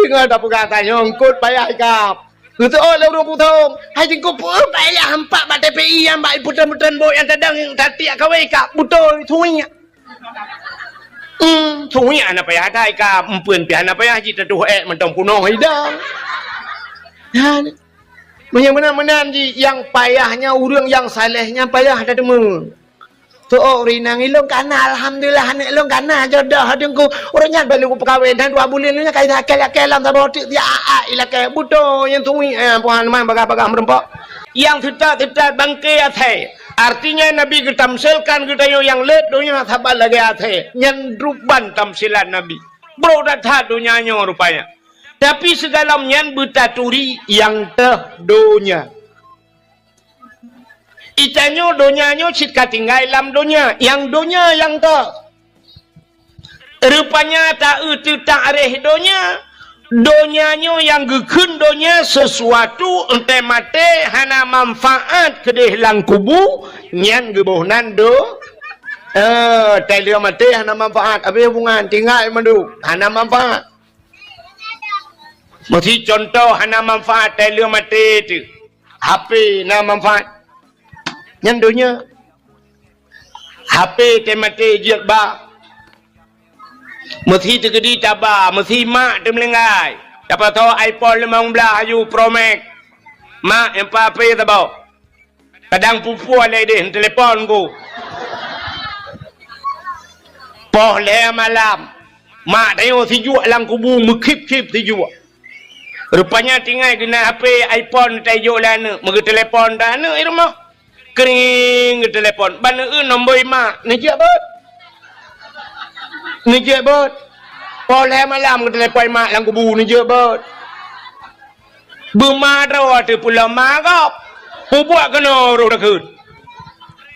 Ingat apa katanya ngkut bayar kap. Kata oh lorong putong. Hai jengko pun bayar hampak bak TPI yang bak putan-putan bot yang tadang yang tati kawai kap betul thuinya. Thuinya anak payah dai kap empun pi anak payah ji teduh mentong kuno hidang. Dan benar-benar ji yang payahnya urang yang salehnya payah dah demu. Tu rinang ilong kana alhamdulillah anak ilong kana jodoh dengku orangnya balik perkahwin dan 2 bulan ni kai akal-akal lam tabotik dia ilaka buto yang tungui puan man baga-baga merempok yang tidak bangke athai artinya nabi ketamsilkan kita yang let dunia thabal lagi athai nyan ruban tamsilan nabi bro datha dunia rupanya tapi segala nyan betaturi yang teh dunia itanyo donyanya cita tinggal dalam dunia yang tak rupanya tak areh donyanya yang gekun donya sesuatu ente mate hana manfaat kedeh lang kubu nyan gebohnan do telia mate hana manfaat apa hubungan tinggal mandu hana manfaat mesti contoh hana manfaat telia mate tu HP na manfaat yang dunia HP temate jiak ba mesti tergedi taba mesti mak tu melengai dapat tahu iPhone 15 ayu Pro Max mak yang pape tabau kadang pupu alai deh telefon ku poh le malam mak tengok tijuk lang kubu mekip-kip tijuk rupanya tinggal guna HP iPhone tajuk lana mega telefon dah ana rumah kering telefon bana nombor mak ni je bot boleh malam ke telefon mak lang kubu ni je bot bermadra tu pula magap buat kena ro dak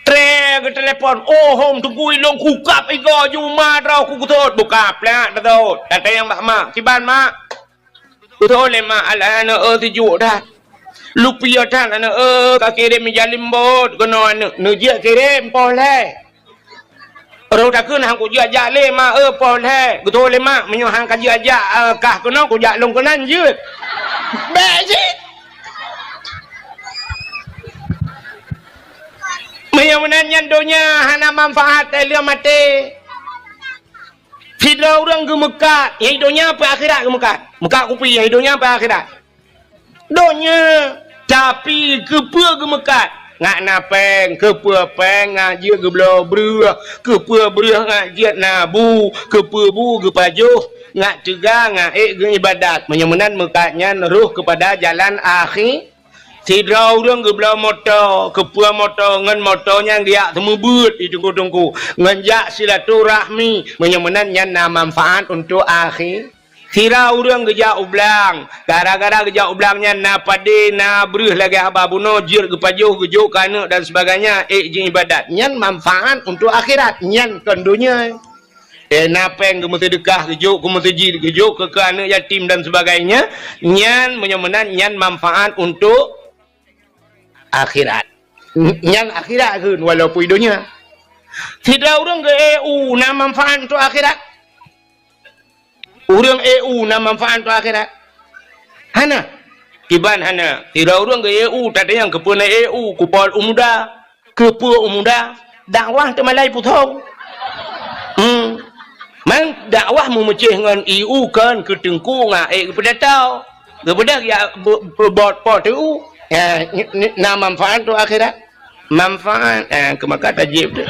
tre ke telefon oh hom tunggu ilong kukap igo ju madra ku kutot bukap lah datot kata yang mak ciban mak betul le mak ala ana tijuk dah lupa tan ana ka kirim menjalim bot kena ana nujia kirim boleh ro dak kun hang ku jia ja le ma boleh betul le mak menyo hang ka jia ja kah kena ku ja long kenan je be ji menyo menanyan donya hana manfaat dia mati tidak orang gemekat hidupnya apa akhirat gemekat mekat kupi hidupnya apa akhirat donya tapi kepua gemekat ngak napeng kepua peng ngajia geblo brua kepua brua ngajia nabu kepua bu gepajuh ngak cegah ngak ibadat menyemenan mekatnya neruh kepada jalan akhir tidak orang geblo motor kepua motor ngan motornya dia temu but di tunggu-tunggu nganjak silaturahmi menyemenan nyana manfaat untuk akhir Kira orang gejak ublang, gara-gara gejak ublangnya na pade na beruh lagi ababuno jir gepajuh gejuk kana dan sebagainya jin ibadat. Nyan manfaat untuk akhirat, nyan kan dunia. Napeng ke sedekah gejuk ke masjid gejuk ke anak yatim dan sebagainya, nyan menyemenan nyan manfaat untuk akhirat. Nyan akhirat kan walaupun dunia. Tidak orang ke EU na manfaat untuk akhirat. Orang EU na manfaat untuk akhirat. Hana. Kiban hana. Tidak orang ke EU tak ada yang kepuna EU kupol umuda. Kepua umuda. Dakwah temalai putong. Man dakwah memecah dengan EU kan ketengku ngah kepada tau. Kepada ya bot tu. Na manfaat untuk akhirat. Manfaat kemakat tajib tu.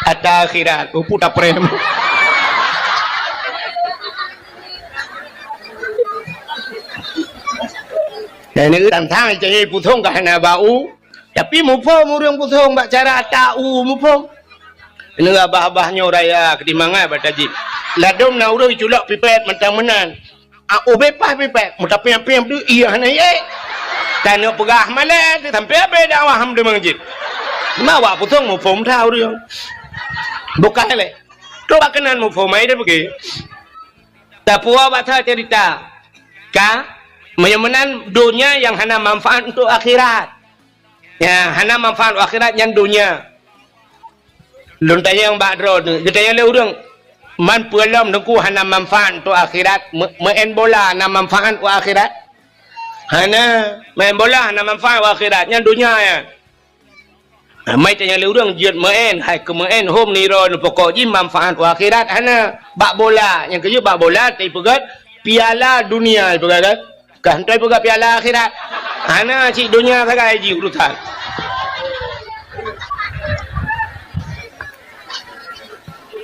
Atas akhirat. Putar prem. Dan ini tantang jadi putong kahana bau. Tapi mupong orang putong bak cara tahu mupong. Ini abah-abahnya raya ketimangan batajib. Ladom na urang culak pipet mentang menan. Obepah pipet, mutapiam-piam tu iya hana ye. Tanah pegah malah sampai apa dakwah ham de masjid. Mawa putong mupong tahu dia. Bukan le. Tu bakanan mupong mai dah pergi. Tapua batha cerita. Ka menyamanan dunia yang hana manfaat untuk akhirat. Ya, hana manfaat untuk akhirat yang dunia. Lun tanya yang badro tu, kita yang le urang. Man pulam nungku hana manfaat untuk akhirat. Main bola hana manfaat untuk akhirat. Hana main bola hana manfaat untuk akhiratnya dunia ya. Mai tanya orang jiat main, hai ke main home ni ron pokok ji manfaat untuk akhirat hana. Bak bola, yang kerja bak bola tapi pegat piala dunia pegat kan. Kan tu pegat piala akhirat. Hana cik dunia sagai ji urusan.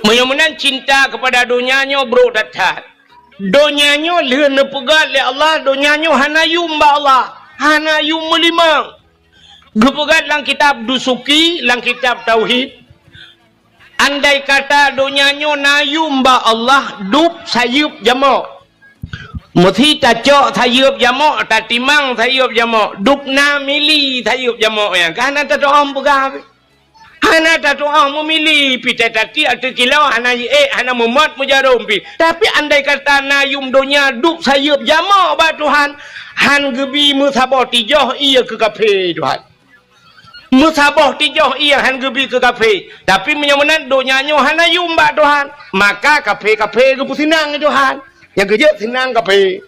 Menyamanan cinta kepada dunianya bro datat. Dunianya lehana pegat le Allah, dunianya hana yum ba Allah. Hana yum melimang. Gepegat lang kitab dusuki, lang kitab tauhid. Andai kata dunianya na yum ba Allah, dup sayup jamak. Muthi ta cok sayup jamak, ta timang sayup jamak. Dup na mili sayup jamak yang. Kan ta doam pegat. Hana tak doa memilih pita tati atau kilau hana hana memat mujarum pi. Tapi andai kata na yum dunia duk sayup jamak ba Tuhan, han gebi musabah tijoh ia ke kafe Tuhan. Musabah tijoh ia han gebi ke kafe. Tapi menyamanan dunianya hana yum ba Tuhan, maka kafe-kafe ke pusinang Tuhan. Yang kerja senang kafe.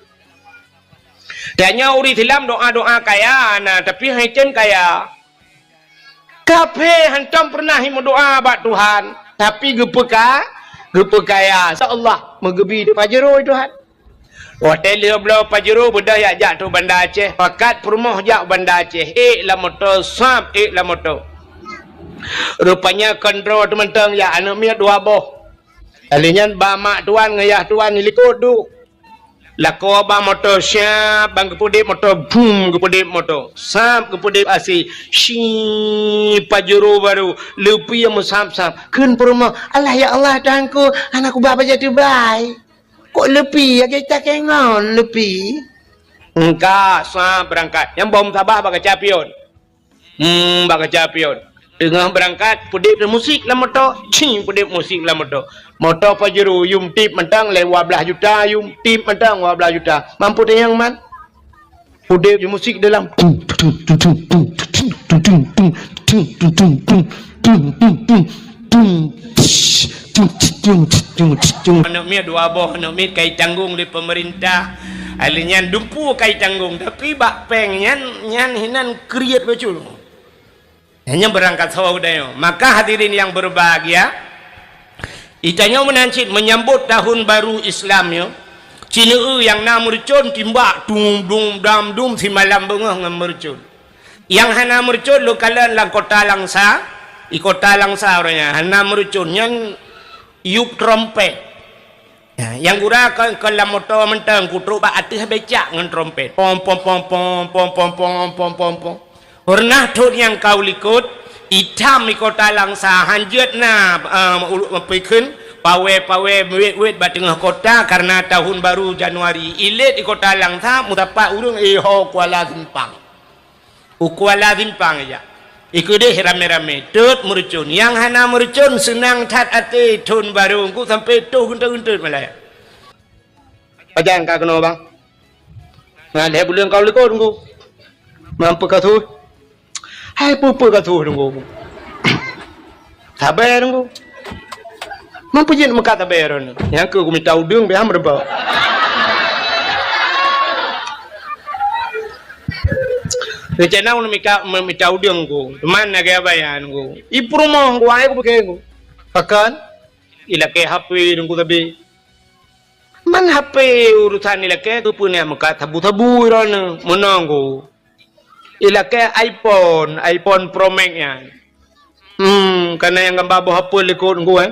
Tanya uri tilam doa-doa kaya na tapi hancen kaya. Kafe hantam pernah doa bat Tuhan, tapi gepekaya Allah mengebi di pajero Tuhan. Hotel dia belau pajero bedah ya jak tu Bandar Aceh, pakat perumah jak Bandar Aceh. La motor sap, la motor. Rupanya kontrol teman-teman ya anak miat dua boh. Alinya ba mak tuan ngayah tuan ni likut du. Lako ba motor siap bang kepudip motor boom kepudip motor sap kepudip asi shi pajero baru lepi yang musam-sam keun perumah Allah ya Allah Tuhanku anakku bapa jadi baik kok lepi ya kita kengon lepi engkau sap berangkat yang bom sabah baka capion baka capion tengah berangkat pudip musik lah motor cing pudip musik lah motor motor pajero yum tip mentang lewat belah juta yum tip mentang 12 juta mampu dia yang man pudip musik dalam anak mia dua boh anak mia kai tanggung di pemerintah alinya dumpu kai tanggung tapi bak peng nyan hinan kriat bacul hanya berangkat sawah dayo. Maka hadirin yang berbahagia, itanya menancit menyambut tahun baru Islam yo. Cina yang nak mercun timbak dum dam dum si malam bengah ngam mercun. Yang hana mercun lu kalan lang kota langsa, i kota langsa orangnya. Hana mercun yang yup trompet. Ya, yang gurakan ke lam motor mentang kutruk ba atis becak ngan trompet. Pom pom pom pom pom pom pom pom pom pom. Pernah tu yang kau likut itam di kota langsa hanjut na pikun pawe wet batengah kota karena tahun baru Januari ilit di kota langsa mutapa urung iho Kuala Simpang Kuala Simpang aja ikut deh rame-rame tut mercun yang hana mercun senang tat ati tahun baru ku sampai tu guntur-guntur malah pajan kau kena bang nah dia bulan kau likut ku mampu kau tu hai pupu ka tu dunggu sabar dunggu mampu jen muka sabar yang ku minta udung be ham reba recana un minta udung ku teman naga bayan ku iprumo ku ai ku ke ku pakan ilake HP dunggu tabe man HP urusan ilake tu punya muka tabu-tabu ron menanggu ilake iPhone Pro Max nya. Karena yang gambar buah apa likut gua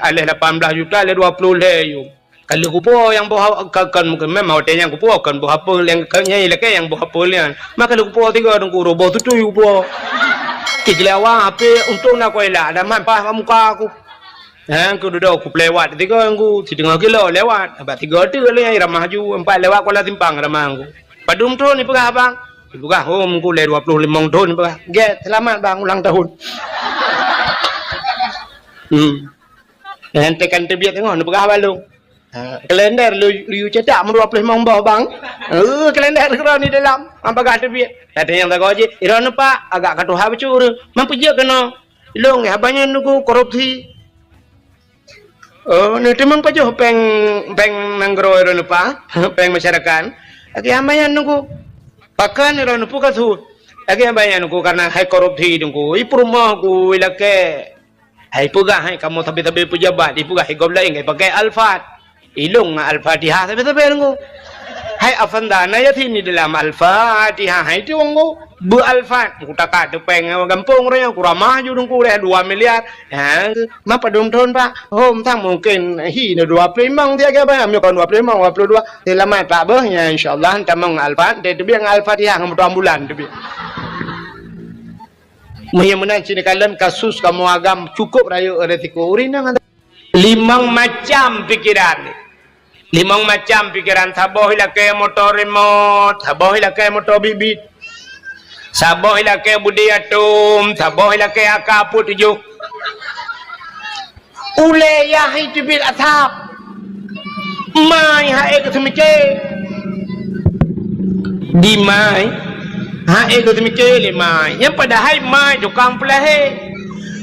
alih 18 juta alih 20 le yo. Kalau kupo yang buah kan mungkin memang hotel yang kupo kan buah apa yang kanya ilake yang buah apa lian. Maka kalau kupo tiga dong kuro buah tu yo buah. Kiklewa apa untuk nak koila ada manfaat muka aku. Aku duduk aku lewat tiga aku 3 kilo lewat. Abang 3 tu le ramah ju 4 lewat Kuala Simpang ramah aku. Padum tu ni pegah abang. Bukan home ku le 25 tahun bah. Get selamat bang ulang tahun. Nanti kan terbiak tengok nak pegah balung. Kalender lu cetak 25 bah bang. Kalender kira ni dalam apa gak terbiak. Tadi yang tak gaji, iran pak agak katuha bacur. Mampu je kena. Long ya banyak nunggu korupsi. Oh, nanti memang pajo peng nanggro ero lupa, peng masyarakat. Lagi ambayan nunggu. Pakan ero nupu kasu. Lagi ambayan nunggu karena hai korupsi nunggu. Ipu rumah ku ilake. Hai puga hai kamu tapi pejabat, ipuga hai gobla ingai pakai alfat. Ilung al-Fatihah tapi nunggu. Hai afandana ya sini dalam al-Fatihah hai tu nunggu. Alfat kutaka tu peng gampung raya kuramah ju dungku dah 2 miliar ha mapa dum thon pak hôm thang mungkin hi na 25 dia ke ba mi kon 25 22 thì lama pak beuh ya insyaallah tamang alfat de biang al-Fatihah ngam 2 bulan tu bi Muhimman sini kalian kasus kamu agam cukup rayu resiko urin 5 macam pikiran 5 macam pikiran saboh ilake motor remote saboh ilake motor bibit saboh ilake budi atom saboh ilake akapu 7 ule ya itu bil athap mai hae ke semike di mai hae ke semike le mai yang pada hai mai tukang pelahe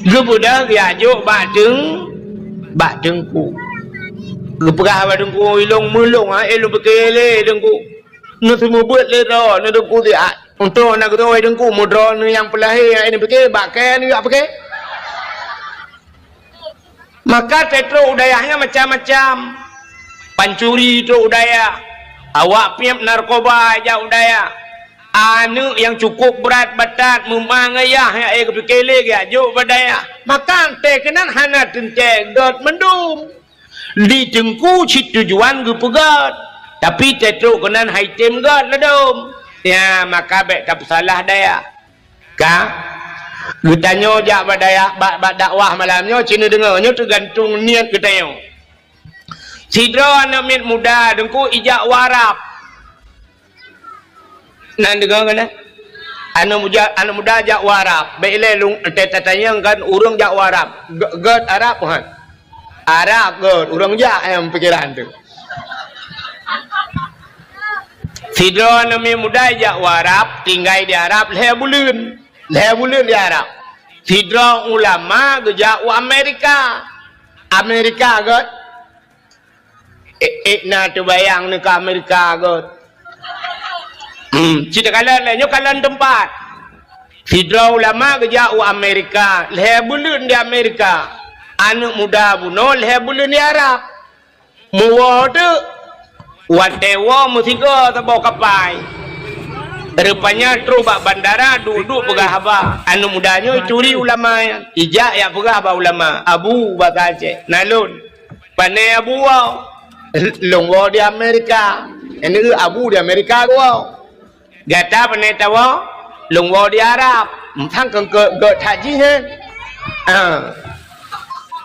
gebudah ya jo ba deng ku gepegah ba deng ku ilong mulung ha elu bekele deng ku nu semua buat le ro nu deng ku dia untuk nak kata dengku mudra ni yang pelahir ini pergi bakal ni apa pergi maka tetro udayahnya macam-macam pancuri itu udaya awak piap narkoba aja udaya anu yang cukup berat batat memangayah yang kepikele ya jo badaya maka tekenan hana tente god mendum di dengku si tujuan gepegat tapi tetro kenan haitem god ladom ya maka baik tak salah daya ka lu tanya jak badaya bak dakwah malamnya cina dengarnya tergantung niat kita yo sidra anak mit muda dengku ijak warap nan dengar kan anak muda jak warap baik le lung tanya kan urang jak warap god arab kan arab god urang jak yang pikiran tu Sidro nami muda jak warap tinggal di Arab leh bulan di Arab. Sidro ulama gejak Amerika god. Na tu bayang ni ke Amerika god. Cita kalian leh kalian tempat. Sidro ulama gejak Amerika leh bulan di Amerika. Anak muda buno leh bulan di Arab. Muwadu Wadewa musika tabau kapai. Rupanya terubak bandara duduk pegah haba. Anu mudanya curi ulama ya. Ijak ya pegah haba ulama. Abu bakace. Nalun. Pane abu wow. Longwo di Amerika. Ini abu di Amerika wow. Gata pane tawa. Longwo di Arab. Thang ke haji hen.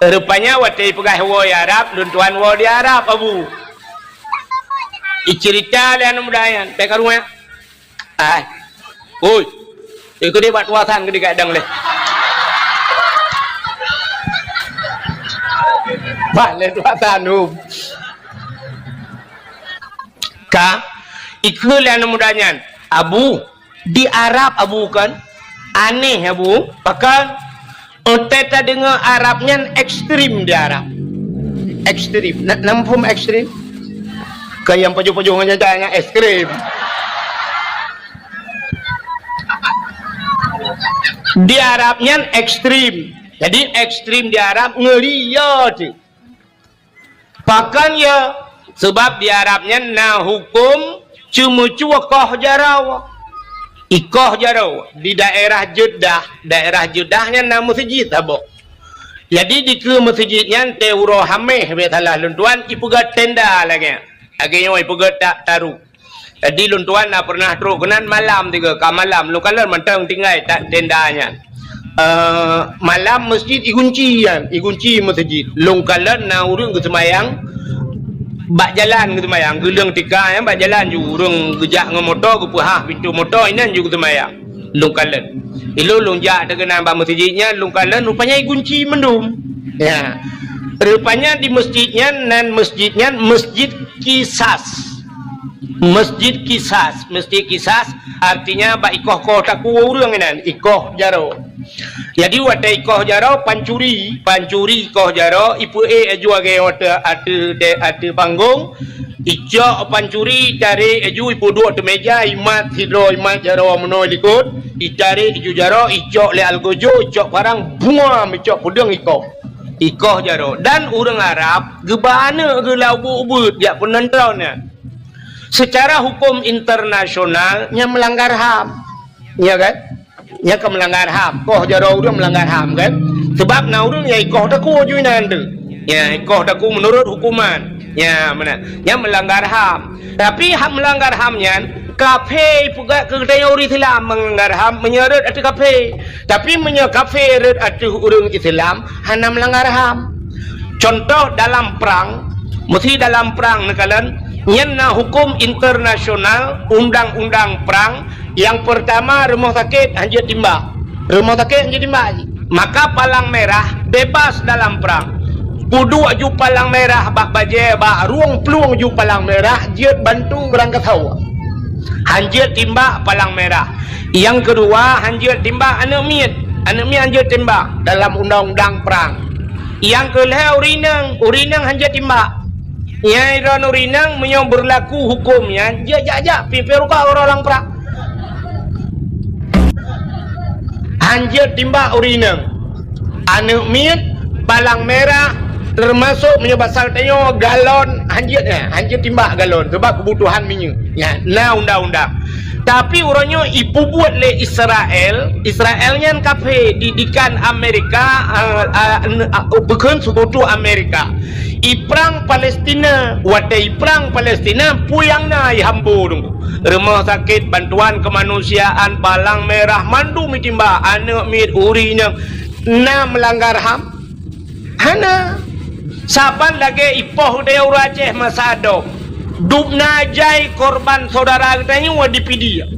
Rupanya wadai pegah wo di Arab. Luntuan wo di Arab abu. Icerita le anu mudayan pe karumah ai oi ikut dia buat tuasan ke kadang le balik tuasan ka ikut le anu mudayan abu di Arab abu kan aneh abu bahkan teta dengar Arabnya ekstrim di Arab ekstrim nampum ekstrim kayak yang pojok-pojoknya jadinya es krim. Di Arabnya ekstrim. Jadi ekstrim di Arab ngeri ya. Bahkan ya sebab di Arabnya nah hukum cuma koh jarau. Ikoh jarau di daerah Jeddahnya nama masjid abo. Jadi di ke masjidnya teuro hameh betalah luntuan ipugat tenda lagi. Akhirnya ipugat tak taruh. Jadi luntuan nak pernah teruk kenan malam tiga ka malam lu kalau mentang tinggal tak tendanya. Malam masjid igunci masjid. Long kalan na urang ke semayang bak jalan ke semayang gelang tika yang bak jalan ju urang gejak ngam motor ke puhah pintu motor inan ju ke semayang. Long kalan. Ilo long jak terkenal bak masjidnya long kalan rupanya igunci mendum. Ya. Rupanya di masjidnya masjid kisas. Masjid kisas artinya ba ikoh tak urang inan ikoh jaro Jadi watai koh jaro pancuri koh jaro ipu jual ke ada panggung ijak pancuri cari eju ipu dua tu meja imat hidro imat jaro menoi likut icari iju jaro ijak le algojo ijak parang bunga ijak pudeng ikoh jaro dan orang Arab gebana ke labu ubud ya penontonnya secara hukum internasional nya melanggar HAM ya kan nya ke melanggar HAM koh jaro orang melanggar HAM kan sebab na orang ya ikoh taku ju nanti ya ikoh taku menurut hukuman ya mana nya melanggar HAM tapi HAM melanggar HAM nya kafe juga kedai orang Islam melanggar HAM menyeret atu kafe tapi kafe red atu orang Islam hanya melanggar HAM contoh dalam perang mesti dalam perang nekalan nyana hukum internasional undang-undang perang yang pertama rumah sakit hanya timbak maka palang merah bebas dalam perang kudu aju palang merah bak baje bak ruang peluang ju palang merah jiat bantu berangkat hawa hanjir timbak palang merah yang kedua hanjir timbak anak miat hanjir timbak dalam undang-undang perang yang kelima urinang hanjir timbak yang iran urinang menyong berlaku hukumnya jajak piperuka orang perang hanjir timbak urinang anak miat palang merah termasuk menyebasal tanya galon hanjir timbak galon sebab kebutuhan minyak ya nah undang-undang tapi orangnya ibu buat le Israelnya kafe didikan Amerika bukan sekutu Amerika iprang Palestina watai perang Palestina puyangna ihambu dong rumah sakit bantuan kemanusiaan palang merah mandu mitimba anak mit urinya na melanggar HAM hana saban lagi ipoh deu Aceh Masado dubna jai korban saudara katanya wadipidia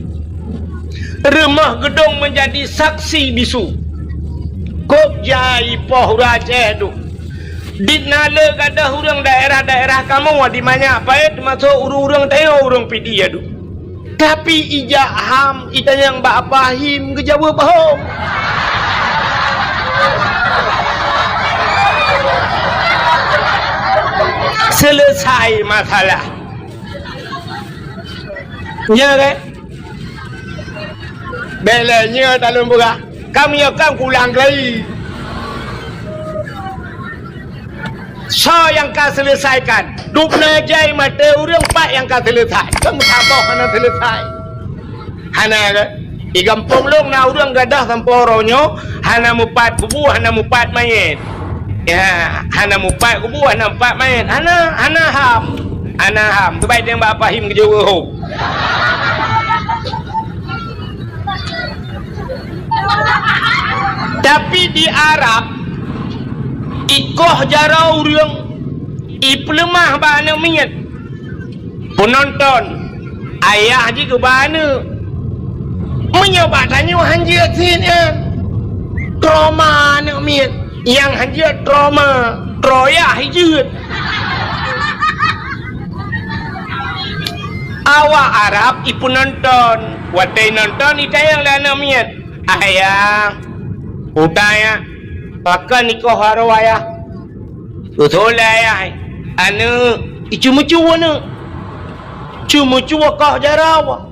rumah gedung menjadi saksi bisu kok jai ipoh Aceh tu ditnale kada urang daerah-daerah kamu wadimanya apa termasuk urang teo urang pidia tu tapi ijak HAM ita yang bak pahim ke Jawa paham selesai masalah ya kan belanya dalam buka kami akan ulang lagi so yang kau selesaikan dupna jai mata urang pak yang kau selesai kamu sabar hana selesai hana kan di kampung long na urang gadah samporonyo hana mupat kubu hana mupat mayat ya hana mupat kubu hana mupat mayat hana HAM terbaik yang bak fahim ke Jawa ho tapi di Arab ikoh jarau urang iplemah bana minyak penonton ayah juga bana menyobat tanya hanjir sini trauma nak minyak yang hanjir trauma troya hijit awak Arab ipu nonton watai nonton itayang lana minyak ayah utaya pakai nikoh harawaya betul ayah anu cuma-cuma nu cuma-cuma kau jarawa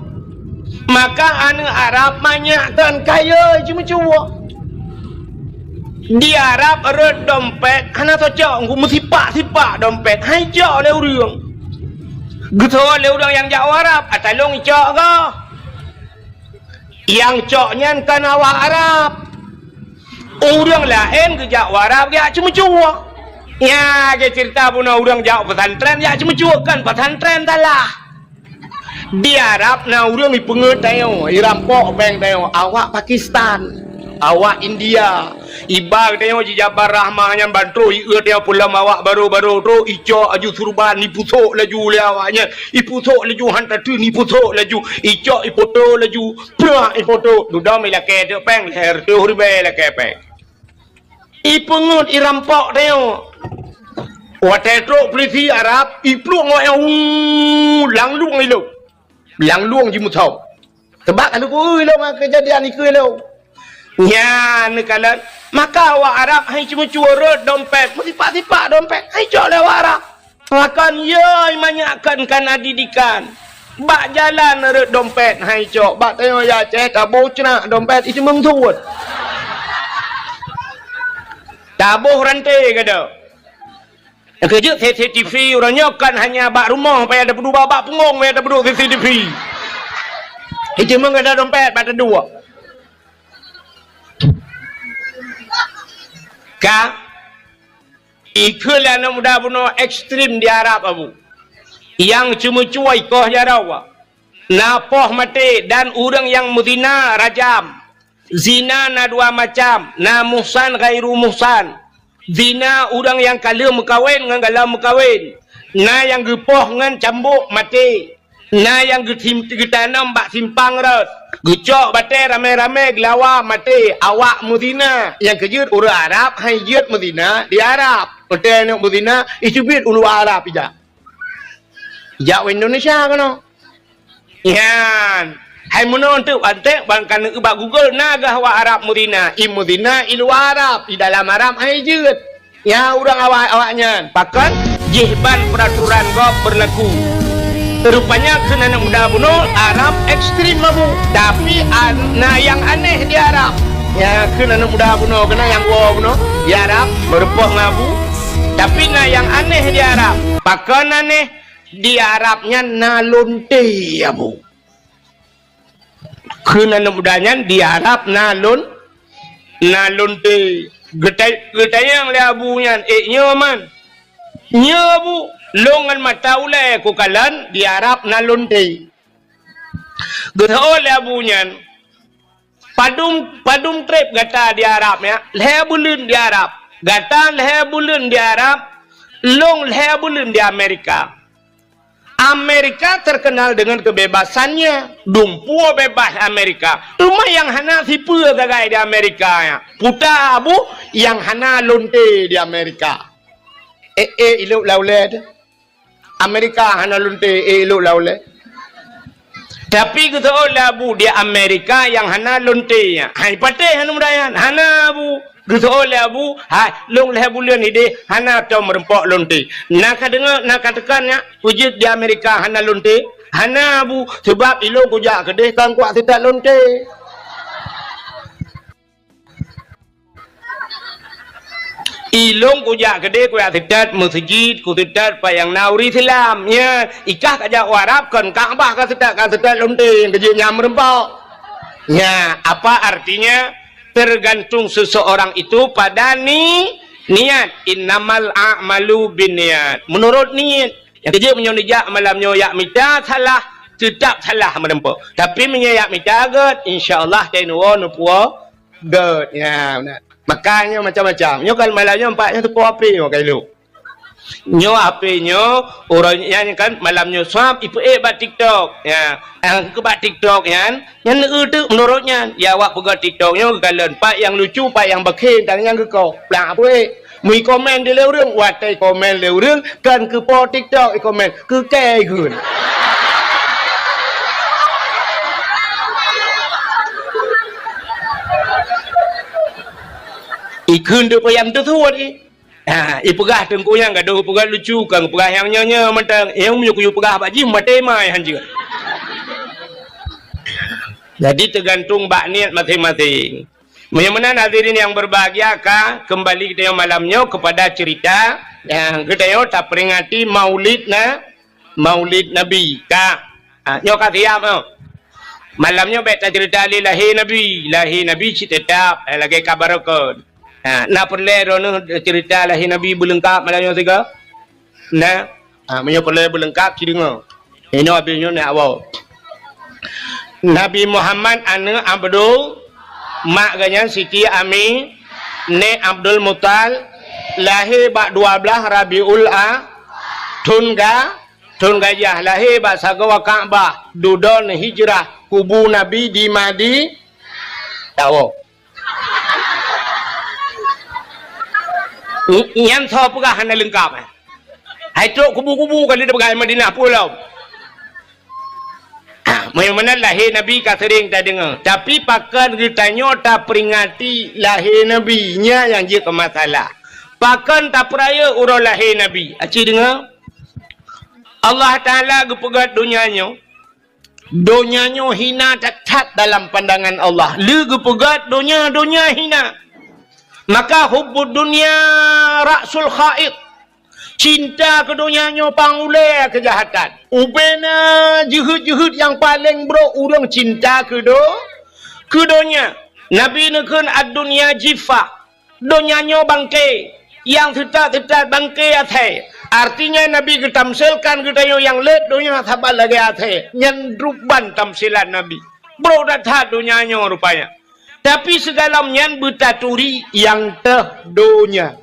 maka anu Arab banyak dan kaya cuma-cuma di Arab ada dompet hana socok aku mesti sipak dompet hijau le urang gitu le urang yang Jawa Arab atalong icok ke yang coknya kan awak Arab urang lain ke Jawa Arab ya cuma-cuma ya ke cerita pun urang Jawa pesantren ya cuma-cuma kan pesantren talah di Arab na urang ipenget tayo irampok beng tayo awak Pakistan awak India ibar tayo ji Jabar Rahmahnya bantu ieu tayo pulang awak baru-baru tu ico aju surban ni putok laju le awaknya iputok laju hantar tu ni putok laju ico ipoto laju pra ipoto dudam ila ke de peng her tu hurbe la ke peng ipengut irampok tayo watetro polisi Arab ipluk ngoyong langluang ilo langluang ji mutau sebab kalau oi lo kejadian iku lo Ya nekalan maka awak Arab hai cuma curut dompet tipak-tipak dompet hai cok lewat Arab makan ya manyakkan kan didikan bak jalan rut dompet hai cok bak tengok ya cek tabuh cenak dompet itu mengtuut tabuh rantai kada kerja CCTV orangnya kan hanya bak rumah payah ada berdua bak punggung payah ada berdua CCTV itu memang ada dompet pada dua ka ikulah muda bunuh ekstrim di Arab abu yang cuma cuai koh jarawa napoh mati dan orang yang muzina rajam zina na dua macam na muhsan gairu muhsan zina orang yang kala mekawin dengan gala mekawin na yang gepoh dengan cambuk mati na yang getanam bak simpang rot gecok batai ramai-ramai gelawa mati awak muzina yang kejut orang Arab hai jut muzina di Arab hotel nak muzina itu bit ulu Arab ija ija Indonesia kan yan hai mono untuk ante bangkan ubah Google naga awak Arab muzina ilu Arab di dalam Arab hai jut ya orang awaknya pakan jihban peraturan gop berlaku rupanya kena anak muda bunuh Arab ekstrim mabu tapi nah yang aneh di Arab ya kena anak muda bunuh kena yang gua bunuh di Arab berpoh ngabu tapi nah yang aneh di Arab pakan aneh di Arabnya nalunte ya bu kena anak mudanya di Arab nalunte getai yang leabunya nyaman nyabu longan mata ulai ku kalan di Arab nalunte getho leabunyan padum trip gata di Arab ya lebulun di Arab gata lebulun di Arab long lebulun di Amerika terkenal dengan kebebasannya dumpu bebas Amerika rumah yang hana sipu gagai di Amerika ya puta abu yang hana lonte di Amerika iluk lauled Amerika hana lunte elok laule tapi kita labu di Amerika yang hana lunte nya hai pate hana mudayan hana bu kita labu hai long le bulan ide hana tau merempok lunte nak dengar nak katakannya wujud di Amerika hana lunte hana bu sebab ilo kujak kedeh kan kuat tidak lunte ilong kujak gede kuya tidak masjid ku tidak payang nauri Islam ya ikah kajak Arab kan Ka'bah ka tidak lonte yang kejenya merempau ya apa artinya tergantung seseorang itu pada niat innamal a'malu binniat menurut niat yang kerja menyonijak malamnya yak mita salah tidak salah merempau tapi menyayak mita get insyaallah kainuwa nupuwa get ya benar makanya macam-macam. Nyo kan malamnya empatnya tu api pakai lu. Nyo apinya orangnya kan malamnya swab ipu bat TikTok. Ya, yang ke bat TikTok kan. Yang tu menurutnya ya awak pegang TikToknya kalian pak yang lucu, pak yang bakhin dan yang ke kau. Pelang apa mi komen di leureung, watai komen leureung kan ke po TikTok komen ke kai gun. Ikun tu payam tu tuat ni. Ipegah tengku yang gaduh pegah lucu kan pegah yang nyonya mentang yang menyuku pegah baji mate mai hanjir. Jadi tergantung bak niat masing-masing. Bagaimana hadirin yang berbahagia kah kembali kita yang malamnya kepada cerita yang kita yo tak peringati Maulid Nabi kah. Nyo kasiap malamnya beta cerita lahir Nabi tetap lagi kabar kod. Nak perlu cerita lahir Nabi berlengkap malamnya tiga. Nah, punya perlu berlengkap cerita. Ini habisnya nak awal. Nabi Muhammad anak Abdul, mak ganyan Siti Ami, ne Abdul Mutal, lahir bak 12 Rabiul Tun Gajah, lahir bak Sagawa Ka'bah, dudon hijrah, kubu Nabi di Madi, tahu. Yang tahu pegah hana lengkap. Hai tu kubu-kubu kali dia pegang Madinah pulau. Mana lahir Nabi kata sering tak dengar. Tapi pakan kita tak peringati lahir Nabi nya yang dia ke masalah. Pakan tak peraya urang lahir Nabi. Acik dengar? Allah Ta'ala gepegat dunianya. Dunianya hina tak dalam pandangan Allah. Lu gepegat dunia hina. Maka hubbud dunia ra'sul khaid. Cinta ke dunianya pangulai kejahatan. Ubena juhud-juhud yang paling bro urang cinta ke dunia. Nabi nekun ad-dunia jifa. Dunianya bangkai. Yang tetap bangkai atai. Artinya Nabi ketamsilkan kita yang let dunia sabar lagi atai. Nyandruban tamsilan Nabi. Bro dah dunianya rupanya. Tapi segala nyan betaturi yang teh dunia.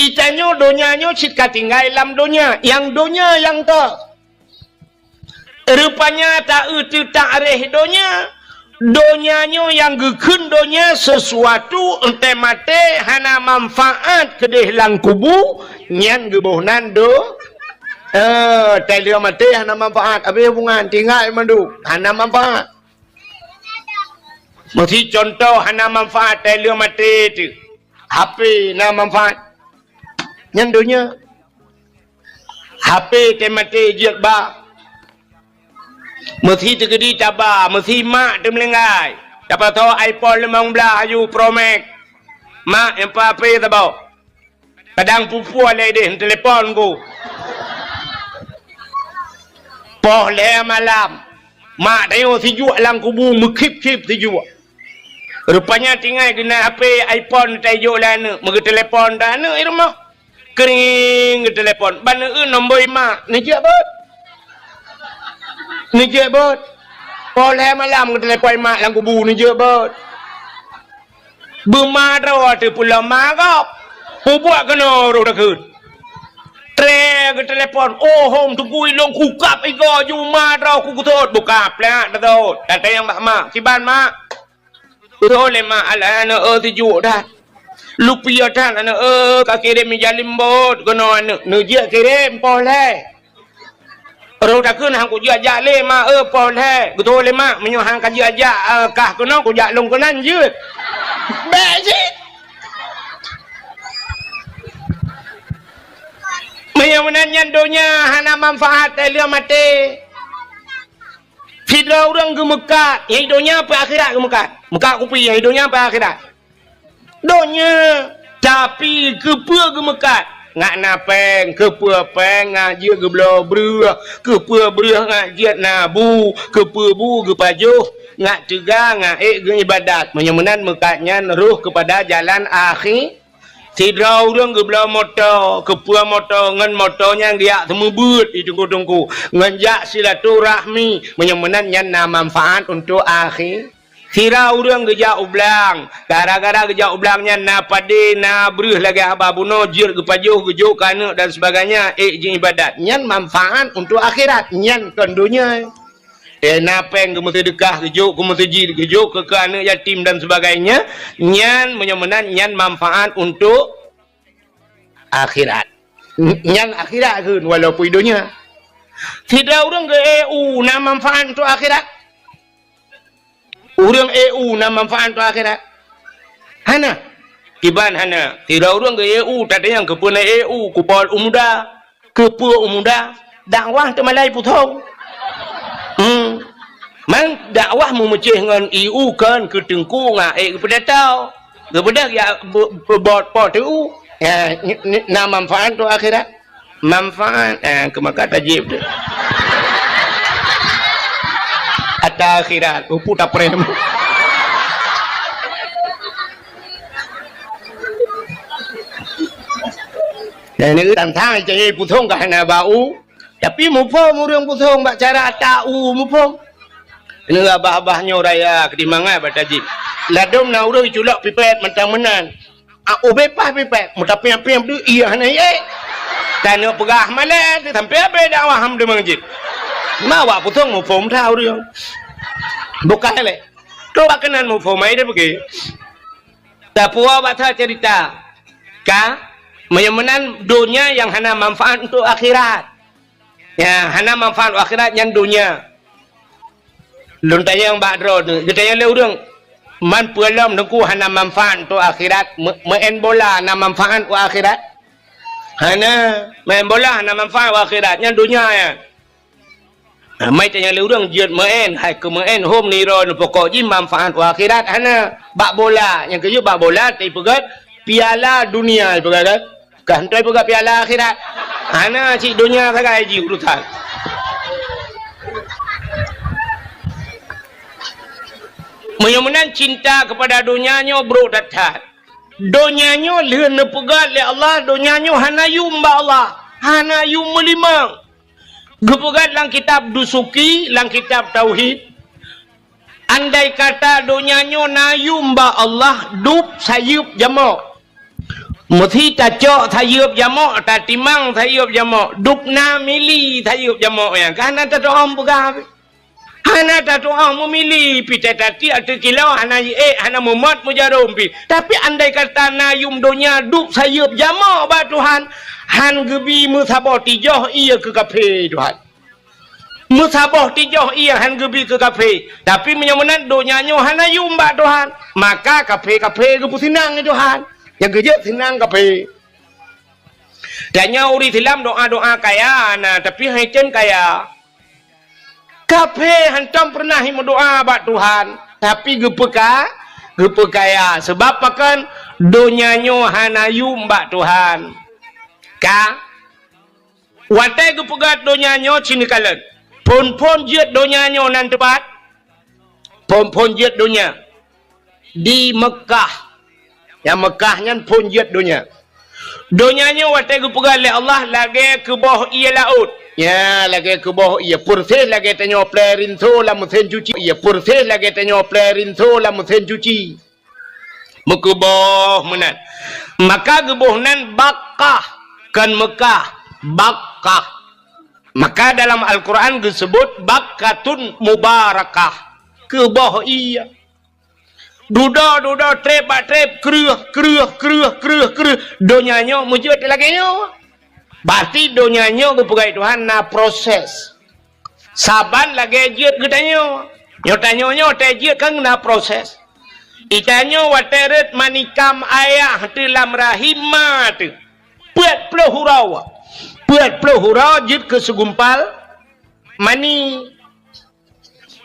Itanya donyanya cika tinggal dalam dunia. Yang dunia yang tak. Rupanya tak utuh tak areh dunia. Donyanya yang gekun dunia sesuatu ente mate hana manfaat kedih lang kubu. Nyan gebohnan telia mate hana manfaat. Habis hubungan tinggal mandu. Hana manfaat. Mesti contoh hana manfaat telia mate tu. HP na manfaat. Yang dunia HP temate jiak ba mesti tergedi cabar mesti mak tu melenggai dapat tahu iPhone 15 ayu Pro Max mak yang apa tak bau kadang pupu alai deh telefon ku poh le malam mak tayo sejuk lang kubu mekip-kip sejuk rupanya tinggal kena HP iPhone tayo lah ne mege telefon dah ne rumah kering ke telefon. Bana nombor mak. Ni je bot. Ni je bot. Boleh malam ke telefon mak lang kubu ni je bot. Bermadra tu pula magap. Buat kena roh dah ke. Tre ke telefon. Oh hom tunggu ilong kukap ego ju madra ku kutot buka plak dah tu. Kata yang mak siban mak. Betul le mak ala ana sejuk dah. Lupa dah anak kaki kirim menjalim bot kena anak nujia kirim boleh orang dah kena aku jajak le mak boleh betul le mak menyuhang kaji ajak kah kena aku jak long kenan je baik je menyamenan dunia hana manfaat dia mati fitnah orang gemekat yang dunia apa akhirat gemekat mekat kupi yang dunia apa akhirat donya tapi kepua gemekat ngak napeng kepua peng ngak je geblo breh kepua breh ngak je nabu kepua bu gepajuh ngak cegah ngak ge ibadat menyemenan mekatnya ruh kepada jalan akhir sidra urang geblo motor kepua motor ngan motornya giak temu but ditunggu-tunggu nganjak silaturahmi menyemenan nyan manfaat untuk akhir Kira orang gejak ublang. Gara-gara gejak ublangnya na pade na beruh lagi abah buno jir gepajuh gejuk kana dan sebagainya je ibadat. Nyan manfaat untuk akhirat. Nyan kan dunia. Napeng ke mesti dekah gejuk ke mesti jir gejuk ke kana yatim dan sebagainya. Nyan menyamanan nyan manfaat untuk akhirat. Nyan akhirat kan walaupun dunia. Tidak orang ke EU na manfaat untuk akhirat. Orang EU na manfaat untuk akhirat. Hana. Kiban hana. Tidak orang ke EU. Tak ada yang kepuna EU. Kupal umuda. Kepua umuda. Dakwah tu malai putong. Man dakwah memecih dengan EU kan. Ketengku ngak kepada tau. Kepada ya berbot pot EU. Na manfaat untuk akhirat. Manfaat. Kemakat tajib tu. Ada akhirat, putar prem. Dan ini tantang jadi putong kahana bau. Tapi mupong orang putong bak cara tahu mupong. Ini abah-abahnya raya kedimangan batajib. Ladom na urang culak pipet mentang menan. Obepah pipet, mutapiam-piam tu iya hana ye. Dan pegah mana sampai apa dakwah ham de masjid. Mawa putong mupong tahu dia. Bukan le. Tu bakanan mupong mai dia pergi. Tapua baca cerita. Ka menyamanan dunia yang hana manfaat untuk akhirat. Ya, hana manfaat akhirat yang dunia. Lun tayang bakdro tu. Kita yang leurang. Man pualam nungku hana manfaat tu akhirat. Main bola hana manfaat wa akhirat. Hana main bola hana manfaat wa akhirat. Yang dunia ya. Mai tanya leurang jiat main. Hai ke main home ni ron. Pokok je manfaat wa akhirat. Hana bak bola. Yang kerja bak bola. Tapi pegat piala dunia. Pegat kan. Kan pegat piala akhirat. Hana cik dunia sagai ji urusan. Menyamanan cinta kepada dunianya bro datat. Dunianya lihan nepegat oleh Allah. Dunianya hana yum ba Allah. Hana yum melimang. Gepegat lang kitab dusuki, lang kitab tauhid. Andai kata dunianya na yum ba Allah. Dup sayup jamak. Muthi ta cok sayup jamak. Ta timang sayup jamak. Dup na mili sayup jamak. Kan ada doang pegang. Hana tak doa memilih pita tati atau kilau hana hana mumat mujarum pi. Tapi andai kata na yum dunia duk sayup jamak ba Tuhan, han gebi musabah tijoh ia ke kafe Tuhan. Musabah tijoh ia han gebi ke kafe. Tapi menyamanan dunianya hana yum ba Tuhan. Maka kafe-kafe gebu senang Tuhan. Yang kerja senang kafe. Dan uri silam doa-doa kaya nah tapi hancen kaya. Kafe hantam pernah berdoa bak Tuhan, tapi gepekaya sebab akan donyanya hanayum bak Tuhan. Ka watai gepegat donyanya sini kalen. Pon jet donyanya nan tepat. Pon jet donya di Mekah. Yang Mekahnya pon jet donya. Donyanya watai gepegat oleh Allah lagi ke bawah ia laut. Ya, lagi ke bawah ia purses lagi tanya plerin so la mesin cuci. Ia purses lagi tanya plerin so la mesin cuci. Mekebah menan. Maka geboh nan Bakkah kan Mekah. Bakkah. Maka dalam Al-Quran disebut Bakkatun Mubarakah. Ke bawah ia. Duda trep kreuh. Donyanya mujud lagi nyo. Berarti dunianya kepegai Tuhan na proses. Saban lagi jiat katanya. Nyotanyo jiat kan na proses. Itanyo wateret manikam ayah dalam rahimah tu. Puat pelahura. Puat pelahura jiat ke segumpal. Mani.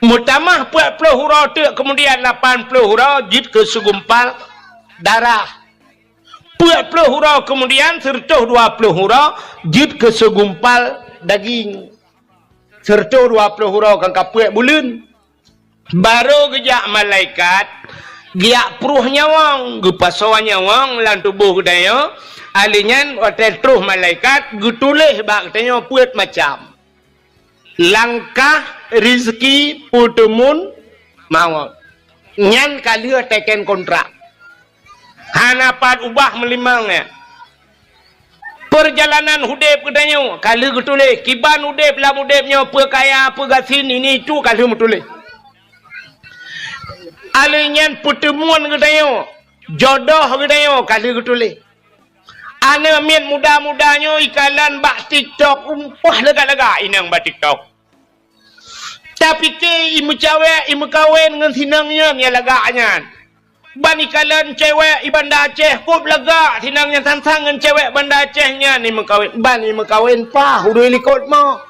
Mutamah puat pelahura tu kemudian 8 pelahura jiat ke segumpal darah. Puat pelahura kemudian serta 2 pelahura jid ke segumpal daging. Serta 2 pelahura kan kapuat bulan. Baru gejak malaikat giak peruh nyawang, gepasawa nyawang lan tubuh daya. Alinyan hotel teruh malaikat getulih bak tanya puat macam. Langkah rezeki putemun maut. Nyan kali teken kontrak. Hanapan ubah melimangnya. Perjalanan hudep katanya. Kalau getulih. Kiban hudep lah hudepnya. Apa kaya apa gasin ini itu. Kalau getulih. Alinyan pertemuan katanya. Jodoh katanya. Kalau getulih. Ana mian muda-mudanya ikalan bak TikTok. Umpah lega-lega. Ini yang bak TikTok. Tapi ke imu cawek, imu kawin dengan sinangnya. Yang legaknya. Ban ikalan cewek ibanda Aceh kop lega tinangnya tantangan cewek banda Acehnya ni mengkawin ban ni mengkawin pa hudui likot mo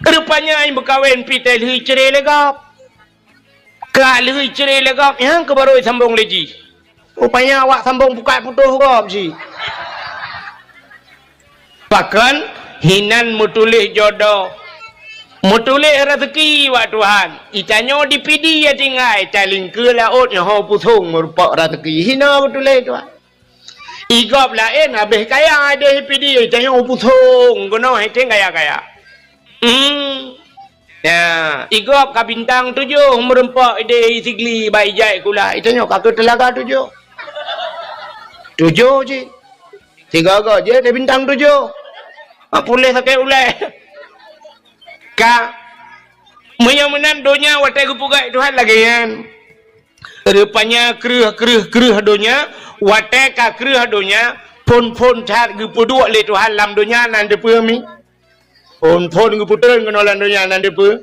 rupanya ai mengkawin pitel hui cerai legap ka hui cerai legap yang ke baru sambung leji rupanya awak sambung buka putuh gop si bahkan hinan mutulih jodoh mutulih rezeki wa Tuhan. Itanyo dipidi ya tinggai. Taling ke laut yang hau putung merupak rezeki. Hina mutulih Tuhan. Igop lain habis kaya ada dipidi. Itanyo putung. Guna hiting kaya-kaya. Ya. Igop ka bintang 7. Merempak ide sigli bayi jai kula. Itanyo kakak telaga 7. 7 je. 3 je ada bintang 7. Apa boleh sakit ulai. Ka menyamanan dunia watai kepugai Tuhan lagi kan. Rupanya kreuh dunia watai ka kreuh dunia pon chat gu puduk le Tuhan lam dunia nan de pe mi pon gu putun kena lam dunia nan de pe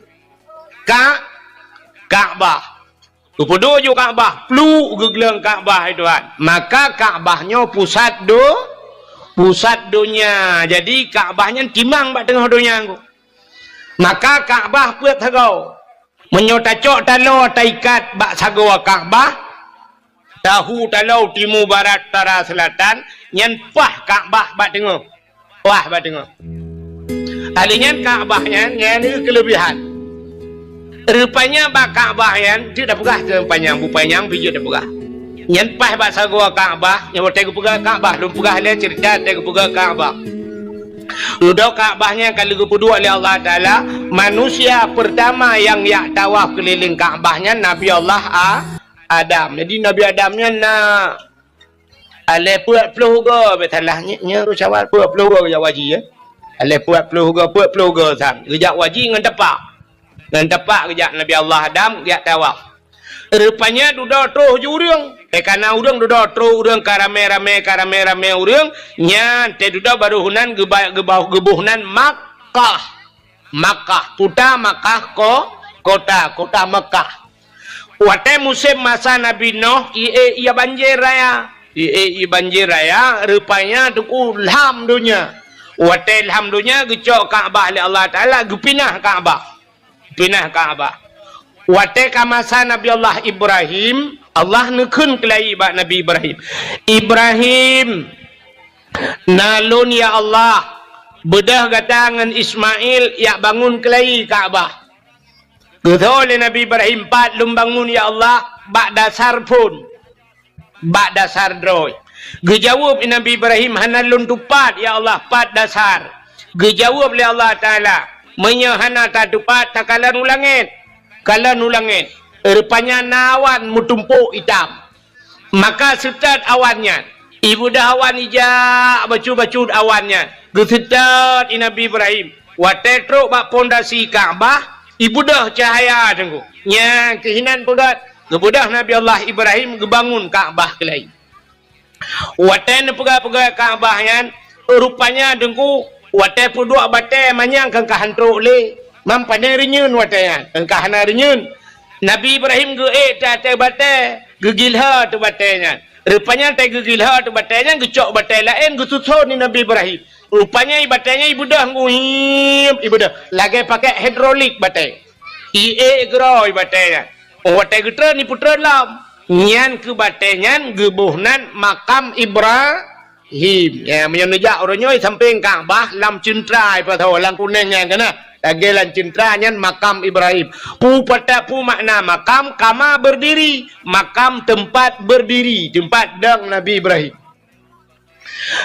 Ka'bah gu puduk ju Ka'bah plu gu geleng Ka'bah Tuhan maka Ka'bahnya pusat dunia jadi Ka'bahnya timang bak tengah dunia ku maka Ka'bah puat thagau menyota cok talo taikat bak sagau Ka'bah tahu talau timur barat utara selatan nyan pah Ka'bah bak tengah pah bak tengah alinya Ka'bahnya nyan ni kelebihan rupanya bak Ka'bah yan tidak pegah ke panjang bupanyang biji dak pegah nyan pah bak sagau Ka'bah yang tegu pegah Ka'bah lum pegah le cerita tegu pegah Ka'bah udah Ka'bahnya kalau kedua oleh Allah Ta'ala manusia pertama yang tawaf keliling Ka'bahnya Nabi Allah Adam. Jadi Nabi Adamnya nak ale puat peluga betalahnya rusawan puat peluga ya waji ya. Ale puat peluga sang. Gejak waji ngan tepak gejak Nabi Allah Adam dia tawaf. Rupanya duda troh jurang. Karena urang duda troh urang karame-rame urang nya te duda baruhunan gebuhnan Makkah. Kota Makkah kota Makkah. Wate musim masa Nabi Nuh ia banjir raya rupanya tuku ilham dunia wate ilham dunia gecok Ka'bah oleh Allah Ta'ala gepinah Ka'bah wate kamasa Nabi Allah Ibrahim Allah nekun kelai bak Nabi Ibrahim nalun ya Allah bedah gatangan Ismail ya bangun kelai Ka'bah betul Nabi Ibrahim pat lum bangun ya Allah bak dasar droy gejawab Nabi Ibrahim hanalun tupat ya Allah pat dasar gejawab oleh Allah Ta'ala menyahana tak tupat tak kalan ulangin rupanya nawan mutumpuk hitam maka setat awannya ibu dah awan ijak bacu awannya gesetat Nabi Ibrahim watetruk bak pondasi Ka'bah ibu dah cahaya tengku nya kehinan pegat gebudah Nabi Allah Ibrahim gebangun Ka'bah kelai waten pegat Ka'bah yan rupanya tengku wate puduk bate manyang kang kahantruk le mampane renyun wate yan kang kahana renyun Nabi Ibrahim ge tate bate gegilha tu batenya rupanya te gegilha tu batenya gecok bate lain gesusun ni Nabi Ibrahim rupanya ibatanya ibu dah nguhip ibu dah lagi pakai hidrolik batai grow ibatanya batai getra ni putra lam nyan ke batanya gebuhnan makam Ibrahim ya menyenejak orangnya samping Ka'bah lam cintrai patau lang kuning yang kena lagi lan cintra nyan makam Ibrahim pu makna makam kama berdiri makam tempat berdiri tempat dang Nabi Ibrahim.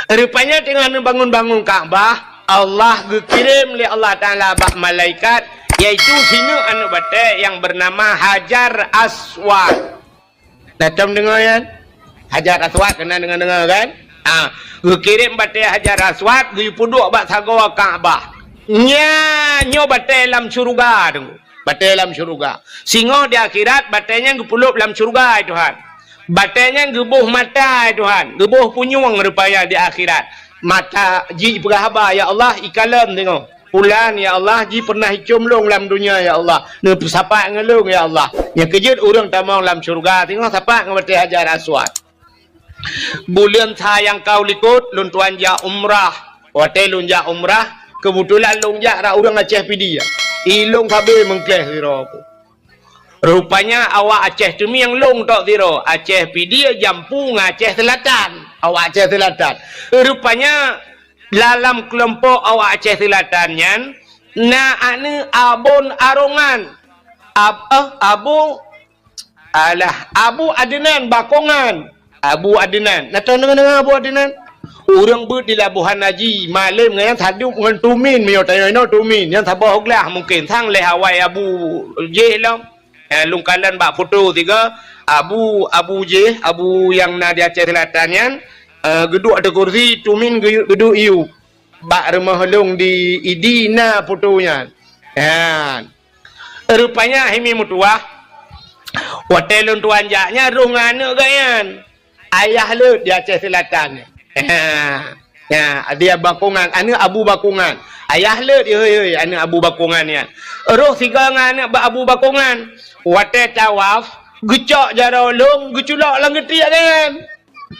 Rupanya dengan bangun Ka'bah Allah dikirim oleh Allah Ta'ala bak malaikat yaitu sini anu bate yang bernama Hajar Aswad. Datang dengar kan? Hajar Aswad kena dengar kan? Dikirim bate Hajar Aswad di punduk bak sagawa Ka'bah. Nyo bate dalam syurga tu. Bate dalam syurga. Singo di akhirat batenya gepulup dalam syurga Tuhan. Batanya gebuh mata Tuhan, gebuh punyung rupanya di akhirat. Mata ji berhaba ya Allah ikalam tengok. Pulan ya Allah ji pernah hicumlong dalam dunia ya Allah. Ne sapak ngelung ya Allah. Yang kejut orang tamang dalam syurga tengok sapak ngerti Hajar Aswad. Bulan sayang kau likut lun tuan ja umrah. Wate lun ja umrah kebetulan lun ja ra orang Aceh pidi ya. Ilung kabe mengkleh sira. Rupanya awak Aceh tu mi yang long tok tiro. Aceh pidi jampu Aceh Selatan. Awak Aceh Selatan. Rupanya dalam kelompok awak Aceh Selatan yan na ane abon arongan. Abu Adnan Bakongan. Abu Adnan. Nak tahu dengan Abu Adnan? Orang ber di Labuhan Haji malam dengan taduk dengan tumin mio tayo no tumin yang tabah oglah mungkin sang le Hawaii Abu Jelam. Lungkalan bak foto tiga Abu J Abu yang na di Aceh Selatan yan geduk ada kursi tumin geduk iu bak rumah long di idina fotonya kan rupanya himi mutuah hotelun tuan jaknya rungana gayan ayah lu di Aceh Selatan Ya, dia bakungan, anak Abu Bakungan. Ayah le dia heuy anak Abu Bakungan ya. Roh tiga anak Abu Bakungan. Wate tawaf, gecak jaro long, geculak lang getik kan.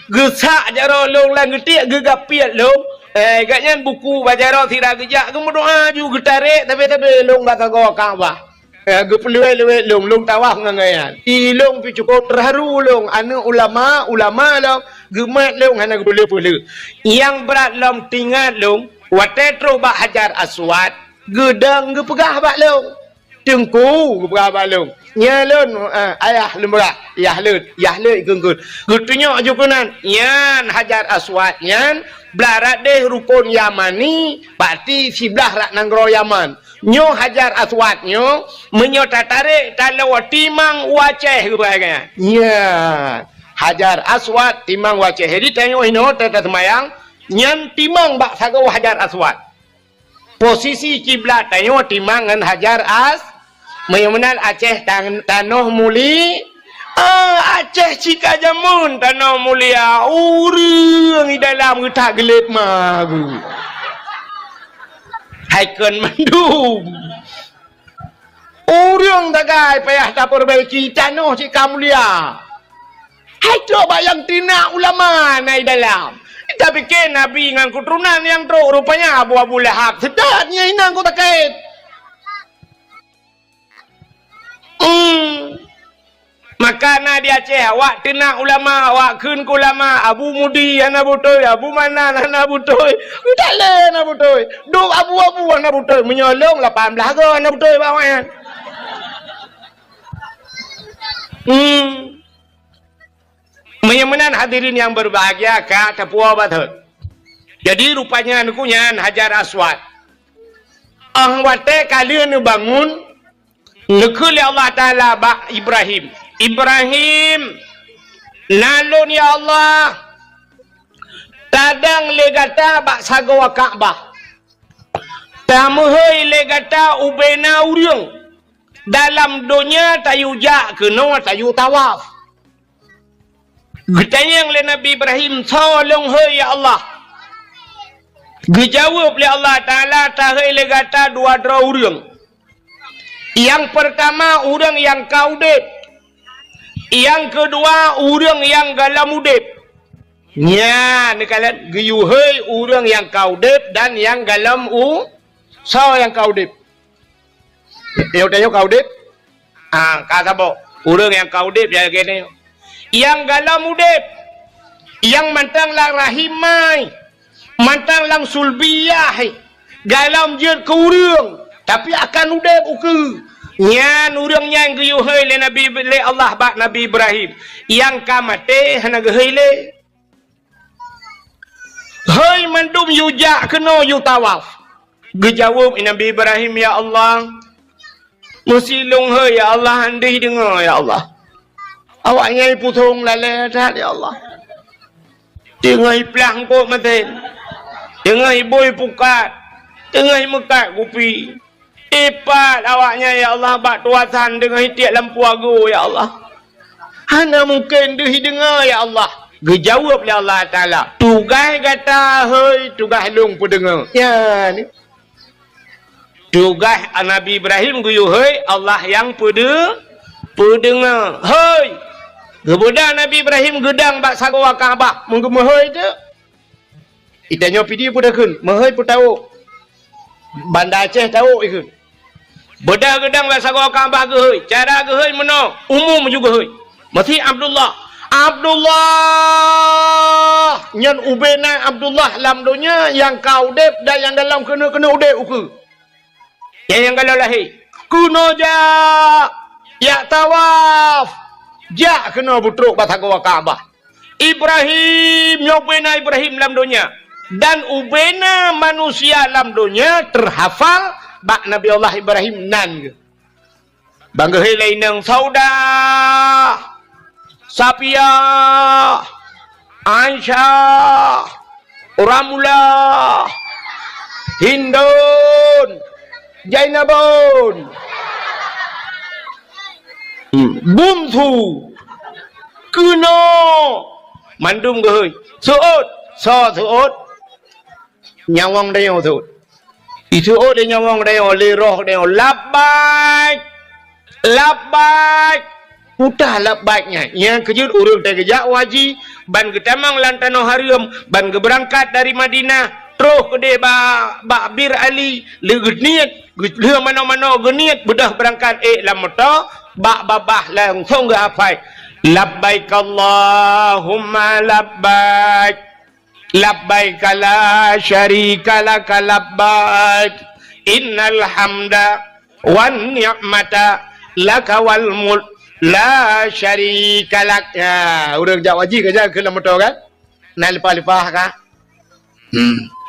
Gesak jaro long lang getik, gegapiat long. Agaknya buku baca roh tidak gejak, kemudian juga getarik tapi long bakal gua Kaabah. Gepelui long tawaf ngangayan. Ilong pi cukup terharu long anu ulama long gemat long hana gepelui. Yang berat long tinggal long watetro bak Hajar Aswad gedang gepegah bak long. Tengku gepegah bak long. Nyalon ayah lemberah yah le genggut. Getunya jukunan yan Hajar Aswad yan blarat deh rukun Yamani berarti sebelah rak nanggro Yaman. Nyo Hajar Aswad nyo menyo tatarik kalau timang waceh rupanya. Ya. Hajar Aswad timang waceh. Jadi tengok ino tata semayang nyan timang bak sagau Hajar Aswad. Posisi kiblat tengok timang ngan Hajar Meyemenal Aceh tanah muli. Aceh cika jamun tanah mulia. Urang di dalam getak gelit magu. Haikun mendum. Urang tagai payah tak perbaiki tanah cika mulia. Hai coba yang tina ulama naik dalam. Tapi ke Nabi dengan keturunan yang teruk rupanya Abu Lahab. Sedatnya inang ku takait. Maka na di Aceh awak tina ulama awak kun ulama Abu Mudi ana butoy Abu Manan ana butoy tak le ana butoy duk abu-abu ana butoy menyolong 18 ke ana butoy bawayan Meyemenan hadirin yang berbahagia ka tapua bathut. Jadi rupanya nukunya Hajar Aswad wate kalian bangun nekul Allah Taala bak Ibrahim nalun ya Allah tadang legata bak sagawa Kaabah tamuhoi legata ubena uriung dalam dunia tayu jak kena tayu tawaf getanyang le Nabi Ibrahim tolong hoi ya Allah gejawab le Allah Taala tahoi legata dua dra uriung. Yang pertama urang yang kaudep. Yang kedua urang yang galam udep. Nya nekalan geyuhei urang yang kaudep dan yang galam so yang kaudep. Yo tayo kaudep. Kasabo urang yang kaudep ya kene. Yang galam udep. Yang mantang lang rahimai. Mantang lang sulbiyah. Galam jeut ke urang. Tapi akan udep uke. Nyan urangnya yang geyuhei le Nabi le Allah bak Nabi Ibrahim. Yang kamate hana gehei le. Hei mandum yujak kena yu tawaf. Gejawab Nabi Ibrahim ya Allah. Musilung hei ya Allah andih dengar ya Allah. Awak nyai putung lale dah ya Allah. Dengar pelang kok maten. Dengar boy pukat. Dengar mekat kupi. Ipat awaknya ya Allah bak tuasan dengan hitiak lampu agu ya Allah. Hana mungkin dia dengar ya Allah. Gejawab ya Allah Ta'ala. Tugas kata hei tugas long pendengar. Ya ni. Tugas Nabi Ibrahim guyu hei Allah yang pendengar. Hei. Kemudian Nabi Ibrahim gedang bak sagawa Kaabah. Mungkin hei tu. Itanya pidi pun dah kun. Hei pun tahu. Bandar Aceh tahu ikut. Beda gedang bahasa gua Kaabah ke heuy. Cara ke heuy meno umum juga heuy. Masih Abdullah nyan ubena Abdullah lam dunia yang kaudep dan yang dalam kena udep uke. Yang kalau lahir kuno ya tawaf jak kena butruk bahasa gua Kaabah. Ibrahim nyobena Ibrahim lam dunia dan ubena manusia lam dunia terhafal bak Nabi Allah Ibrahim nan. Bangga helai nang sauda. Sapia. Aisyah. Ramula. Hindun. Jainabun. Bumthu. Kuno. Mandum ke heuy. Suud. so thuot nyawang dayo thuot ituot dia nyawang dayo liroh dayo labbaik mudah labbaiknya yang kejut urang teh gejak waji ban getamang lantano harium ban berangkat dari Madinah terus ke ba Bir Ali legeniat geuh mano-mano geniat bedah berangkat lamoto ba babah langsung ge apai labbaik Allahumma labbaik labbaik la syarika lak labbaik innal hamda wan ni'mata laka wal mulk la syarika lak. Ya urang jak waji ke jak ke lamoto kan na lepas-lepas ka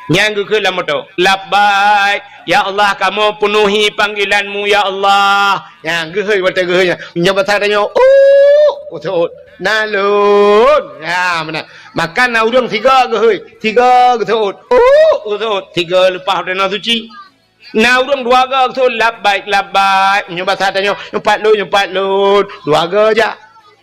yang ke lamoto labbaik ya Allah kamu penuhi panggilanmu ya Allah yang gehoi wata gehoi nyaba tanya betul nalun ya mana makan na urang tiga betul betul tiga lepas dana suci na urang dua ga betul labbaik nyaba tanya empat lun dua ga aja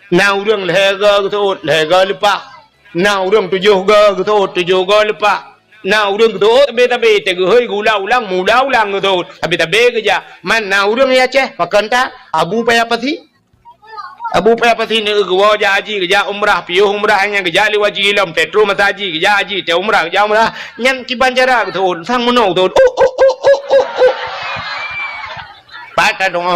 na urang lega betul lega lepas na urang tujuh ga betul tujuh ga lepas na urang betul tabe tegehoi gula ulang muda ulang betul tabe kerja man na urang ya Aceh pakanta Abu Payapati ni gua haji kerja umrah piuh umrah yang kerja li waji lam petro mataji kerja haji te umrah nyan ki banjara betul sang menong betul patah dong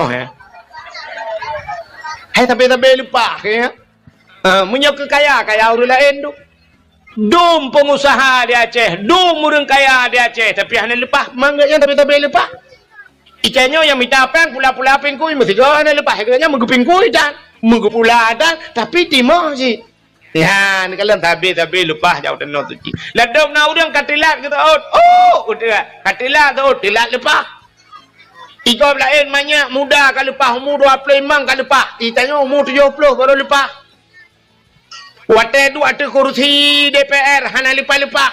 hai tabe lupa ke munyo ke kaya urang lain tu dum pengusaha di Aceh, dum orang kaya di Aceh, tapi hanya lepas mangga yang tapi lepas. Ikannya yang minta apa pula pingkui mesti kau hanya lepas ikannya menggupingkui dan menggupula dan tapi timah sih. Ya, ni kalau tapi lepas jauh dan not suci. Ladom na orang katilat kita udah katilat tu tilat lepas. Iko lain banyak muda kalau lepas umur 25 kalau lepas. Ikannya umur 70 baru lepas. Wate tu ada kursi DPR hana lepas-lepas.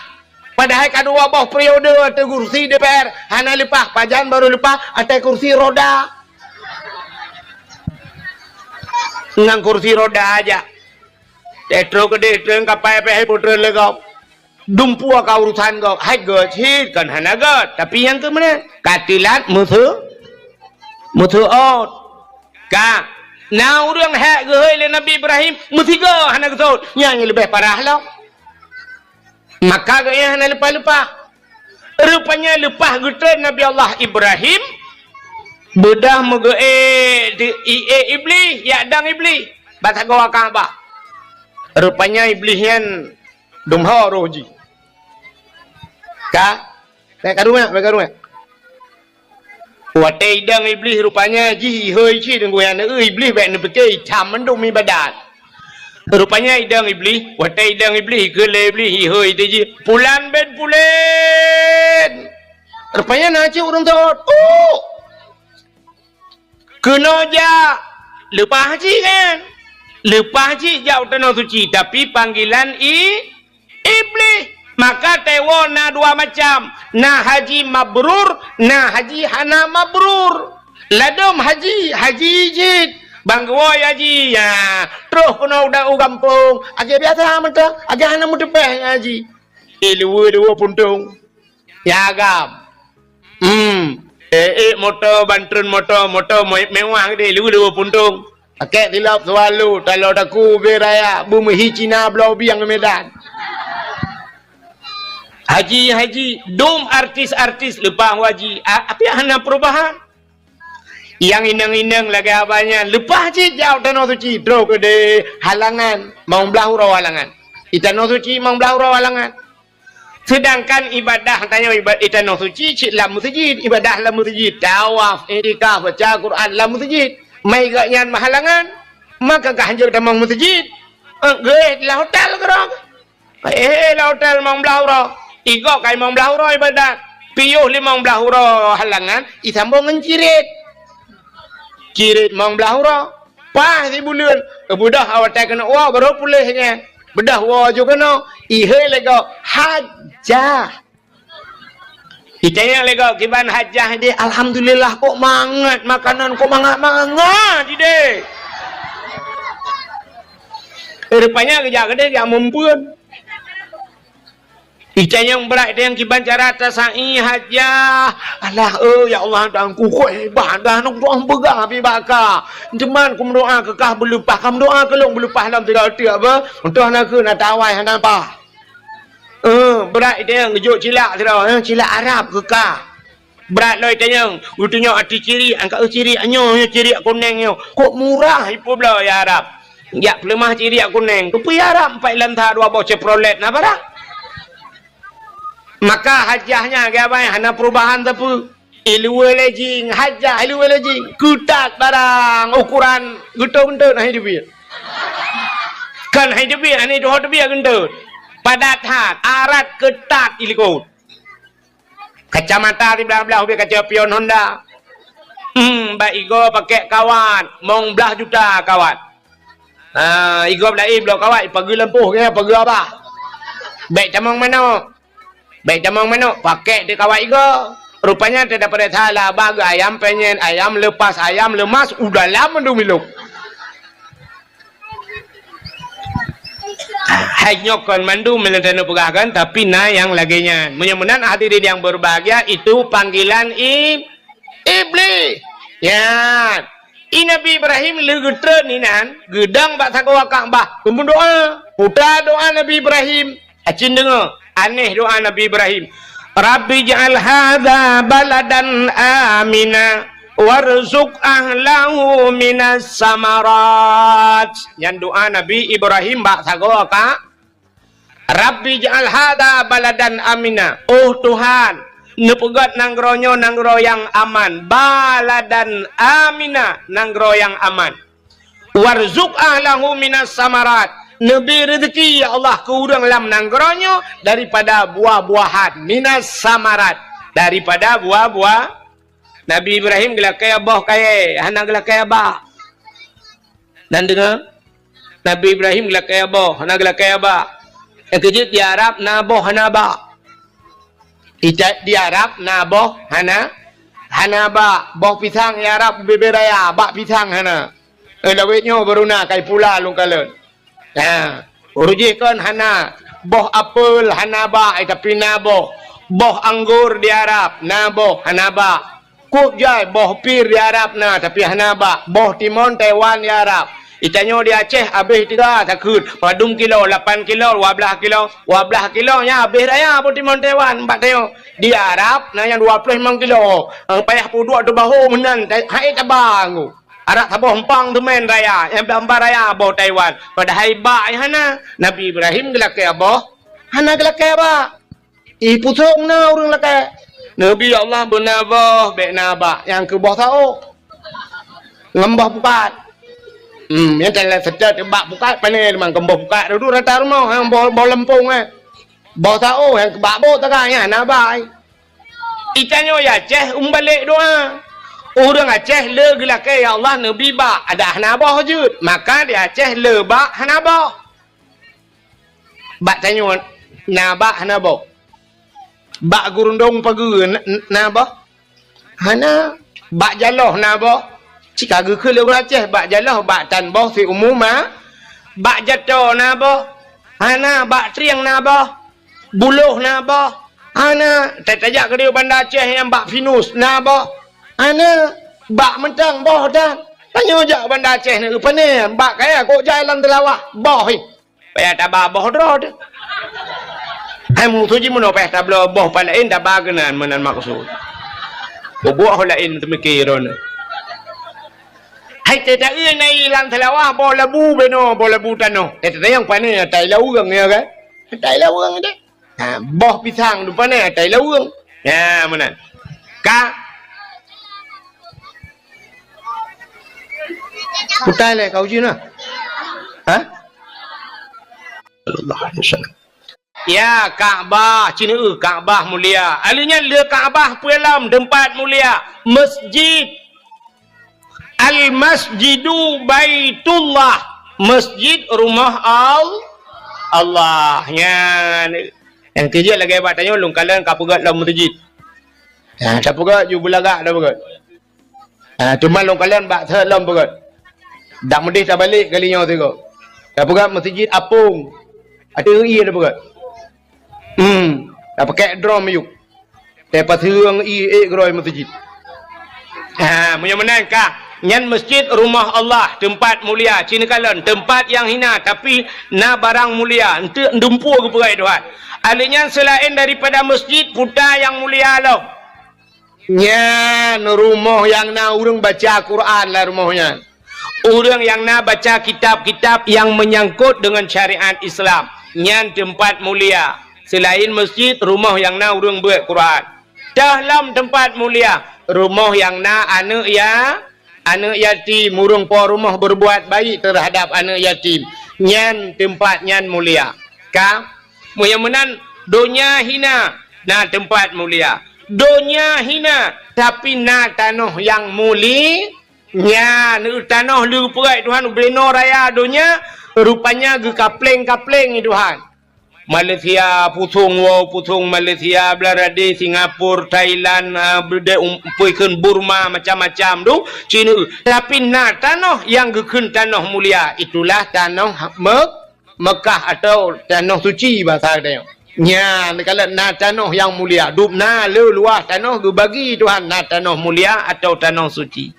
Padahal kedua bawah periode ada kursi DPR hana lepas. Pajan baru lepas ada kursi roda. Ngang kursi roda aja. Tetro ke deteng kapai pe putra legau. Dumpu ka urusan kau. Hai gecit kan hana gat. Tapi yang ke mana? Katilat musuh out. Ka na urang hak gehoi le Nabi Ibrahim mutiga hana betul yang lebih parah lah maka gaya hana lepas rupanya lepas gutren Nabi Allah Ibrahim bedah megoe iblis ya dang iblis bata gawa Kaabah rupanya iblis yang dumha roji ka karunya Wate idang iblis rupanya ji hơi chi dengan goyang iblis baik ni pakai cam mendung mi badan. Rupanya idang iblis, wate idang iblis ke le iblis hơi tu ji. Pulan. Rupanya naci orang tu. Kena ja lepas haji kan. Lepas haji jauh tanah suci tapi panggilan iblis. Maka tewo na dua macam, na haji mabrur, na haji hana mabrur. Ladom haji jid. Bangwo haji ya. Terus kena udah kampung. Agak biasa mentah, agak hana muda peh haji. Dua puntung. Ya agam. Motor bantun motor mewah dia dua puntung. Pakai tilap selalu kalau daku beraya bumi Cina belau biang Medan. Haji dom artis lepas haji apa yang hana perubahan yang inang lagi abanya lepas haji jauh tanah suci drog ke halangan mau belahura halangan tanah suci mau belahura halangan sedangkan ibadah tanya ibadah tanah suci cik lam masjid ibadah lam masjid tawaf i'tikaf baca Quran lam masjid mai gaknya halangan maka ganjil tamang masjid la hotel kerang la hotel mau belahura Iko kai mong belahuro ibadat. Piyuh limang belahuro halangan. Isambung ngencirit. Cirit mong belahuro. Pah si bulan. Budah awak tak kena wah baru pulihnya. Bedah wah juga kena. Ihe lego hajah. Itanya lego kiban hajah dia. Alhamdulillah kok mangat makanan kok mangat dia. Rupanya kerja gede yang mumpun. Ita yang berat yang kiban cara tasai hajah. Alah ya Allah dan ku kuih badah nak doa pegang api bakar. Teman ku doa kekah berlepas, kamu doa kelong berlepas dalam tiga hati apa? Untuk nak ke nak tawai hang apa? Berat dia yang ngejuk cilak tu dah, cilak Arab kekah. Berat loh itu yang utunya hati ciri, angkat ciri anyo, ciri kuning yo. Kok murah ipu belah ya Arab. Ya pelemah ciri kuning. Tu ya Arab 4 lantar 2 bau Chevrolet na barang. Maka hajahnya apa? Hana perubahan tapi ilmu lejing hajah ilmu lejing kutat barang ukuran gendut nah hidup dia. Kan hidup dia ni doh dia gendut. Padat hat arat ketat ilikut. Kacamata di belah-belah dia kaca pion Honda. Igo pakai kawan mong belah juta kawan. Igo belah belah kawan pagi lempuh ke pagi apa? Baik camang mana? Baik jamang manuk pakai di kawat iga. Rupanya tidak pada salah bagi ayam penyen, ayam lepas, ayam lemas udah lama tu miluk. Hanya kon mandu melentano pegagan tapi na yang laginya. Mudah-mudahan hadirin yang berbahagia itu panggilan iblis. Ya. Nabi Ibrahim legetre ni nan gedang bak sakwa Kaabah. Kumpul doa. Putra doa Nabi Ibrahim. Acin dengar. Aneh doa Nabi Ibrahim. Rabbi ja'al hadha baladan amina warzuq ahlahu minas samarat. Yang doa Nabi Ibrahim bak sagoa ka. Rabbi ja'al hadha baladan amina. Oh Tuhan, nepegat nanggronyo nanggro yang aman. Baladan amina, nanggro yang aman. Warzuq ahlahu minas samarat. Nabi rezeki ya Allah ke urang lam nanggeronyo daripada buah-buahan minas samarat, daripada buah-buah. Nabi Ibrahim gelakai abah kaya hana gelakai abah dan dengar Nabi Ibrahim gelakai abah hana gelakai abah yang kejut di Arab naboh hana abah ijat di Arab naboh hana abah boh pisang di Arab beberaya bak pisang hana lawetnya beruna kai pula lungkalan. Nah, urujikan hana boh apel hanaba tapi naboh boh anggur di Arab naboh hanaba kuk jai boh pir di Arab na tapi hanaba boh timon Taiwan di Arab itanyo di Aceh habis 3 takut padum kilo 8 kilo 12 kilo nya habis raya boh timon Taiwan 4 tayo di Arab na yang 25 kilo payah puduk tu bahu menan hai tabang Arak taboh empang tu main raya, yang berhambar raya aboh Taiwan. Pada haibak hana, Nabi Ibrahim gelakai aboh, hana gelakai abah. Pusuk na orang lakai. Nabi Allah bernabah, baik nabah, yang ke bawah tahu. Ngembah pukat. Yang telah sedar tebak pukat, panik memang kembah pukat. Duduk rata rumah, yang bawah lempung bawah tahu, yang ke bawah tegaknya, nabah. Ikannya ya, ceh balik doa. Orang Aceh le gelakai ya Allah Nabi ba ada hanabah wujud maka di Aceh le ba hanabah bak tanya nabah hanabah bak gurundong pagi nabah hana bak jaloh nabah cika ge ke le Aceh bak jaloh bak tanbah fi umuma bak jatuh nabah hana bak triang nabah buluh nabah hana tajak ke dia bandar Aceh yang bak finus nabah ana bak mentang boh dah tanya jak bandar Aceh ni rupa ni bak kaya kok jalan telawah boh ni payah tabah boh dah hai musuh je mana payah tabah boh palain tabah kenan menan maksud buah lain temikiran hai tak ia nai lan telawah boh labu beno boh labu tano tak yang pani tai lau orang ya kan tai lau orang dah boh pisang rupa ni tai lau orang ya menan ka putai le kau je na ha Allah insyaallah ya Kaabah cina Kaabah mulia alinya le Kaabah puelam tempat mulia masjid al masjidu baitullah masjid rumah Allah nya yang kerja lagi buat tanya long kalan ka pegat dalam masjid tak pegat ju belagak dah pegat cuma long kalan bak dalam pegat dak medih tak balik kalinya tengok. Dah pegat masjid apung. Ada ri ada pegat. Dah pakai drum yuk. Tepat hang groi masjid. Punya menangkah nyan masjid rumah Allah, tempat mulia, cina kalan, tempat yang hina tapi na barang mulia, ente ndumpu ke perai Tuhan. Alihnya selain daripada masjid putar yang mulia lo. Nyan rumah yang na urang baca Quran lah rumahnya. Orang yang na baca kitab-kitab yang menyangkut dengan syariat Islam. Nyan tempat mulia. Selain masjid, rumah yang na urang buat Quran. Dalam tempat mulia, rumah yang na anak yatim, urang po rumah berbuat baik terhadap anak yatim. Nyan tempat nyan mulia. Ka? Muyamunan donya hina, na tempat mulia. Donya hina, tapi na tanah yang mulia. Nya tanah lu perai Tuhan beno raya donya rupanya ge kapleng-kapleng ni Tuhan. Malaysia putung Malaysia Belarade Singapura Thailand puikeun Burma macam-macam tu Cina tapi na tanah yang gekeun tanah mulia itulah tanah Mekah atau tanah suci bahasa dia. Nya kalau na tanah yang mulia dupna luas tanah ge bagi Tuhan na tanah mulia atau tanah suci.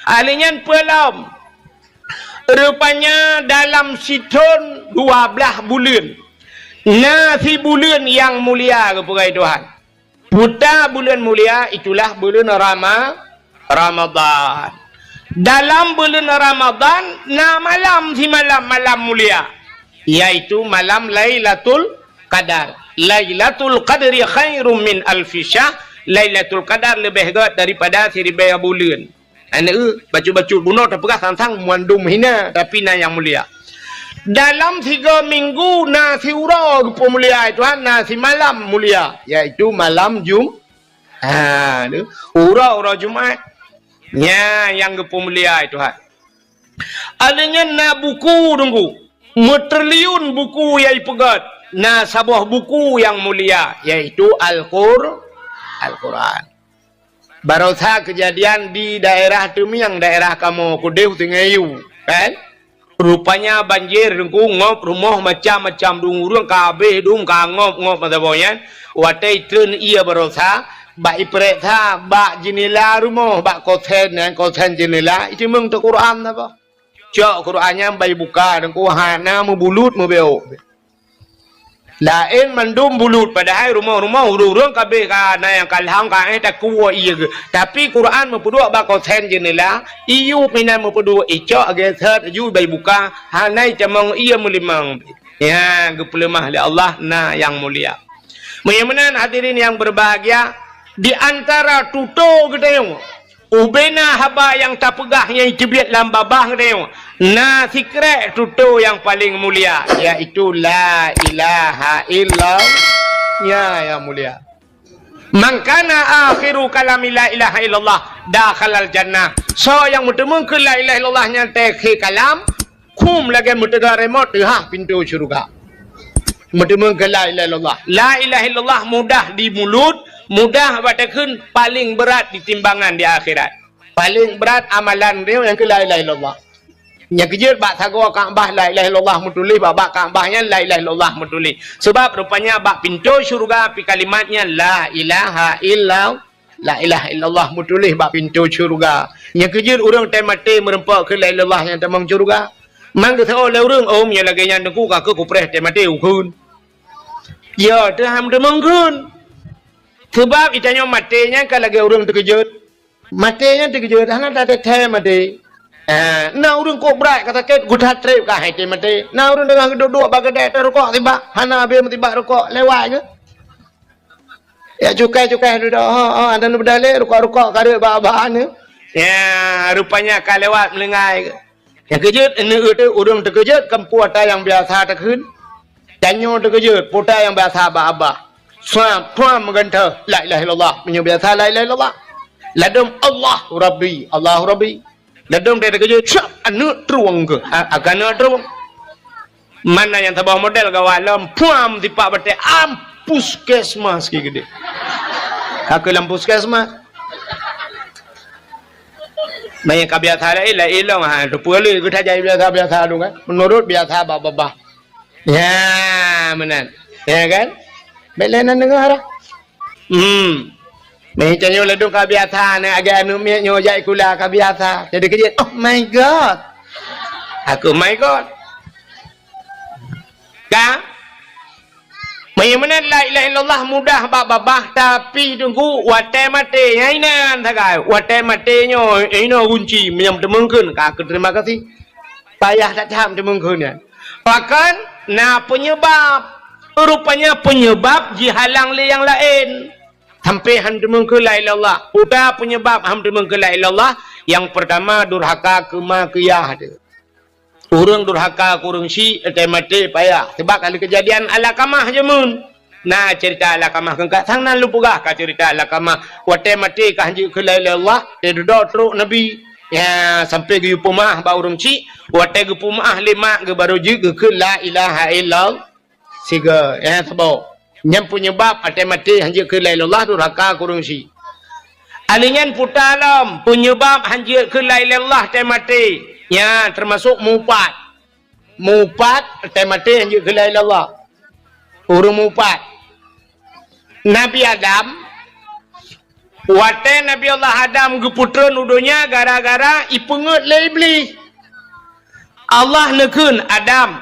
Alihnya pelam rupanya dalam siton 12 bulan nasi bulan yang mulia kepada Tuhan putar bulan mulia itulah bulan Ramadan. Dalam bulan Ramadan na malam si malam mulia yaitu malam Lailatul Qadar. Lailatul Qadri khairum min alfi syahr. Lailatul Qadar lebih hebat daripada 1000 bulan. Anak baju-baju bunuh tak pernah tantang muandum hina tapi na yang mulia. Dalam 3 minggu na si ura mulia Tuhan na si malam mulia yaitu malam ura Jumaat. Nya yang mulia Tuhan. Adanya na buku tunggu. Metriliun buku yang pegat. Na sebuah buku yang mulia yaitu Al-Quran. Barusan kejadian di daerah Temiang, daerah kamu Kudeu Tingayu, kan? Rupanya banjir dengku ngop rumah macam-macam dungurung kabeh dung ngop mataboyan. Watai tren ia barusan bak iprek tha bak jenela rumah bak koten jenela itu mung tu Quran apa? Cok Qurannya bayi buka dengku hana membulut membeo. Lain mandum bulut padahal rumah-rumah urung kabeh kana yang kalhang ka tak kuwa iya ke. Tapi Quran mempedua ba kosen jenela iu pinan mempedua icok ageset yu bai buka hanai camang iya melimang. Ya gepelemah li Allah na yang mulia. Menyamanan hadirin yang berbahagia di antara tuto gedeng ubena haba yang tak pegah yang cibiat dalam babah gedeng. Nah sikret tutu yang paling mulia yaitu la ilaha illallah yang mulia. Mangkana akhiru kalami la ilaha illallah dakhalal jannah. So yang bertemu ke la ilaha illallahnya tekhi kalam kum lagi mutega remote pintu syurga. Bertemu ke la ilaha illallah. La ilaha illallah mudah di mulut, mudah batakun, paling berat di timbangan di akhirat. Paling berat amalan dia yang ke la ilaha illallah. Yang kejut bak sagwa Kaabah la ilaha illallah mutuli bak Kaabahnya la ilaha illallah mutuli. Sebab rupanya bak pintu syurga pi kalimatnya la ilaha illallah mutuli bak pintu syurga. Yang kejut urang tai mati merempak ke la ilaha illallah yang tamang syurga. Mang ke tho le urang om yang lagi yang dengku ka ke kupreh tai mati ukun. Ya taham demengkeun. Sebab itanya matinya kalau lagi urang terkejut. Matinya terkejut hana tak tai mati. Na urang kok berat kata ket gudat trip kah hai mati. Na urang dengan duduk bagadai rokok tiba. Hana be tiba rokok lewat ke. Ya cukai duduk. Ada nu berdalih rokok kare ba-baan ni. Ya rupanya ka lewat melengai ke. Yang kejut ini urang terkejut kempuata yang biasa terkeun. Danyo terkejut puta yang biasa ba-abah. Suam mengentah la ilaha illallah. Menyo biasa la ilaha illallah. Ladum Allahu Rabbi. Ladung dia terkejut, anu teruang ke, akan teruang. Mana yang tabah model kawalam, puam tipak bete, puskesmas gede. Aku lam puskesmas. Banyak kebiasaan lah, ilong tu pulih kita jadi biasa tu kan, menurut biasa bapa. Ya, menan, ya kan? Belenan dengar dah. Macam nyo ledung ka biasa ni agak anu miak nyo jai kula ka biasa. Jadi kejut, oh my god. Aku my god. Ka? Mana la ilaha illallah mudah babah tapi tunggu wate mate nyainan tagai. Wate mate nyo ino kunci menyam temengkeun ka aku terima kasih. Payah tak jam temengkeun ya. Bahkan nah penyebab rupanya penyebab dihalang le yang lain. Sampai ham temengkeun la ilaha illallah. Udah penyebab ham temengkeun la ilaha illallah. Yang pertama durhaka kemakiyah dia. Orang durhaka kurang si mati payah. Sebab kalau kejadian ala kamah je mun. Nah cerita ala kamah kengkat sang nan lupugah ka cerita ala kamah. Wate mati ka hanji ke la ilaha illallah. Dia duduk teruk Nabi. Ya sampai ke pumah ba urang si. Wate ke pumah lima ke baru je ke la ilaha illallah. Siga ya sebab. Yang penyebab wate mati hanji ke la ilaha illallah durhaka kurang si. Alingan putalam penyebab hanji ke la ilaha illallah te mati. Ya termasuk mupat temate yang juga la ilaha illallah urung mupat Nabi Adam wate Nabi Allah Adam geputra nudunya gara-gara ipengut le iblis Allah nekeun Adam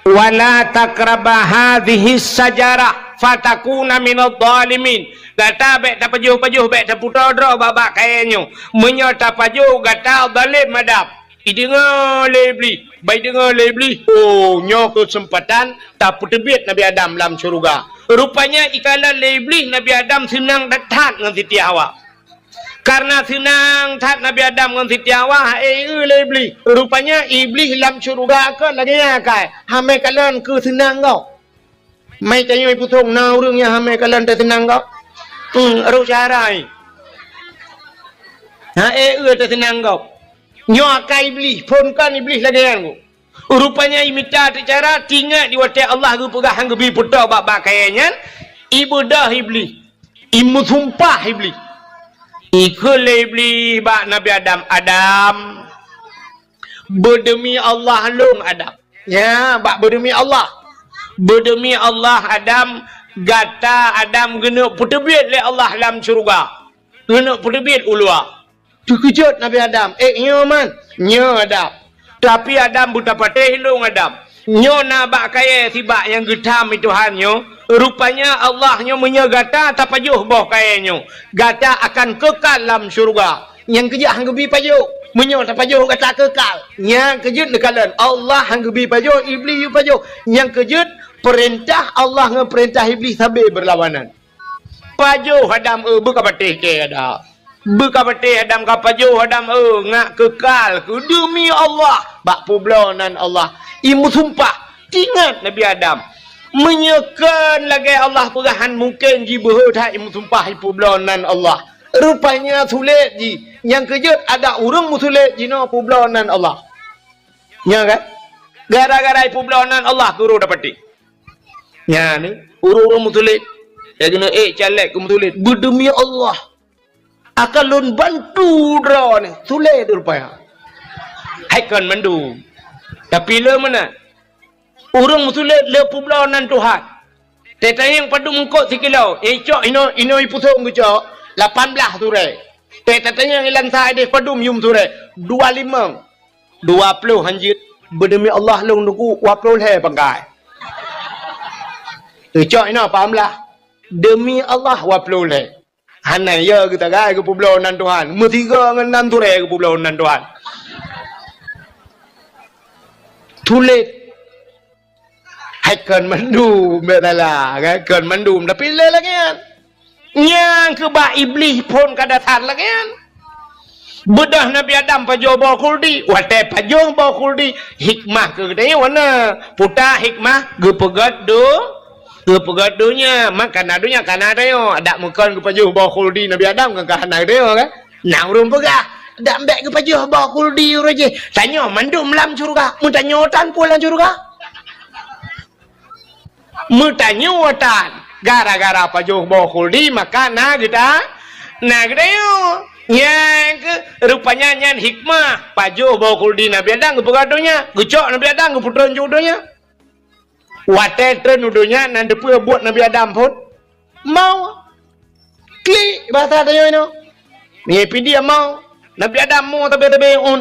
wala takraba hadhihi sajarah fatakuna minadh dhalimin gata bek tak pajuh bek tak putra dro babak kayanyo menyata pajuh gata zalim madap dengar lebli, baik dengar lebli. Oh, nyo kesempatan tak putebit Nabi Adam dalam syurga. Rupanya ikala lebli Nabi Adam senang datang dengan Siti Hawa. Karena senang tat Nabi Adam dengan Siti Hawa, lebli. Rupanya iblis dalam syurga kan lagi kai. Hamai kalian ke senang kau. Mai tanya ibu thong na urang yang hamai kalian tak senang kau. Aru carai. Tak senang kau. Nyokai iblis, pun kan iblis lagi kan. Rupanya imita cara tinggal di wate Allah ke pegah hang gebi puta bak kayanya ibadah iblis. Imu sumpah iblis. Ikul iblis bak Nabi Adam berdemi Allah long Adam. Ya, bak berdemi Allah. Berdemi Allah Adam gata Adam kena putebit le Allah dalam syurga. Kena putebit ulua. Terkejut Nabi Adam. Nyo man. Nyo Adam. Tapi Adam buta patih hilung Adam. Nyo nak bak kaya sibak yang getam itu hanyo. Rupanya Allah nyo menyegata tak pajuh boh kaya nyo. Gata akan kekal dalam syurga. Yang kejut hanggebi pajuh. Menyo tak pajuh gata kekal. Yang kejut dekalan. Allah hanggebi pajuh. Iblis yu pajuh. Yang kejut perintah Allah ngeperintah iblis sambil berlawanan. Pajuh Adam buka patih ke Adam. Berkapati Adam kapajuh Adam ngak kekal ke demi Allah bak publonan Allah imu sumpah ingat Nabi Adam menyekan lagi Allah perahan mungkin ji berhut imu sumpah publonan Allah rupanya sulit ji yang kejut ada urang musulit ji no publonan Allah ya kan gara-gara publonan Allah guru dapati ya ni urang musulit ya kena calek ke musulit berdemi Allah akan lun bantu draw ni sulit rupanya haikan mandu tapi le mana urang sulit le publanan Tuhan tetayang padu mengkot sikilau cok ino ipusong cok 18 sure tetayang ilan sa ade padu yum sure 25 20 hanjit berdemi Allah long nuku 20 le pangkai cok ino pahamlah demi Allah 20 le Hanai ya kita gay ke publanan Tuhan. Mutiga ngan ture ke publanan Tuhan. Tulit. Haikan mandu betala, kan mandu tapi le lagi kan. Yang ke ba iblis pun kadatan lagi kan. Bedah Nabi Adam pajo ba khuldi, wate pajo ba khuldi hikmah ke dia wana. Puta hikmah gepegat do kepegadunya makan adunya kan ada yo ada makan ke pajuh bawa khuldi Nabi Adam kan ada yo kan nak urung pegah dak ambek ke pajuh bawa khuldi uraje tanya mandum lam surga mu tanya otan pulang surga mu tanya otan gara-gara pajuh bawa khuldi maka na kita nak ada yo yang ke rupanya nyan hikmah pajuh bawa khuldi Nabi Adam ke pegadunya gecok Nabi Adam ke putran jodohnya Wate tren udunya nan depu buat Nabi Adam pun mau klik bahasa tanya itu ni dia mau Nabi Adam mau tabe un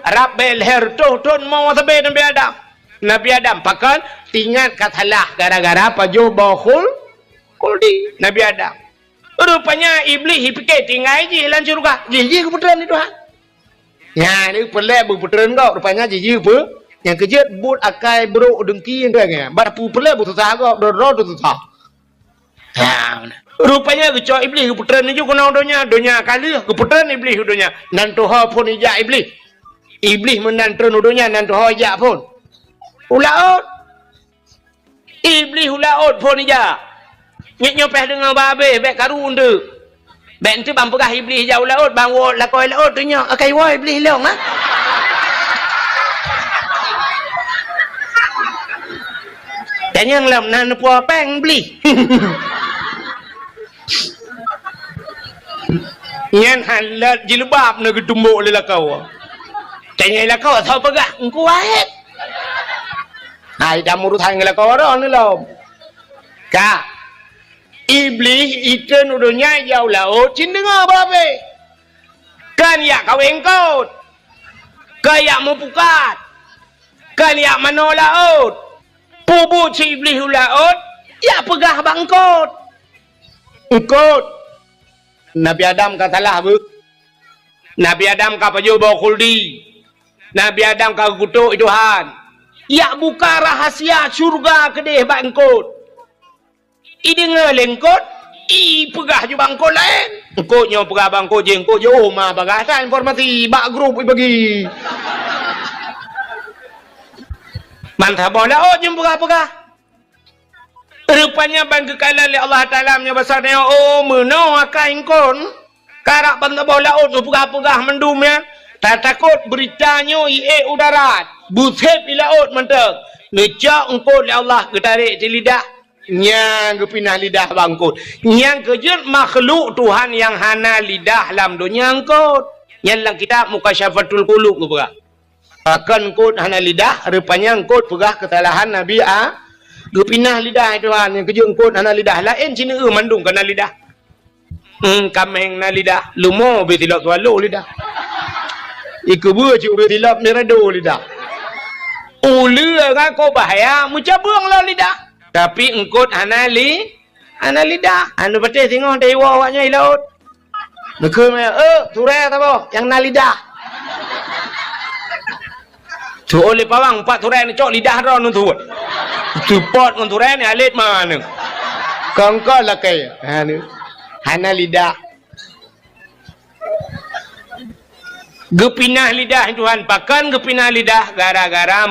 Rabbel herto ton mau tabe Nabi Adam pakan tinggal katalah gara-gara pajo bahul kuldi Nabi Adam rupanya iblis fikir tinggal je lan surga je ke putran itu ha ya ni pelak bu putran kau rupanya je apa yang kejut but akai bro dengki tu kan bar pu pelak bu susah kau ro tu susah ha rupanya kecoa iblis keputran ni juga kena donya kali keputran iblis donya nan toha pun ijak iblis menantun donya nan toha ijak pun ulaut iblis ulaut pun ijak nyopeh dengan babe bek karun tu bek tu bang pegah iblis ijak ulaut bang wo lakoi laut donya akai wo iblis leong ah dan yang lam nan puan peng iblis Nyan halat jilbab nak getumbuk le lakau. Tanya lakau tahu pegah engkau wahid. Hai dah murut hang lakau ora ni lom. Ka. Iblis ikan udunya jauh laut cin dengar babe. Kan ya kau engkau. Kayak mau pukat. Kan ya mano laut. Pubu si iblis laut ya pegah bangkot. Engkau Nabi Adam katalah bu. Nabi Adam ka pajo bawa khuldi. Nabi Adam ka kutuk Tuhan. Ya buka rahasia surga kedeh bangkot. I dengar lengkot, i pegah je bangkot lain. Engkotnya pegah bangkot je engkot je oh mah bagasan informasi bak grup bagi. Mantap bola oh jum pegah-pegah. Rupanya bang kekalan oleh Allah Ta'ala menyebasarnya oh menau akan kon karak banda bola laut pegah-pegah mendum ya tak takut beritanya ie udarat busep di laut mentek ngejak engkau oleh Allah ketarik di lidah nyang kepinah lidah bangkut nyang kejut makhluk Tuhan yang hana lidah dalam dunia engkau yang dalam kitab Mukasyafatul Qulub ke pegah akan engkau hana lidah rupanya engkau pegah kesalahan Nabi Gepinah lidah Tuhan yang kejut engkau hana lidah lain cina mandung kena lidah kameng na lidah lumo betilap tualo lidah iku bucu betilap nerado lidah ula kan kau bahaya mucabung lo lidah tapi engkau hana lidah anu betul tengok dewa awaknya di laut nekeu turai apa yang na lidah tu oleh pawang 4 turai ni cok lidah ro nun tu support untuk turai ni alit mana kangka lakai hana lidah gepinah lidah Tuhan pakan gepinah lidah gara-gara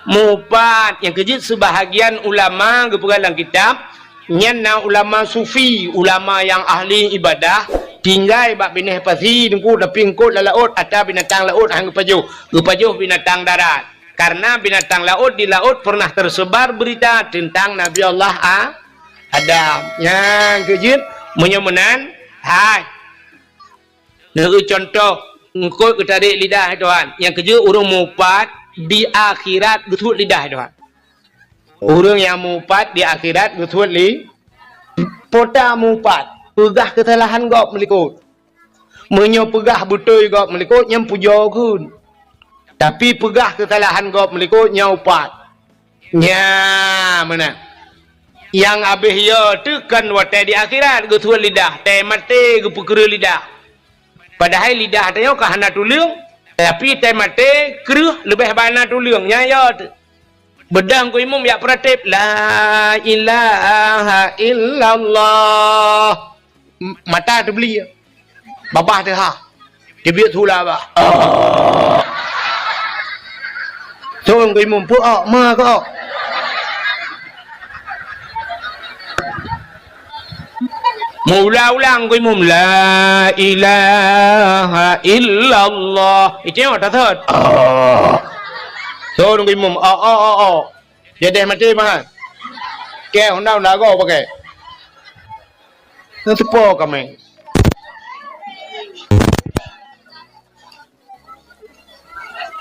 mupat yang kejut sebahagian ulama gepegalang kitab nyana ulama sufi ulama yang ahli ibadah tinggal bak bineh pasi dengku tapi engkau laut atau binatang laut hang gepajuh binatang darat karena binatang laut di laut pernah tersebar berita tentang Nabi Allah Adam yang kejut menyemenan hai neu contoh engkau ketarik lidah Tuhan yang kejut urang mupat di akhirat betul lidah Tuhan urang yang mupat di akhirat betul li pota mupat pegah kesalahan gop melikut menyo pegah betul gop melikut yang puja kun tapi pegah kesalahan gop melikut nyaupat nya mana yang abih ya tekan watai di akhirat getua lidah teh mati gepukere lidah padahal lidah teh ka hana tulung tapi teh mati keruh lebih bana tulungnya ya bedang ku imam ya pratip la ilaha illallah mata tu beli babah teh ha dia biar thula ba Tolong kau imam pun ma kau ulang kau imam la ilaha illallah itu yang tak thot tolong kau imam dia dah mati mah ke honda kau pakai nanti po kami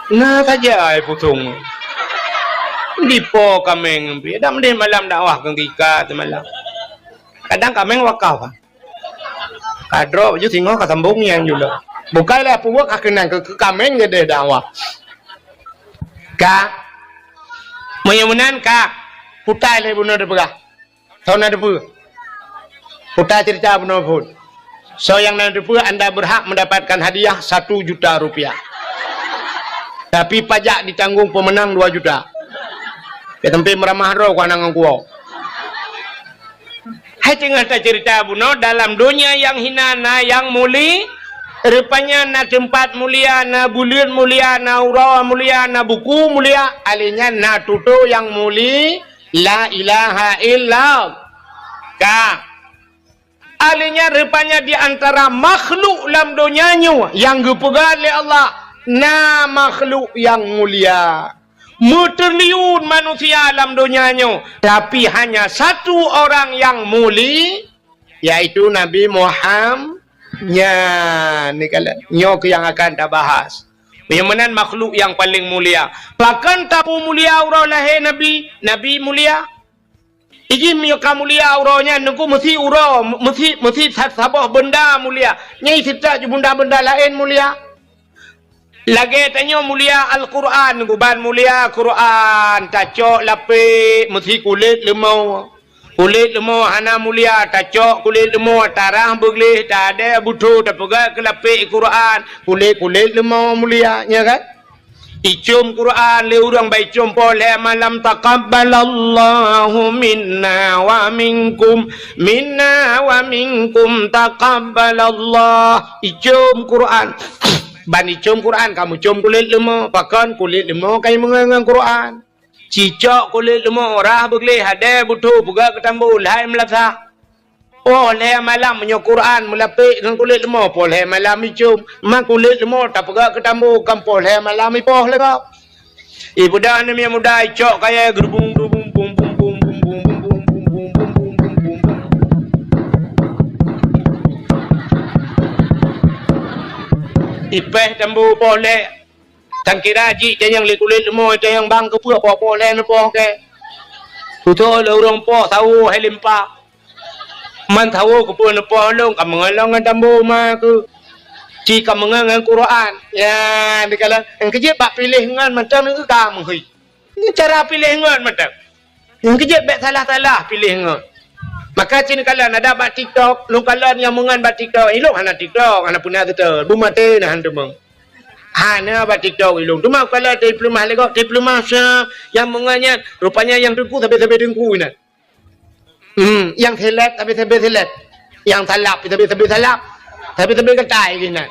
nah saja ai putung Dipo kameng pi. Dah mending malam dakwah kang tika tu malam. Kadang kameng wakau kan. Kadro baju tengok kat sambung yang juga. Bukanlah puak akenan ke kameng gede dakwah. Ka. Menyamanan ka. Putai le bunuh depegah. Tahu nak depu. Putai cerita bunuh pun. So yang nak depu anda berhak mendapatkan hadiah 1 juta rupiah. Tapi pajak ditanggung pemenang 2 juta. Ke tempat meramah roh kuanang kuau. Hai tengah cerita buno dalam dunia yang hina na yang muli, rupanya na tempat mulia, na bulir mulia, na urau mulia, na buku mulia, alinya na tutu yang muli, la ilaha illallah. Ka. Alinya rupanya di antara makhluk dalam dunianya yang dipegang oleh Allah, na makhluk yang mulia. Muterliun manusia dalam dunianya, tapi hanya satu orang yang muli, yaitu Nabi Muhammad. Ni kalau nyok yang akan kita bahas. Bagaimana makhluk yang paling mulia? Bahkan tapu mulia urau lahir Nabi mulia. Iji mereka mulia uraunya, nunggu mesti urau, mesti sabah benda mulia. Nyai sita benda-benda lain mulia. Lagi tanya mulia Al-Quran, guban mulia Quran, tacok lapik, mesti kulit lemau. Kulit lemau hana mulia, tacok kulit lemau, tarah bergelih, tak ada butuh, tak pegang ke lapik Quran. Kulit lemau mulia, ya kan? Icum Quran, le orang baik icum boleh malam taqabbalallahu minna wa minkum taqabbalallah. Icum Quran. Bani cium Quran, kamu cium kulit lemah. Bahkan kulit lemah kamu mengenang Quran. Cicak kulit lemah, orang bergelih, ada butuh, buka ketambul, hai melapsah. Oh, leh malam menyok Quran, melapik dengan kulit lemah. Poh leh malam cium. Mak kulit lemah, tak pegang ketambul, kampol leh malam poh leh kau. Ibu dah ni yang muda, cok kaya gerbung, bum bum bum bum bum bum bum bum bum bum bum bum. Ipeh tambu boleh tangkira ji yang kulit lemah yang bang ke pua boleh nepo ke betul orang po tahu hai limpa man tahu ke pua nepo long kamangalong tambu ma ke ji kamangang Quran ya dikala yang kejep bak pilih ngan macam ni kam hui ni cara pilih ngan macam yang kejep bak salah-salah pilih ngan. Maka cina kalan ada bat TikTok, lu kalan yang mengan bat TikTok, ilok hana TikTok, hana punah tu, bumate na hantu meng. Hana bat TikTok ilok, tu mak kalan diploma lego, diploma yang mengannya, rupanya yang dengku tapi dengku ni. Yang telat tapi telat, yang talap tapi talap, tapi ketai gini.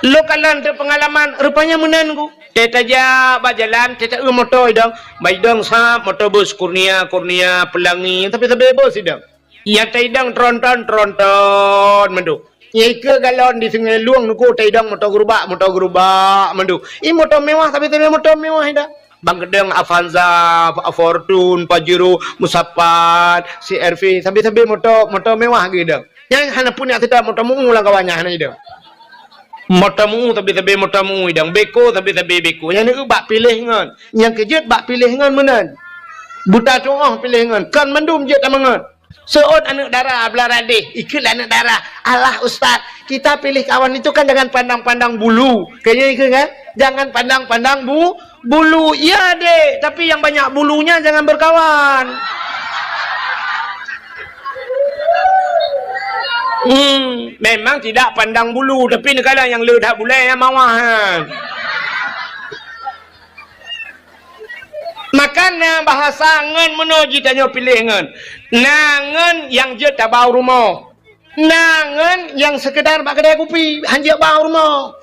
Lu kalan tu pengalaman, rupanya menangu. Teta ja bajalan, teta motor dong, baik dong sa motor bus kurnia pelangi, tapi bos dong. Ya taidang tronton mendu. Ye ke galon di sungai luang nuku taidang motor gerubak mendu. I motor mewah tapi motor mewah dah. Bang Gedeng, Avanza, Fortune, Pajero, Musapat, CRV, tapi motor mewah gitu. Yang hana punya tidak motor mungu lah kawannya hana itu. Motamu tapi motamu idang beko tapi beko. Yang ni bak pilih ngan. Yang kejut bak pilih ngan menan. Buta coah pilih ngan. Kan mendum je tak mengan. Seot anak darah belarade. Ikut anak darah. Allah ustaz, kita pilih kawan itu kan jangan pandang-pandang bulu. Kayaknya ikut kan? Jangan pandang-pandang bulu. Ya dek, tapi yang banyak bulunya jangan berkawan. Memang tidak pandang bulu, tapi negara yang ledak boleh yang mawahan. Makanya bahasa ngan menuju tanya pilih ngan. Nangan yang je tak bau rumah. Nangan yang sekedar bak kedai kopi hanya bau rumah.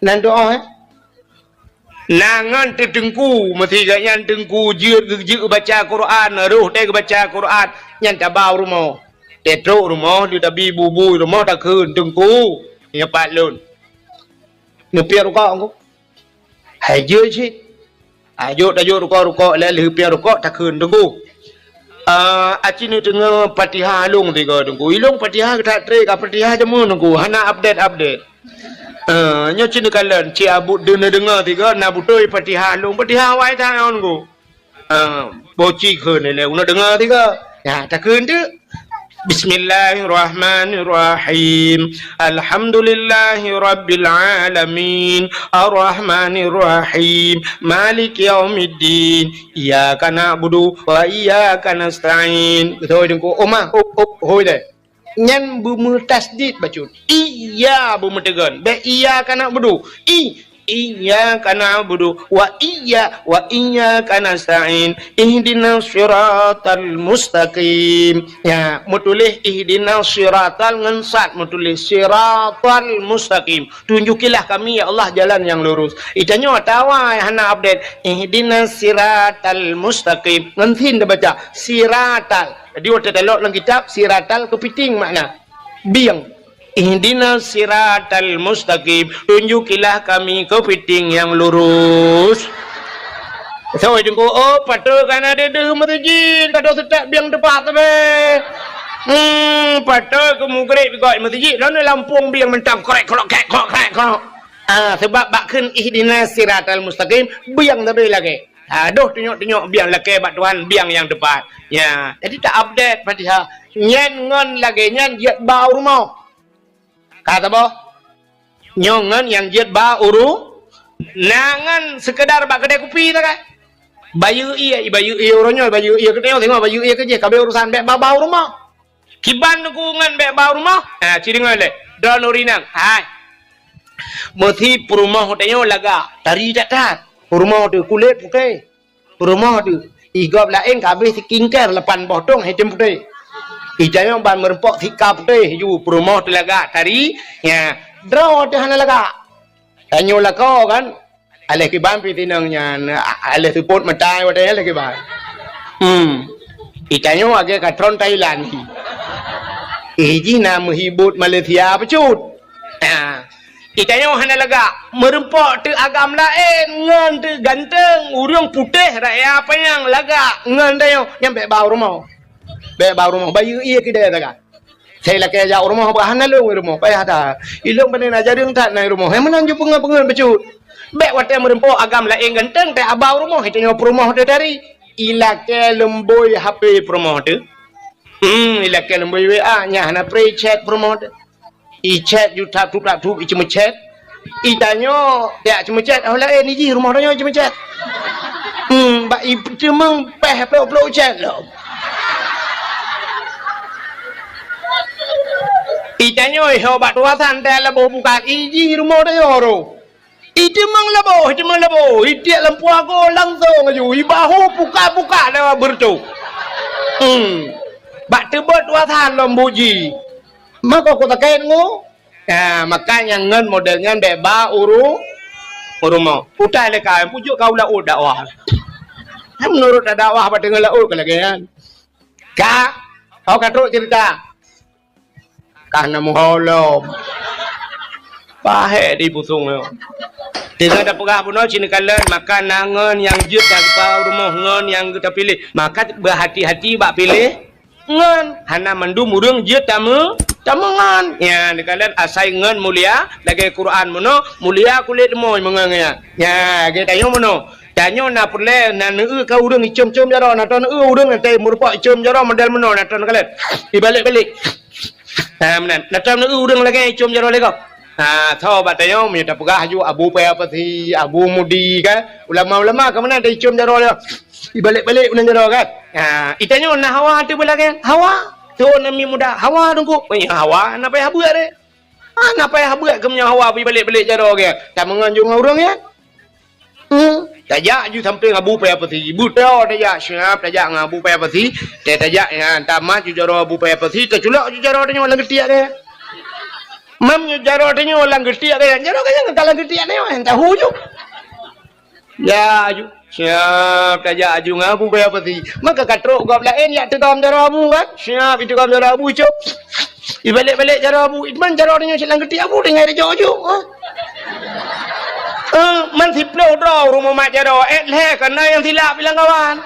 Nan doa Nangan terdengku, mesti yang dengku je baca Quran, roh dia baca Quran yang tak bau rumah. Tetro rumah dia tapi bubu rumah tak kun tengku ya pat lun nepiar rukuk aku hajo sih ajo rukuk le lepiar rukuk tak kun tengku aci ni tengah Fatihah lung tiga tengku ilung Fatihah tak tre ka Fatihah jamu tengku hana update Nya cina kalian ci abu dengar tiga na butoi Fatihah long Fatihah wai taon go. Boci keun le una dengar tiga. Ya tak keun tu. Bismillahirrahmanirrahim. Alhamdulillahi rabbil alamin. Arrahmanirrahim. Maliki yaumiddin. Iyyaka na'budu wa iyyaka nasta'in. Thôi đừng có ôm à, ôm hồi đây. Nyan bumi tasdid bacut. Iya bumi tegan. Be iya kana budu. Iya kana budu. Wa iya kana sa'in. Ihdinas siratal mustaqim. Ya, mutulih ihdinas siratal ngensat mutulih siratal mustaqim. Tunjukilah kami ya Allah jalan yang lurus. Itanya tawa hana update. Ihdinas siratal mustaqim. Ngantin dah baca siratal. Jadi waktu telok dalam kitab siratal kepiting makna biang. Ihdinas siratal mustaqim. Tunjukilah kami kepiting yang lurus. So jengko oh patut kan ada deh masjid kado setak biang tepat tapi. Patut kamu gerek bigoi masjid lalu Lampung biang mentang korek. Sebab bakun ihdinas siratal mustaqim biang tapi lagi. Aduh tengok biang laki bat Tuhan biang yang depan. Ya, jadi tak update Fatihah. Nyen ngon lagi nyen jet bau rumah. Kata boh. Nyongan yang jet bau uru. Nangan sekedar bak kedai kopi tak kan? Bayu iya orangnya bayu iya ketemu tengok bayu iya kerja kabeh urusan bek bau rumah. Kiban nukungan bek bau rumah. Ciri ngale. Don urinang. Hai. Mesti perumah hotelnya laga. Tari tat. Rumah tu kulit putih. Rumah tu igap lain kabeh sikingker lepan potong hitam putih. Ijanya ban merempok sika putih ju rumah tu laga tari ya draw tu hana laga. Tanyo laga kan. Aleh kiban pitinangnya aleh support matai wate aleh kiban. Ikanyo age katron Thailand. Iji nama hibut Malaysia pecut. Ikanyo hana laga merempok tu agam lain ngan tu ganteng urang putih raya apa yang laga ngan tayo nyampe bau rumah bayu iya kida daga saya laki aja rumah hana lu rumah payah ta ilung panen aja deung tak nai rumah he menan ju pengen becut bek wate merempok agam lain ganteng te abau rumah ikanyo rumah tu dari ilake lemboi HP rumah tu ilake lemboi WA nya hana pre chat rumah tu chat you tap tu cuma chat itanyo ya cuma chat oh lain ni rumah dia cuma chat bak cuma peh pelok chat lo itanyo hebat tuasan dah labo bukan iji rumah dia ro itu mang labo idia lampu aku langsung aju ibahu buka dah bertu bak tebot tuasan lambuji maka kota kain ngo makanya ngan modelnya beba urumau utai le kai pujuk kau la dakwah menurut dakwah apa dengan la kelagian kau katruk cerita karena muholom pahe di pusung yo dengan ada pegah puno cini kalian maka nangan yang jut dari rumah ngan yang kita pilih maka berhati-hati bak pilih ngan hana mandu murung jut tamangan ya kalian asai ngan mulia lagi Quran mono mulia kulit moy mengangnya ya kita yo mono tanyo na pule na neu ka urang icom-com jaro na ton urang nanti murpa icom jaro model mono na ton kalian dibalik-balik menan na ton urang lagi icom jaro lego tho batayo minta pegah ju abu pe apa si abu mudi kan ulama-ulama ke mana ada icom jaro dibalik-balik menan jaro kan itanyo na hawa tu belakang hawa tu nami muda hawa tunggu hawa napa habu are napa habu kemnya hawa balik-balik jaro ke tak menganjung urang ya tajak ju sampai ngabu pe apa si ibu tao tajak siap tajak ngabu pe apa si tajak ya tamat ju jaro abu pe apa si terculak ju jaro tanya orang getiak dia mam ju jaro tanya orang getiak dia jaro kaya kalau getiak dia entah hu ju ya ju siap tajak aju ngabu pe apa si maka katruk gap lain ya tegam jaro abu kan siap itu gam jaro abu cuk balik-balik jaro abu itman jaro tanya silang getiak abu dengar dia juมันสิบโลดอrumah mak jaro leh karena yang silap bilang kawan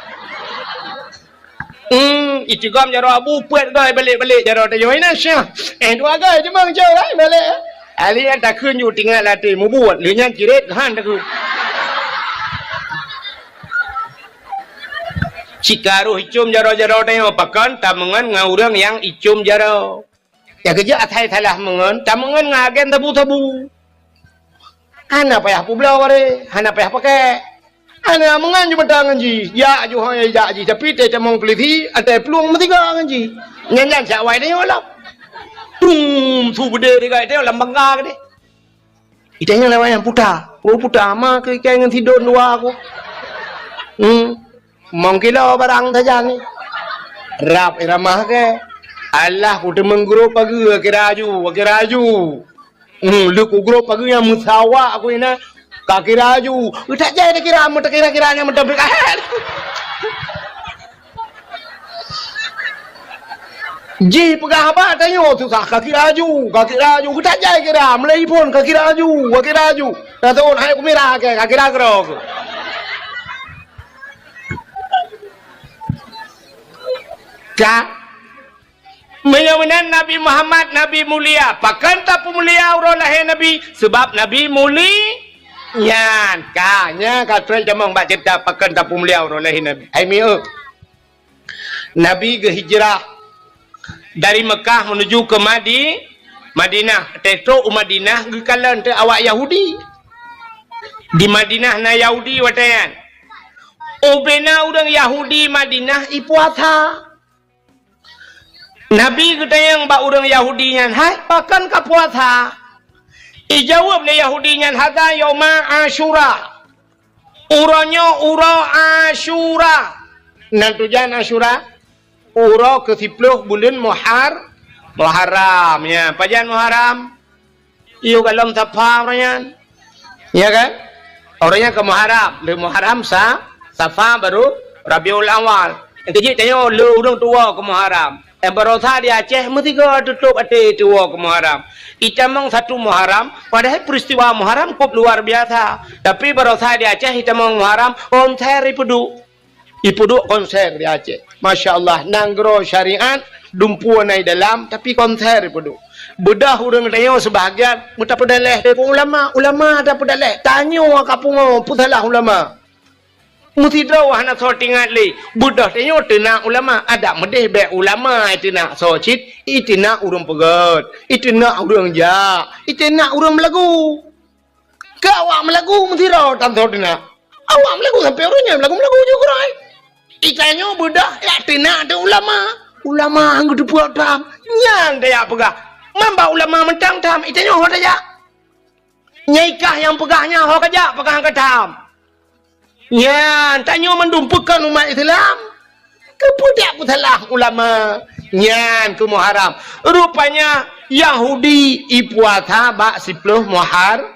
itu gam jaro abu puat gai balik-balik jaro tayo ina syah dua gai je bang jaro balik Ali tak kun you tinggal latih mu buat linya kiret han tak kun. Cikaru icum jaro-jaro tanya pakan tamungan ngaurang yang icum jaro. Ya kerja atai thalah mengen tamungan ngagen tabu-tabu. Hana payah publau are, hana payah pakai. Hana mengan je betang anji. Ya ju hang ya ji tapi te tamong peliti atai peluang metiga anji. Nyanyan sak wai dia olap. Tum tu bede dekat dia lambang ga ke. Itanya lawan yang putar. Oh putar mah ke ngan tidur dua aku. Mungkin barang saja ni. Rap iramah ke. Allah ku temeng guru pagi akiraju. Lu ku guru pagi yang musawa aku ina kakiraju. Tak jadi kira mata kira-kiranya mata berkah. Ji pegah apa tanya susah kakiraju. Ku tak jadi kira Melayu pun kakiraju. Dah tahu hai ku merah ke kakiragro. Menyamanan Nabi Muhammad Nabi mulia. Pakan tak mulia orang lahir Nabi sebab Nabi muli. Nyan kanya katren jamang baca cerita pakan tak mulia orang lahir Nabi. Ai miu. Nabi ke hijrah dari Mekah menuju ke Madinah. Tetro Madinah ke kalan te awak Yahudi. Di Madinah na Yahudi watayan. Obena orang Yahudi Madinah ipuasa. Nabi kita yang ba orang Yahudi nyan, hai pakan ka puasa. Ijawab le Yahudi nyan hada yauma Asyura. Uranya ura Asyura. Nan tujuan Asyura ura ke-10 bulan Muharram ya. Pajan Muharram. Iyo kalam Safar nyan. Ya kan? Orangnya ke Muharram, le Muharram Safar baru Rabiul Awal. Yang tanya le orang tua ke Muharram. Berotha di Aceh mesti ke tutup ate tua ke Muharram. Itamang satu Muharram, padahal peristiwa Muharram cukup luar biasa. Tapi berotha di Aceh itamang Muharram konser ipudu konser di Aceh. Masya Allah, nanggro syariat dumpu naik dalam tapi konser ipudu. Bedah urang tanya sebahagian muta pedaleh depa ulama ada pedaleh. Tanya kapung putalah ulama. Mesti tahu anak sortingat le. Budak tanya tena ulama ada medeh be ulama itu nak socit, itu nak urang pegat, itu nak urang ja, itu nak urang melagu. Kau awak melagu mesti tahu tam sortina. Awak melagu sampai orangnya melagu juga rai. Itanya budak ya tena ada ulama anggu dibuat tam. Nyang dia pegah. Mamba ulama mentang tam, itanya ho aja. Nyaikah yang pegahnya ho aja pegang ke tam. Ya, tanya mendumpukan umat Islam. Kepudak putalah ulama. Nyan ke Muharram. Rupanya Yahudi ipuasa bak 10 Muharram.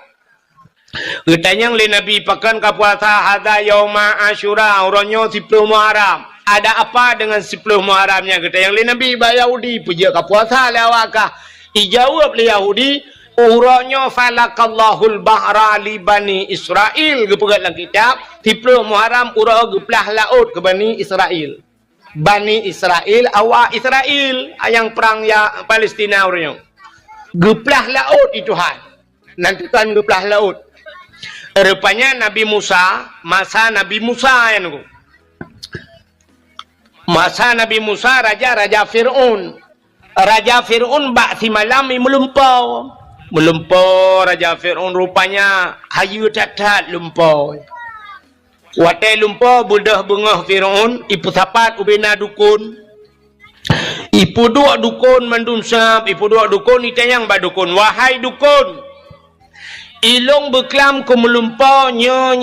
Ketanya le Nabi pakan ka puasa hada yauma Asyura orangnya 10 Muharram. Ada apa dengan 10 Muharramnya? Ketanya le Nabi ba Yahudi puja ka puasa le awakah. Ijawab le Yahudi urangnya falakallahul bahra li bani Israel gepegat dalam kitab 10 Muharram urang geplah laut ke Bani Israel. Bani Israel awak Israel yang perang ya Palestina orangnya. Geplah laut itu Tuhan. Nanti kan geplah laut. Rupanya Nabi Musa, masa Nabi Musa yang masa Nabi Musa raja Fir'aun. Raja Fir'aun bak si malam melumpau Raja Fir'aun rupanya hayu tatat lumpau. Watai lumpau budah bengah Fir'aun ipu sapat ubena dukun. Ipu dua dukun mandun sap, ipu dua dukun itayang ba dukun. Wahai dukun, ilong beklam ku melumpau nya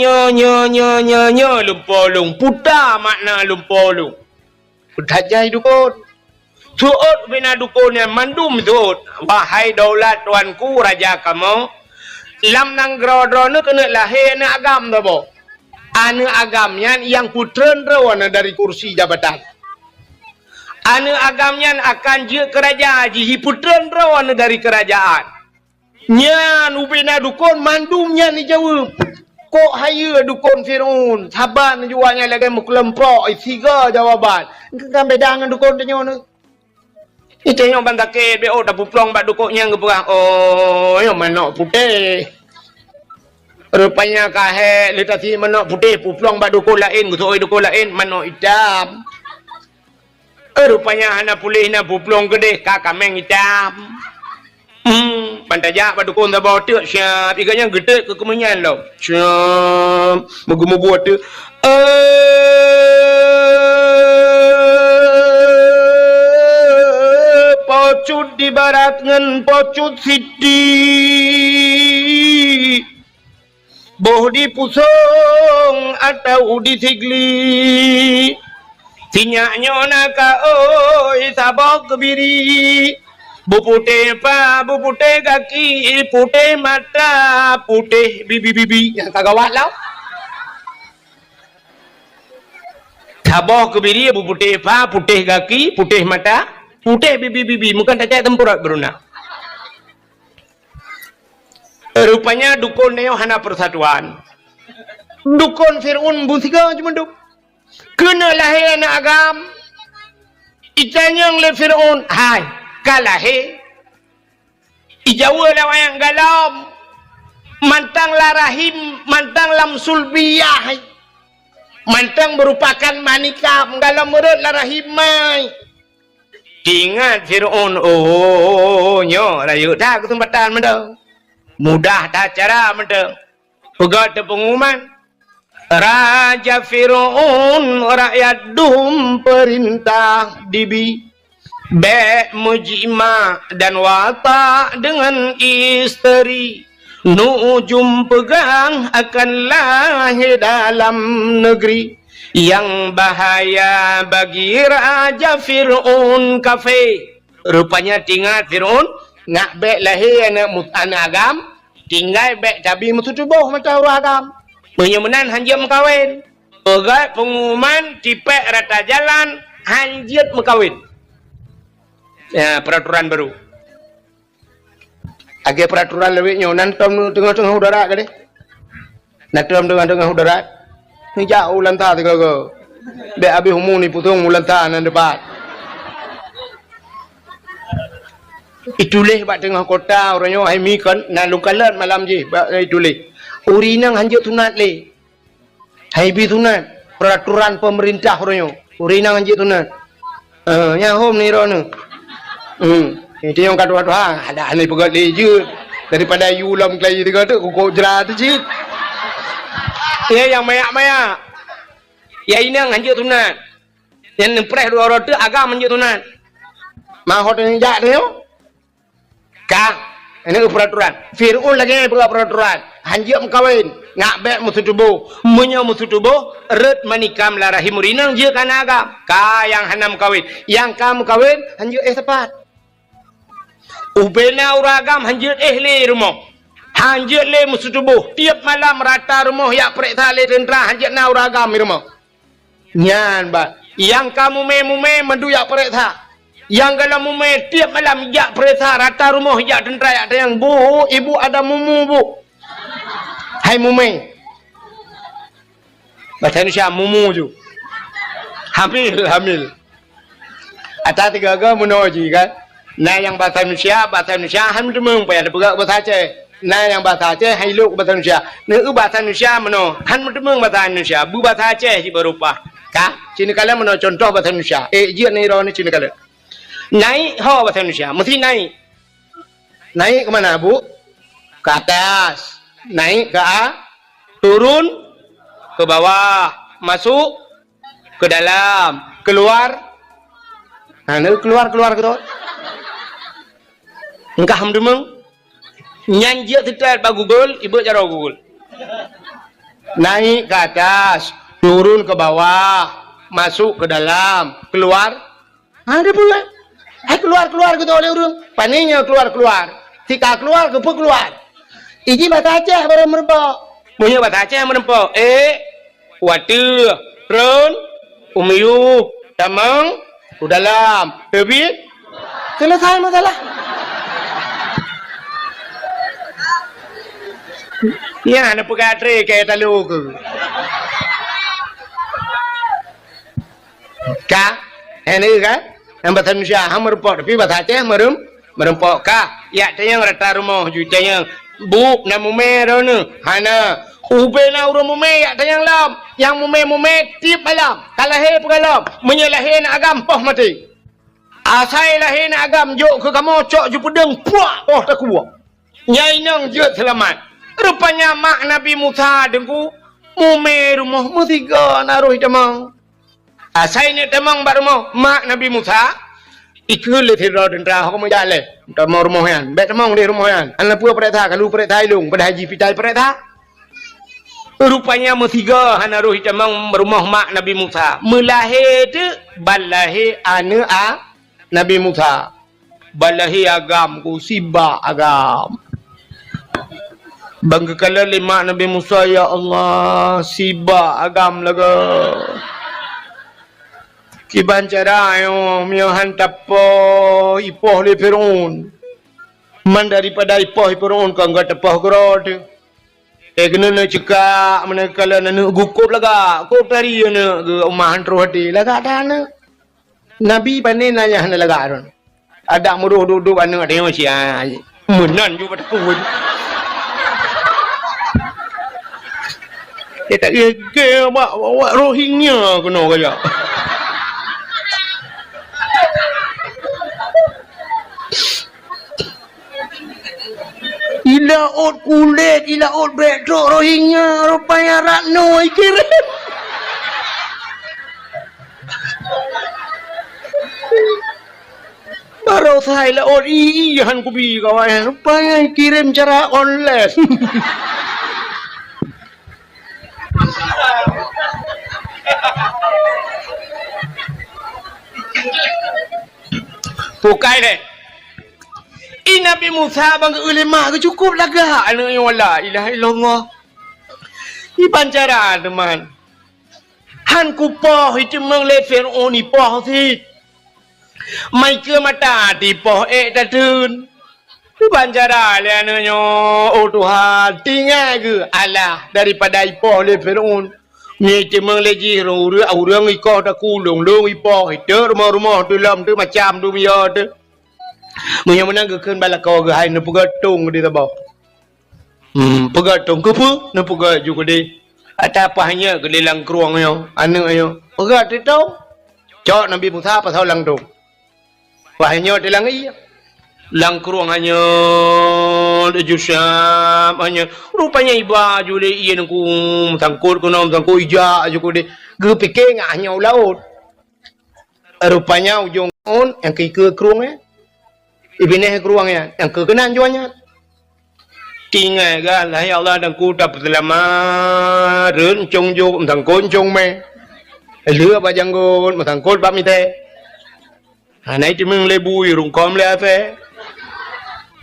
lumpau lung. Puta makna lumpau lung. Putajai dukun. Suut bina dukun yang mandum suut. Wahai daulat tuanku raja kamu. Lam nang grodro nu kena lahir na agam dah bo. Anu agamnya yang putren rawana dari kursi jabatan. Anu agamnya akan je kerajaan. Jihi putren rawana dari kerajaan. Nyan ubina dukun mandumnya ni jawab. Kok haya dukun Fir'aun. Saban jualnya lagi muklempok. Tiga jawaban. Kan bedang dukun tanya ni. Itu yang bandake be oh dah puplong bak dukuknya ngeperah. Oh, yang manok putih. Rupanya kahe letasi manok putih puplong bak dukuk lain, gusoi dukuk lain manok hitam. Rupanya hana pulih na puplong gede kakameng hitam. Pantajak bak dukuk tabau tu siap iganya gede ke kemenyan lo. Siap mugu buat tu. Pocut di barat ngen pocut siti boh di pusong atau di sigli sinyaknya naka oi sabok kebiri bupute pa bupute kaki putih mata putih bibi yang kagawat lau sabok kebiri bupute pa putih kaki putih mata putih bibi bukan tak tempurat beruna. Rupanya dukun neo hana persatuan. Dukun Fir'aun buntiga cuma duk. Kena lahir anak agam. Icanyang le Fir'aun. Hai, kalahir. Ijawa lah wayang galam. Mantang larahim, mantang lam sulbiyah. Mantang merupakan manikam galam merut larahim mai. Ingat Fir'aun, oh, nyo, rayu dah kesempatan mendeng. Mudah dah cara mendeng. Pegat pengumuman. Raja Fir'aun, rakyat dum perintah dibi. Be mujima dan watak dengan isteri. Nujum pegang akan lahir dalam negeri. Yang bahaya bagi Raja Fir'aun kafe. Rupanya tinggal Fir'aun nak bek lahir anak agam. Tinggal bek cabi mutu tubuh macam orang agam. Menyemenan hanjit mengkawin. Pegat pengumuman tipek rata jalan hanjit mengkawin. Ya, peraturan baru. Agak peraturan lebih nyonan tengah-tengah udara ke deh. Natam tengah-tengah udara. Ni jauh lantah tiga ke. Be abi humu ni putung lantah nan depan. Ituleh bak tengah kota orangnya ai mi kan nan lukalan malam je bak ituleh. Urinang hanjut tunat le. Hai bi tunat peraturan pemerintah orangnya. Urinang hanjut tunat. Nya hom ni rono. Itu yang kata ada aneh pegat leje daripada you lam kelai tiga tu kok jerat cik. Ya yang mayak-mayak. Ya ini yang hanjut tunat. Yang nempres dua orang tu agam hanjut tunat. Mahot yang jak tu. Kang, ini peraturan. Fir'aun lagi buat peraturan. Hanjut mengkawin, ngak bek musuh tubuh, munya musuh tubuh, red manikam larahim urinang je kan agam. Ka yang hanam kawin, yang kamu kawin hanjut tepat. Ubena uragam hanjut le rumah. Hanjut le musuh tubuh. Tiap malam rata rumah yak periksa le tentera hanjut na uragam rumah. Nyan ba. Yang kamu mume mendu yak periksa. Yang kalau mume tiap malam yak periksa rata rumah yak tentera yak yang bu, ibu ada mumu bu. Hai mume. Bahasa Indonesia mumu ju. Hamil. Atas tiga ke menuju kan. Nah yang bahasa Indonesia hamil demeng payah bergerak bahasa Aceh. Nah yang bahasa Aceh hai luk bahasa Indonesia. Nah bahasa Indonesia meno han demeng bahasa Indonesia. Bu bahasa Aceh si berupa. Ka sini kalian meno contoh bahasa Indonesia. Dia ni ro ni sini kalian. Naik ho bahasa Indonesia mesti naik. Naik ke mana bu? Ke atas. Naik ke turun ke bawah, masuk ke dalam, keluar. Nah, keluar ke tu. Engkau hamdumeng nyanyi tidak pak Google, ibu cara Google. Naik ke atas, turun ke bawah, masuk ke dalam, keluar. Ada pula. Keluar gitu oleh urung. Paninya keluar. Tika keluar ke keluar. Iji bahasa Aceh baru merempok. Punya bahasa Aceh merempok. Watu, run, umiu, tamang, dalam, lebih. Selesai masalah. Ya, ada pegadre kayak talu ke. Ka, ini kan? yang batan Malaysia hang merempok tapi bata teh merempok ka ya tayang rata rumah ju tayang bu na mume rono hana ube na urang mume ya tayang lam yang mume tip malam kalahe pengalam menyalahin agam poh mati asai lahin agam juk ke kamu cok ju pedeng puak oh tak kuat nyai nang je selamat rupanya mak Nabi Musa dengku mume rumah mutiga naruh demang asai ni demang bar rumah mak Nabi Musa ikul le thira dan ra ko mo jale demang rumah yan bet demang di rumah yan an pu pada tha kalu pada thai lung pada haji pitai pada tha rupanya mutiga naruh demang rumah mak Nabi Musa melahir tu balahi anu a Nabi Musa balahi agam ku siba agam bangga kala lima Nabi Musa ya Allah siba agam laga kiban cara yo mio hantapo ipoh le Firaun man daripada ipoh Firaun kan gata poh grod egne cika mana kala nanu gukup laga ko tari ne umahan rohati laga dana Nabi panen nanya hana laga aron ada muruh duduk anu ada yang sia menan ju pada kuat kita ke bawa Rohingya kena kaya ila ot kulit ila ot betrok Rohingya rupanya rakno ikirim baru saya lah ot iyan kubi kawan rupanya kirim cara online bukai deh Nabi Musa bang ulama ke cukup laga anu wala ilaha illallah iban cara teman han ku poh itu meng le Firaun ni poh si mai ke mata di poh dadun iban cara le anu nyo oh Tuhan tinggal ke Allah daripada ipoh le Firaun ni cemeng le ji orang iko ta kulung long ipoh itu rumah-rumah tu lam tu macam tu biar tu Mungkin menang ke kan bala kau ke hai na pegatung di tabau. Pegatung ke pu na pega juga di. Ada apa hanya ke lelang keruang yo, anu yo. Pegat di tau. Cok Nabi Musa pasal lang tu. Wahnya di lang iya. Lang keruang hanya de jusam hanya rupanya iba jule iya ku sangkut ku nom sangkut ija juga di. Ge pikir hanya laut. Rupanya ujung on yang ke keruang ibineh keruangnya yang kekenan jualnya tinggal kan lah ya Allah dan ku dapat selama rencong jo thằng côn chong me lửa ba janggon mà thằng côn ba mi te nãy thì mình lấy bùi rung com le fe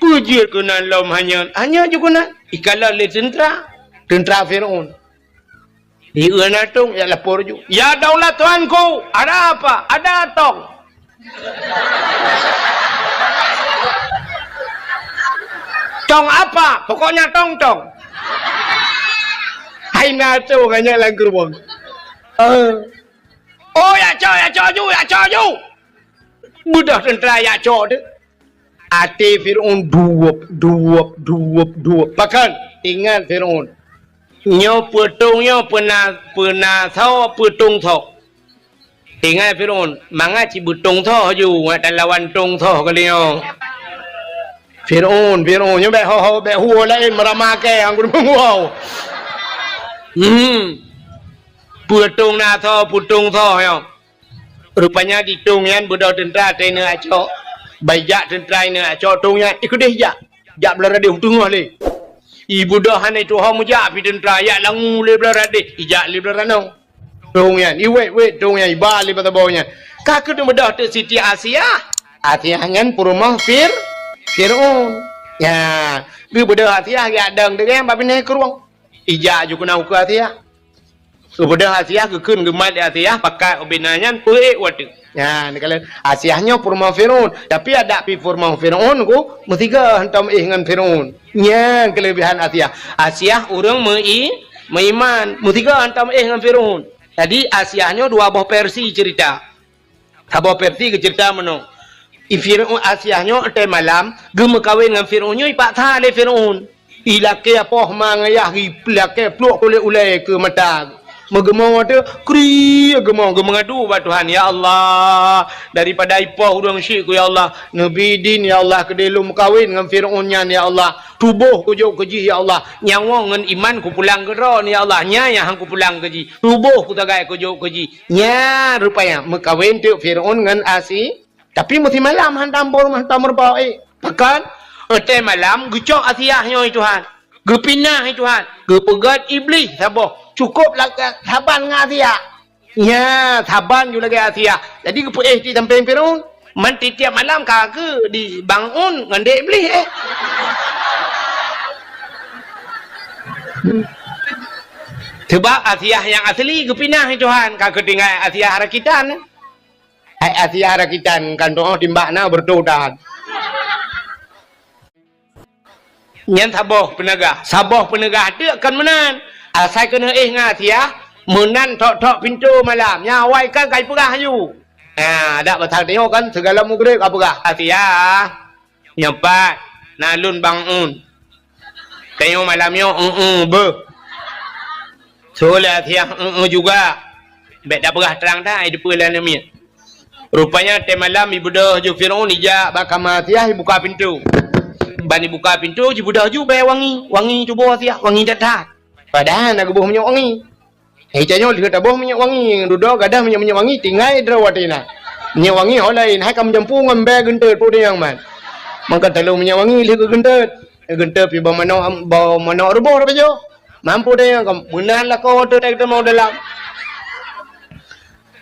pujiat kenan lom hanya juga na ikala le tentra Firaun di uanatung ya lapor ju ya daulah tuanku ada apa ada tong tong apa? Pokoknya tong. Hai na tu kanya lang keruang. Oh ya cho. Budak tentera ya cho tu. Ati Firaun duop. Bahkan ingat Firaun. Nyo petungnya pernah thau petung thau. Ingat Firaun, manga ci betung thau ju dan lawan tung thau kalian. Firaun nyo be ho be huo lain meramake anggur menguau. Putung tho yo. Rupanya di tungyan budak tentera tene aco. Bayak tentera ne aco tungnya ikut deh ya. Ya belara deh tungah le. Ibu dah hanai tu ha muja pi tentera ya langu le belara deh. Ijak le belara no. Tungyan iwet tungnya iba le patabaunya. Kakek tu bedah te Siti Asia. Asia ngan purumah Firaun. Ya, bi budak Asia ya dang dengan ba bine keruang. Ija juga nak ke Asia. So budak Asia ke kun ke mat Asia pakai obinanyan puik watu. Ya, ni kalau Asianya purma Firaun, tapi ada pi purma Firaun ku mesti ke hantam dengan Firaun. Ya, kelebihan Asia orang meiman, mesti ke hantam dengan Firaun. Jadi Asianya dua buah versi cerita. Haba Persi ke cerita menung. Fir'aun Asiahnya atai malam, gema kahwin dengan Fir'aunnya ipak tha le Fir'aun. Ilake apa mangayah riplake pluk oleh ulai ke mata. Megema tu kri gema ngadu ba Tuhan ya Allah daripada ipah urang syirk ya Allah Nabi din ya Allah kedelum kahwin dengan Fir'aunnya ya Allah tubuh ku jauh keji ya Allah nyawa ngan iman ku pulang ke ron ya Allah nya yang ku pulang keji tubuh ku tagai ku jauh keji nya rupanya mekawin tu Fir'aun ngan Asi tapi mesti malam hantam rumah tamur bae pekan ete malam gucok Asiahnya Tuhan gepinah Tuhan gepegat iblis sabah cukup lah saban dengan Asia. Ya, saban juga lagi Asia. Jadi ke di samping Fir'aun, man tiap malam kagak dibangun dengan dek iblis Sebab Asia yang asli ke pindah Tuhan, kagak tinggal Asia harakitan. Asia harakitan kan doa timbakna berdoa. Nyan sabah penegah dia akan menan. Asal kena ngat ya menan tok pintu malam nyawai kan kai perah you dak batang tengok kan segala mugrib apa perah Asia nyepat nalun bangun tengok malamnya be solat Asia juga bet dak perah terang dah hidup bulan ni rupanya tem malam ibu dah ju Firaun ija bakam Asia buka pintu bani buka pintu ibu dah ju bay wangi cuba Asia wangi dak padahal nak buah minyak wangi. Hijanya lihat buah minyak wangi, duduk gadah minyak wangi tinggal derawatina. Minyak wangi hal lain, hai kamu jampu ngambil gentet pun yang man. Maka telu minyak wangi lihat gentet pi bawa mana rubuh apa jo. Mampu dia yang kamu menanlah kau tu tak mau dalam.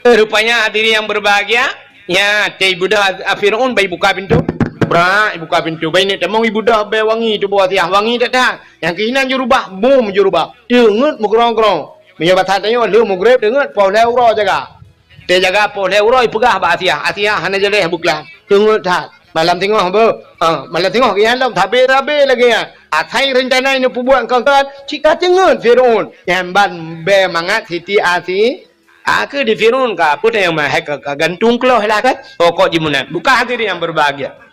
Rupanya hadirin yang berbahagia, ya teh budak Fir'aun bayi buka pintu. Buka pintu bayi ni temong ibu dah bay wangi tu buat siah wangi tak dah yang keinginan jurubah bom jurubah dengut mukrong-krong minyak batat tanya lu mugrib dengut pau leuro jaga dia jaga pau leuro ipegah ba Asia hana jeleh buklah dengut dah malam tengok malam tengok kian lam tabe lagi ya atai rencana ini buat kau-kau cika dengut Fir'aun yang ban be mangat siti Asi ke di Fir'aun ka putih yang mah ke gantung keloh lah kan pokok jimunan buka hadirin yang berbahagia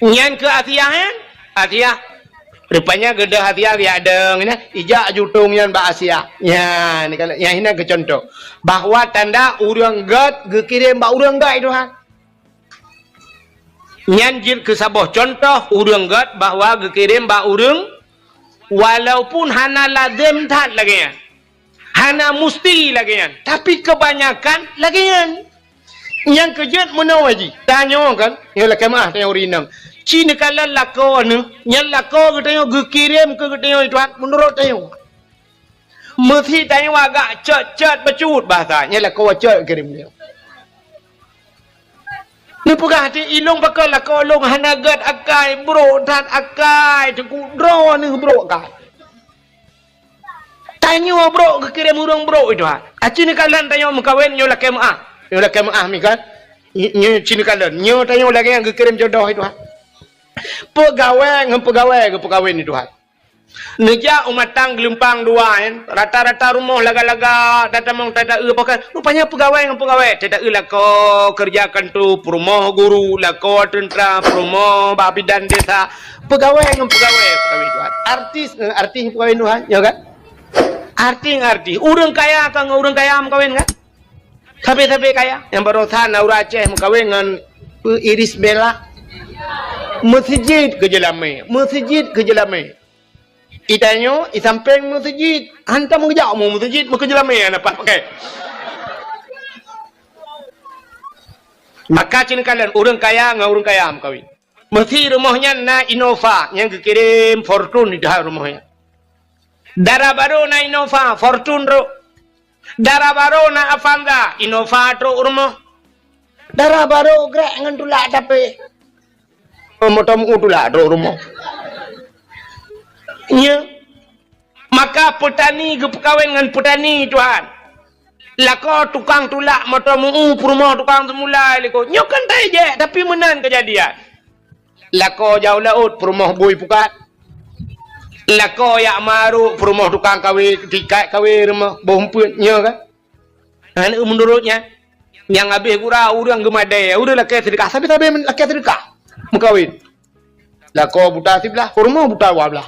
nyan ke Asia rupanya gedah Asia dia ada ni ijak jutung yang ba Asia ya ni kalau yang ini ke contoh bahwa tanda urang gad gekirim ba urang gad itu nyan jil ke sabah contoh urang gad bahwa gekirim ba urang walaupun hana lazim tak lagi hana musti lagi tapi kebanyakan lagi yang kejut menawaji tanya kan ya lah kemah tanya urinam Cina kalau lako ni, yang lako kita yang kirim ke kita yang Tuhan menurut tanya. Mesti tanya agak cet becut bahasa, yang lako cet kirim dia. Ni pegah hati ilung bakal lako long hanagat akai bro dan akai teku draw ni bro kan. Tanya bro ke kirim urang bro itu ha. Cina kalau tanya mengkawin yang laki maah mi kan. Cina kalau nyo tanya lagi yang kirim jodoh itu ha. Pegawai ni Tuhan. Neja umat tang gelempang dua rata-rata rumah laga-laga datang tak ada pakai. Rupanya pegawai tak ada kau kerjakan tu rumah guru kau tentera rumah babidan desa pegawai Tuhan. Artis pegawai Tuhan ya kan? Arti urang kaya kawin kan? Tapi kaya yang barusan Naura Aceh kawin dengan Iris Bella. Masjid ke Jelame. Itanya, isamping masjid. Hantar mengejak mu masjid, ke Jelame dapat pakai. Maka cina kalian, orang kaya dengan orang kaya kawin. Mesti rumahnya na Innova, yang kirim Fortune di dalam rumahnya. Darah baru na Innova, Fortune ro. Darah baru na Avanza, Innova ro rumah. Darah baru gerak dengan tulak tapi motom utulah do rumah. Ya. Maka petani ke perkahwin dengan petani Tuhan. Lako tukang tulak motom rumah tukang semula liko. Nyokan tak je tapi menan kejadian. Lako jauh laut rumah bui pukat. Lako yak maru rumah tukang kawin tikai kawin rumah bompun nya kan. Menurutnya Yang habis gurau orang gemadai, orang laki sedekah, tapi laki sedekah. Mengkawin. Lah kau buta sebelah, kurma buta belah.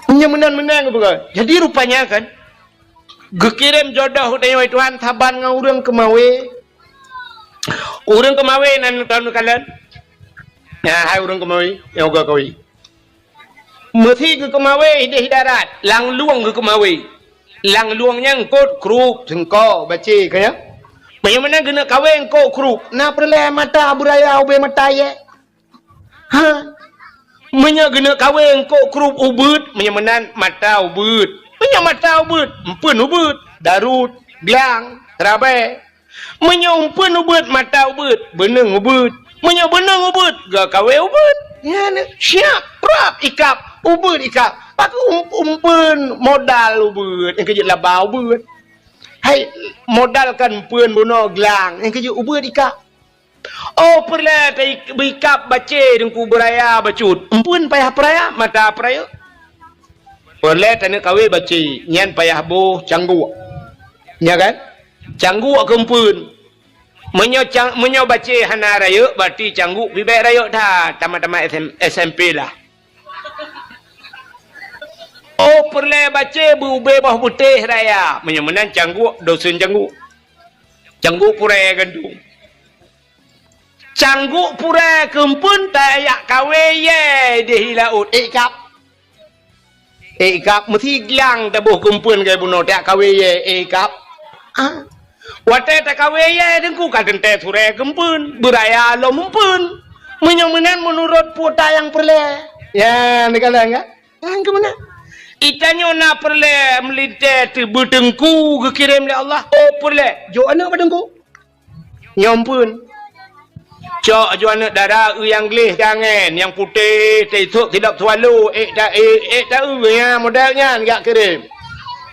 Menang-menang ke bukan? Jadi rupanya kan, gekirim jodoh dengan Tuhan taban dengan orang kemawe. Orang kemawe nan tahun kalian. Ya, hai orang kemawe, yang gak kawi. Mesti ke kemawe hidarat, lang luang ke kemawe. Lang luangnya ngkot krup sengko baca kaya. Bagaimana kena kawin ngkot krup? Na perle mata buraya ube mata ye. Ha? Menya kena kawin ngkot krup ubud, menyamanan mata ubud. Menya mata ubud, empun ubud, darut, bilang, terabai. Menya empun ubud, mata ubud, beneng ubud. Menya beneng ubud, gak kawin ubud. Ya, siap, prap, ikap, ubud ikap. Pakai umpun modal ubud, yang kerja labau ubud. Hai, modalkan umpun bunuh gelang, yang kerja ubud ikap. Oh, perlah berikap baca dengku beraya bacut. Umpun payah peraya, mata peraya. Perlah tanah kawin baca, nyan payah boh cangguk. Ya kan? Cangguk ke umpun. Menyo baca hana raya, berarti cangguk bibek raya dah. Tamat-tamat SMP lah. Oh, perle baca berubah bawah putih raya. Menyamanan cangguk, dosen cangguk. Cangguk pura gandung. Cangguk pura kempun tak ayak kawe ye di laut. Ikap. Ikap mesti gelang tabuh kempun kaya bunuh tak kawe ye ikap. Ah. Watai tak kawe ye dengku kadang teh sura kempun. Beraya lo mumpun. Menyamanan menurut puta yang perle. Ya, ni kalau enggak? Yang ke mana? Itanya nak perle melite berdengku ke kirim oleh Allah. Oh perle. Jo anak berdengku. Nyampun. Cok jo anak darah yang gelih jangan. Yang putih tidak selalu. Tak ya modelnya enggak kirim.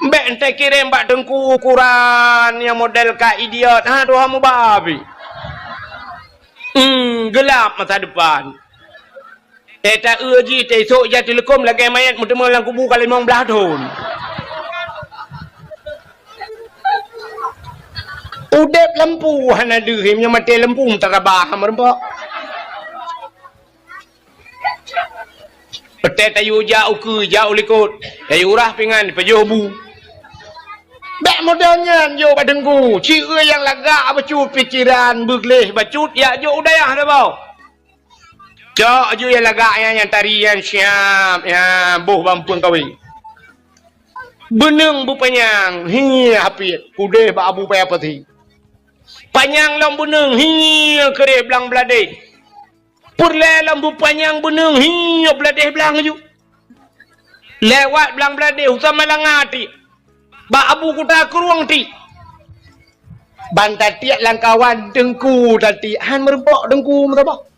Mbak ente kirim bak dengku ukuran yang model kak idiot. Ha doa mu babi. Gelap masa depan. Tak uji esok je telekom lagi mayat mutama lang kubu kali 15 tahun. Udep lampu hana dehim yang mati lampu terabah merempok. Petai tayu jauh ke jauh likut. Tayu urah pingan pejobu. Bek modelnya jo badengku. Cira yang lagak bacut pikiran begleh bacut ya jo udayah dah bau. Cok je yang lagak yang tarian siap ya boh bampun kawin. Beneng bu panyang hi hapit pudeh ba abu payah pati. Panyang lam beneng hi kere belang beladeh. Purle lam bu panyang beneng hi beladeh belang ju. Lewat belang beladeh usama langati. Ba abu kuta keruang ti. Bantatiak langkawan dengku tati han merempok dengku merempok.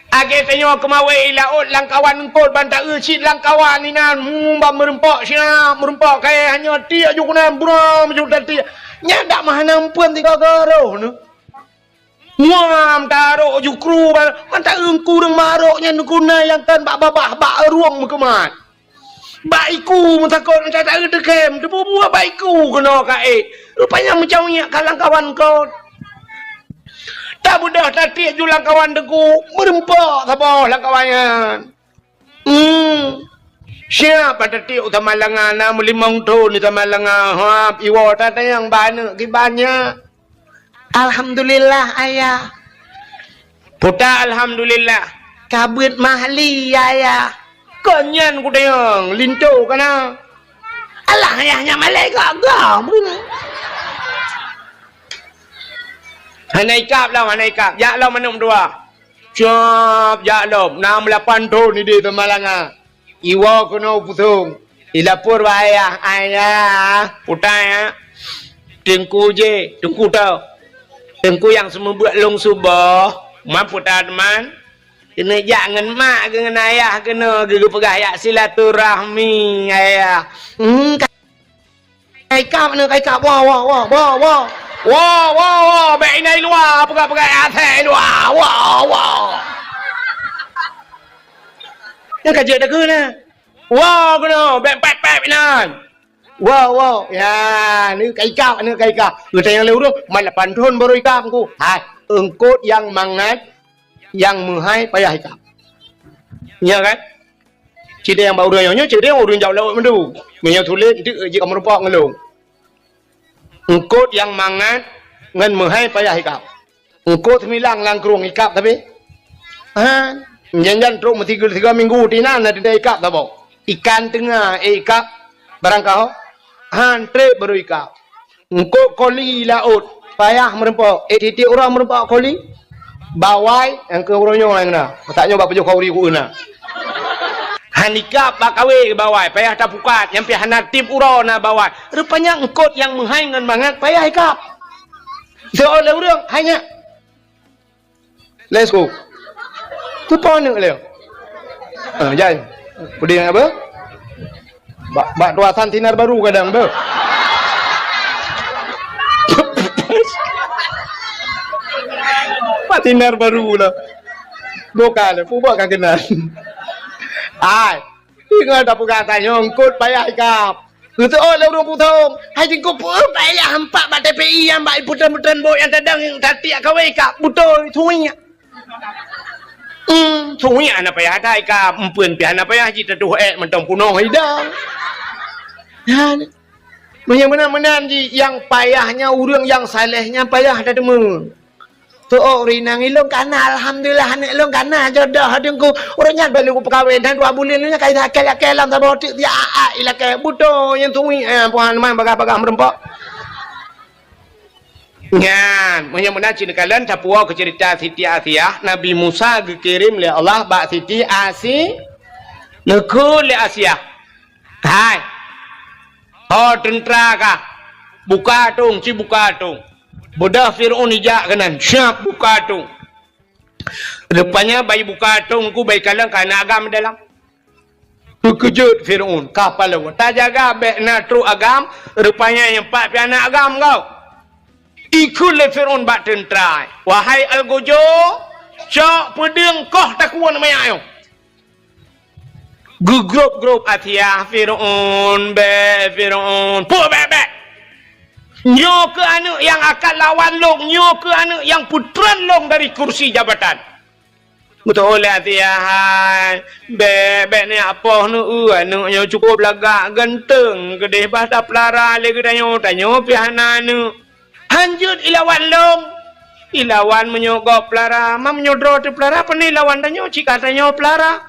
Age tanyo kemawai laut langkawan engkot bantak ucit langkawan ni nan mumba merempok siap merempok kaya hanya tiak ju kunan buram ju tati nyadak mahana pun tiga garoh nu muam taruh ju kru bantak engku reng maroknya nukuna yang kan bak ruang mukemat baiku mentakut mencatat dekem debu buah baiku kena kae rupanya macam nya kalangkawan kau. Tak mudah tadi julang kawan deku merempok apa langkawannya. Siapa tadi utama langana melimang tahun utama langana hap iwo tata yang banyak kibannya. Alhamdulillah ayah. Puta alhamdulillah. Kabut mahli ayah. Konyan ku deyang linto kana. Alah ayahnya malaikat gam. Hanaikap lah, hanaikap. Ya lah manum dua. Siap, ya lah. 68 tahun ni dia temalanga. Iwa kena putung. Ilapur ayah, ayah. Putai ya. Tengku je, tengku tau. Tengku yang semua buat long subah. Mampu tak teman. Kena jangan mak dengan ayah. Kena pegah ya silaturahmi ayah. Kaikap mana kaikap. Wah. Wah, baik ini luar, pegang atas luar, wah. Yang kerja dah kena. Wah, kena, baik ni. Wow. Ya, ni kaikap. Kita yang lewat mana pantun baru ikap ku. Hai, engkot yang mangat, yang menghai payah ikap. Ya kan? Cita yang baru nyonya, cita yang urun jauh lewat mendu. Menyo tulis itu jika merupakan ngelung. Engkot yang mangat, ngan menghai payah ikap. Engkot milang langkrung ikap tapi. Jangan teruk mesti 3 minggu tina nanti dia ikap tak bau. Ikan tengah ikap barang kau. Trip baru ikap. Engkau koli laut payah merempak. Titik orang merempak koli. Bawai yang ke orangnya yang na. Tak nyoba pejuh kauri ku na. Ikap bak kawe bawai payah tak pukat. Yang pihak natip urau na bawai. Rupanya engkau yang menghaingan banget payah ikap. Seolah orang hanya. Let's go. Tu pon leo. Jangan. Puding apa? Bak ruasan sinar baru kadang ber. Pak sinar baru lah. Bukan, bukan kenal. Ingat apa katanya ngkut payah ikap. Itu oleh orang putong. Hai jengko pun payah hampak bak TPI yang bak putan-putan bok yang tadang yang tati kawe ikap butoi thuinya. Thuinya anak payah ada ikap empun pi anak payah ji teduh mentong punong hidang. Benar-benar yang payahnya urang yang salehnya payah ada demu. Tu rinang ilong kana alhamdulillah anak ilong kana jodoh dengku orangnya balu ku perkahwin dan 2 bulan ni kai akal lam tak botik dia ila ke buto yang tui puan man bagah-bagah merempak. Ngan, benar cina kalian tapua ke cerita Siti Asiyah Nabi Musa dikirim oleh Allah bak Siti Asiyah nekul le Asiyah. Hai. Tentera kah? Buka tung, buka tung. Bodah Fir'aun ijak kanan. Siap buka tung. Rupanya bayi buka tung ku bayi kalang kana agam dalam. Kekejut Fir'aun. Kapal lewat. Tak jaga bek nak tru agam. Rupanya yang 4 piana agam kau. Ikut le Fir'aun bak tentera. Wahai Al-Gojo. Cok pedeng koh takuan mayak yo. Grup Asiyah Fir'aun Fir'aun be nyo ke anak yang akan lawan long, nyo ke anak yang putran long dari kursi jabatan. Betul oleh Asiyah be ni apa nu anaknya cukup lagak ganteng gede bahasa pelara le gedanyo tanyo pihana nu hanjut ilawan long ilawan menyogok pelara mam menyodro tu pelara apa ni lawan tanyo cika tanyo pelara.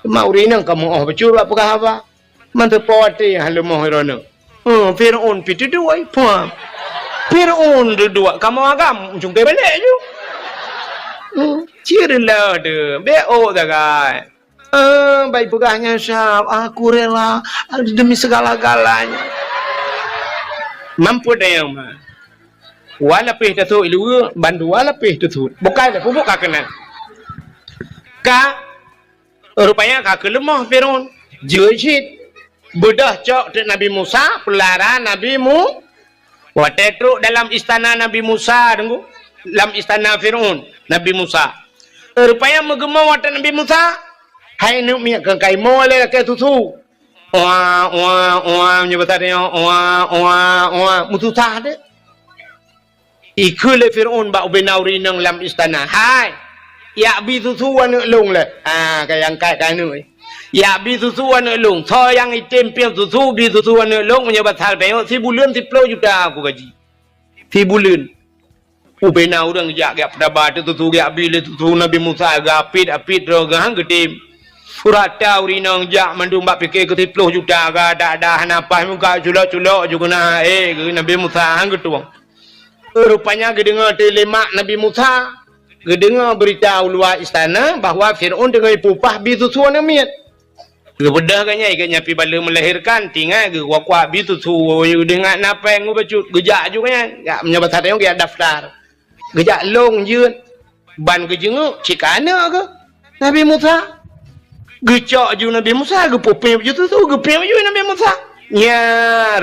Maurinang kamu betul apa? Mantap pawati halu mohirona. Fir'aun pitu dua ipa. Fir'aun dua kamu agam jungke balik je. Cirilah de. Beo dagai. Baik pegahnya syab. Aku rela demi segala-galanya. Mampu dah yang mah. Walapih tu ilu bandu walapih tu. Bukan dah pupuk kakenan. Rupanya kakak lemah Fir'aun. Jujit. Bedah cok Nabi Musa. Pelara Nabi Mu. Waktu itu dalam istana Nabi Musa. Dalam istana Fir'aun. Nabi Musa. Rupanya menggema waktu Nabi Musa. Hai nu miak kai mo le ke tutu. Nyebatannya. Mututa de. Ikut le Fir'aun bak benauri nang dalam istana. Hai. Ya bi susu anak long le. Kayang kai nu. Ya bi susu anak long. So yang item piang susu bi susu anak long menyebab hal bayo 10 bulan 10 juta aku gaji. 10 bulan. Ubena orang jak gap dapat susu gap bi le susu Nabi Musa apit ro gang gede. Surata urinang jak mandum bak fikir ke 10 juta ga dah napa muka culok-culok juga na Nabi Musa hang getuang. Rupanya gedengar telemak Nabi Musa dengar berita luar istana bahawa Fir'aun dengan pupah bisusu namiat. Kebedah kan ikatnya pi bala melahirkan tinggal ke kuak bisusu dengan napa yang bacut gejak juga kan. Gak menyebat yang dia daftar. Gejak long jeun ban ke jenguk cikana ke Nabi Musa. Gecak ju Nabi Musa ke popeh begitu tu gepeh ju Nabi Musa. Ya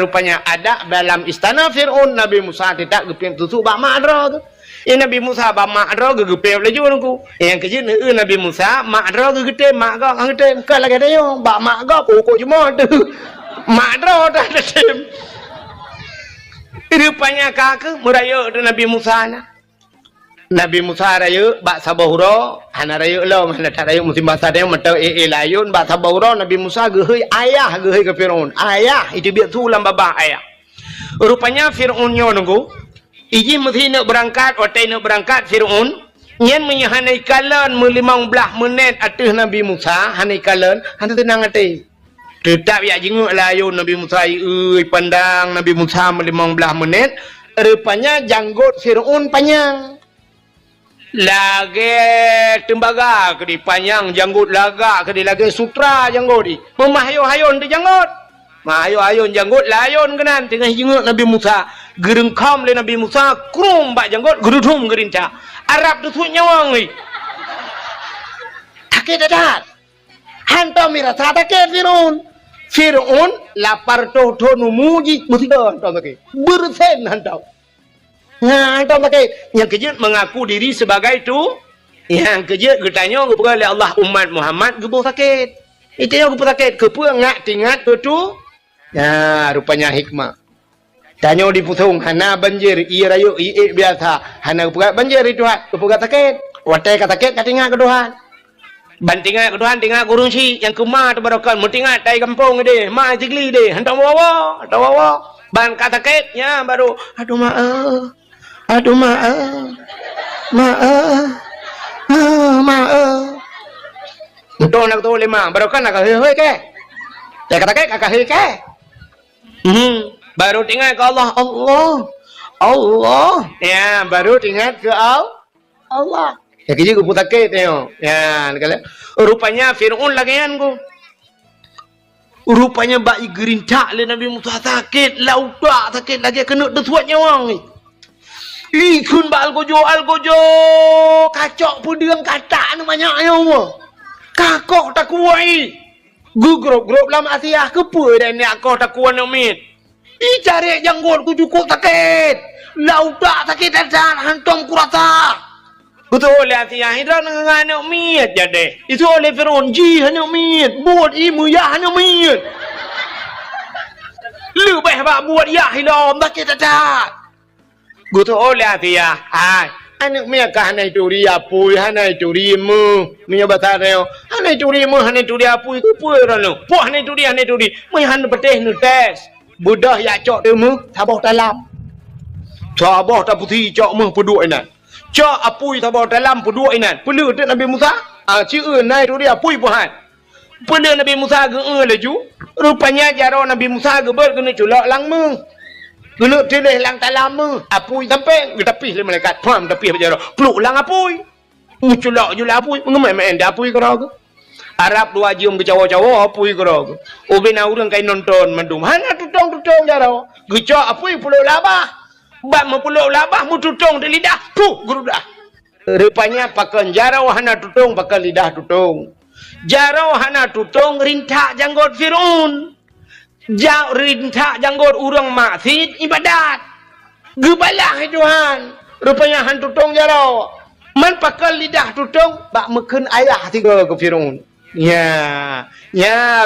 rupanya ada dalam istana Fir'aun Nabi Musa tidak gepeh susu bak madra tu. Nabi Musa ba mak ro gegepep laju nungku. Yang kejin Nabi Musa mak ro gegete mak go gegete ke lagi dah yo ba mak go pokok cuma tu. Makro dah Nasim. Rupanya kakak meraya tu Nabi Musa na. Nabi Musa raya bak sabahura, hana raya lah, hana tak raya musim bahasa dia mata layun bak sabahura Nabi Musa gehoi ayah gehoi ke Firaun. Ayah itu biar tulang babah ayah. Rupanya Firaunnya nunggu. Iji mesti nak berangkat, watai nak berangkat Firaun. Nyen menyahanai kalan 15 menit atas Nabi Musa, hanai kalan, hana tenang hati. Tetap ya jenguk layun Nabi Musa, pandang Nabi Musa 15 menit. Rupanya janggut Firaun panjang. Lagi tembaga ke di panjang janggut lagak ke di lagi sutra janggut di. Memahayun-hayun di janggut. Mahayun-hayun janggut layun kenan tengah jenguk Nabi Musa. Gerengkam le Nabi Musa krum bak janggut gerudum gerinca. Arab tu suit nyawang ni. Takut dadat. Hantam mirasa takut Firaun. Firaun lapar toh numuji mesti hantam takut. Bersen hantam. Nah, hantam takut. Yang kejut mengaku diri sebagai tu. Yang kejut getanya kepada oleh Allah umat Muhammad gebuh sakit. Itu yang gebuh sakit. Kepa ngak tingat tu. Ya, rupanya hikmah. Tanya di pusung, hana banjir, iya rayu, iya biasa. Hana kepugat banjir itu, kepugat sakit. Watai kata sakit, katingat ke Tuhan. Bantingat ke Tuhan, tinggal kurung si. Yang kemah tu barakan, mutingat, tai kampung dia. Ma jigli dia, hantar bawa, hantar bawa. Ban kata sakit, ya baru. Aduh maaf, aduh maaf, maaf, maaf. Untuk nak tahu lima, barakan nak kahih ke? Ya kata sakit, kahih ke? Baru ingat ke Allah, Allah. Ya, baru ingat ke Allah. Ya kerja ku putakit tengok. Ya, kala. Rupanya Firaun lagian ku. Rupanya bayi gerintak le Nabi Musa sakit, laudak sakit lagi kena desuat nyawang ni. Ikun ba algojo, kacok pudang katak ni banyak nyawa. Kakok tak kuai. Grup lama Asia kepa dan ni akok tak kuat nak mit. Cari janggut ku cukup sakit. Laudak sakit dan hantam ku rasa. Betul oleh Asia hidran dengan anak miat jadi. Itu oleh Firaun ji anak miat. Buat imu ya anak miat. Lebih bak buat ya hilam sakit dan. Betul oleh Asia. Anak miat kah hanai turi apui hanai turi mu. Minya bahasa dia. Hanai turi mu hanai turi apui ku pui rano. Puh hanai turi. Mai han beteh nu tes. Budah ya cok demu tabah dalam. Tabah tak putih cok meh peduk inan. Cok apui tabah dalam peduk inan. Pelu tu Nabi Musa. Cieu nai tu dia apui puhan. Pelu Nabi Musa ge laju. Rupanya jaro Nabi Musa ge ber kena culak lang meh. Kena tilih lang talam meh. Apui sampai ge tapih le malaikat. Pam tapih jaro. Peluk lang apui. Culak jula apui. Mengemai enda apui kau ke. Arab dua jium ke cawa-cawa apui kerok. Ubina urang kai nonton mendum. Hana tutong jaro. Gecok apui puluk labah. Bak mepuluk labah mu tutong di lidah. Puh gerudah. Rupanya pakai jaro hana tutong pakai lidah tutong. Jaro hana tutong rintak janggut Firaun. Rintak janggut urang maksiat ibadat. Gebalah Tuhan. Rupanya han tutong jaro. Man pakai lidah tutong bak meken ayah tiga ke Firaun. Ya,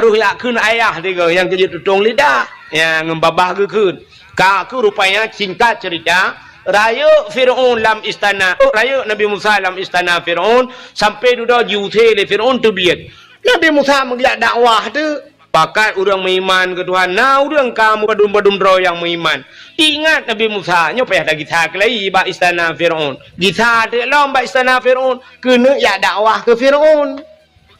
ruh yakun ayah dia yang kerja tutong lidah, yang ngembabah gekun. Kaku rupanya singkat cerita, raya Firaun dalam istana, raya Nabi Musa dalam istana Firaun sampai duda jute le Firaun tu biat. Nabi Musa melihat dakwah tu, pakat orang beriman ke Tuhan. Nah, orang kamu badum-badum roh yang beriman. Ingat Nabi Musa, nyopeh dah kita kelai ba istana Firaun. Kita tu lom ba istana Firaun, kena ya dakwah ke Firaun.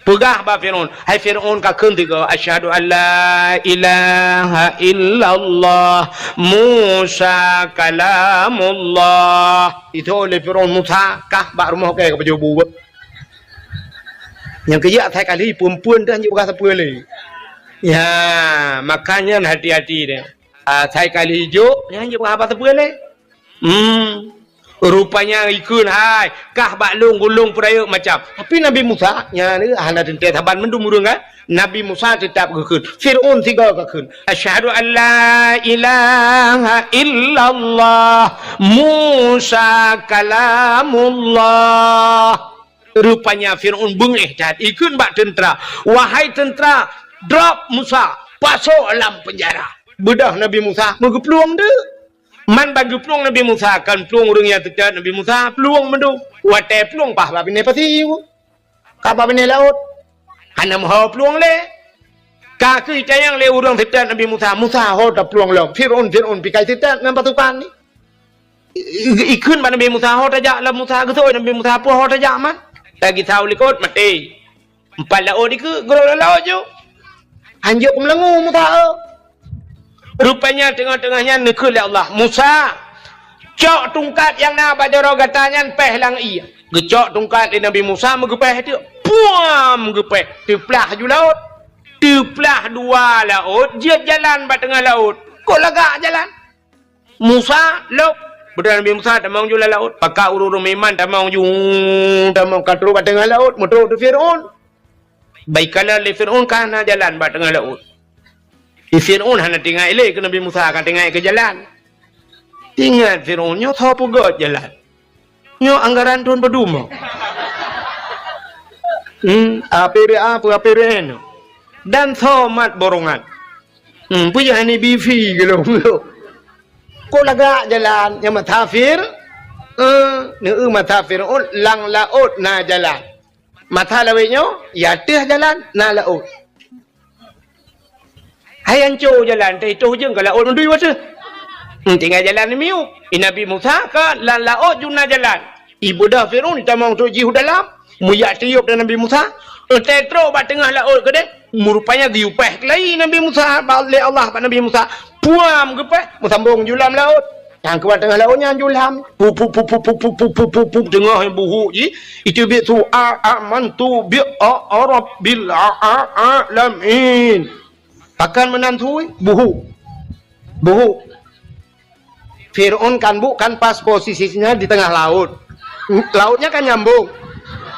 Pegah ba Firaun. Hai Firaun ka keuntiga asyhadu alla ilaha illallah Musa kalamullah. Itu oleh Firaun Musa kah ba rumah ke baju buat. Yang kerja atai kali perempuan dan juga siapa lagi. Ya, makanya hati-hati dia. Atai kali hijau yang juga apa siapa lagi. Rupanya ikun hai kah baklung gulung peraya macam. Tapi Nabi Musa nya ni hana tente taban mendum urang kan. Nabi Musa tetap gekun. Firaun tiga gekun. Asyhadu an la ilaha illallah Musa kalamullah. Rupanya Firaun bengih dan ikun bak tentera. Wahai tentera, drop Musa. pasok dalam penjara. Bedah Nabi Musa bagi peluang dia. Man bagi peluang Nabi Musa kan peluang orang yang terjadi Nabi Musa peluang mendu. Watai peluang pah bini pasti. Kapa bini laut. Hana mahu peluang le. Kaki cayang le orang terjadi Nabi Musa. Musa ho tak peluang le. Fir'aun pikai terjadi dengan pasukan ni. Ikun pada Nabi Musa ho tajak lah Musa ke Nabi Musa apa ho tajak man. Lagi tahu likut mati. 4 laut ni ke gerol laut je. Anjuk melengu Musa. Rupanya tengah-tengahnya nekul Allah. Musa, cok tungkat yang nak bajaro katanya peh lang iya. Gecok tungkat di Nabi Musa megepeh dia. Puam megepeh. Teplah ju laut. Teplah 2 laut, dia jalan ba tengah laut. Kok lagak jalan? Musa laut. Betul Nabi Musa tamang ju laut. Pakak urur memang tamang ju tamang katru ba tengah laut, motor tu Firaun. Baiklah le Firaun kana jalan ba tengah laut. Firaun hana tinggal elok ke Nabi Musa akan tinggal ke jalan. Tinggal Firaun nyo tho pugot jalan. Nyo anggaran tuan berduma. Apa no. Dan tho mat borongan. Punya ni bifi ke lo. Ko lagak jalan yang matafir. Matafir lang laut na jalan. Mata lawe nyo ya teh jalan na laut. Hai hancur jalan itu je ke laut mendui masa. Tinggal jalan ni miu. Nabi Musa ke laut juna jalan. Ibu dah Firaun tamang tu jihu dalam. Muyak tiup dan Nabi Musa. Tetro ba tengah laut ke dek. Rupanya diupah kelai Nabi Musa. Oleh Allah pada Nabi Musa. Puam ke peh. Sambung julam laut. Yang keluar tengah lautnya julam. Pup tengah yang buhuk je. Itu bitu amantu bi'arabbil alamin. Akan menantui buhu. Fir'aun kan bukan pas posisinya di tengah laut. Lautnya kan nyambung.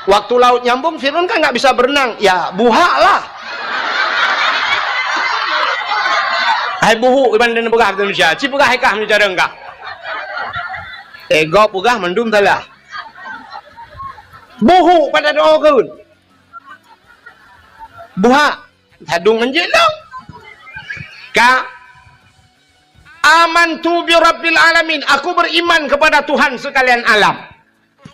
Waktu laut nyambung Fir'aun kan nggak bisa berenang. Ya buha lah. Hai buhu iban dan pegah Indonesia. Ci pegah hekah mencara enggak. Ego pegah mendum salah. Buhu pada doa kun. Buha. Hadung menjelong. Ka amantu bi rabbil alamin, aku beriman kepada Tuhan sekalian alam.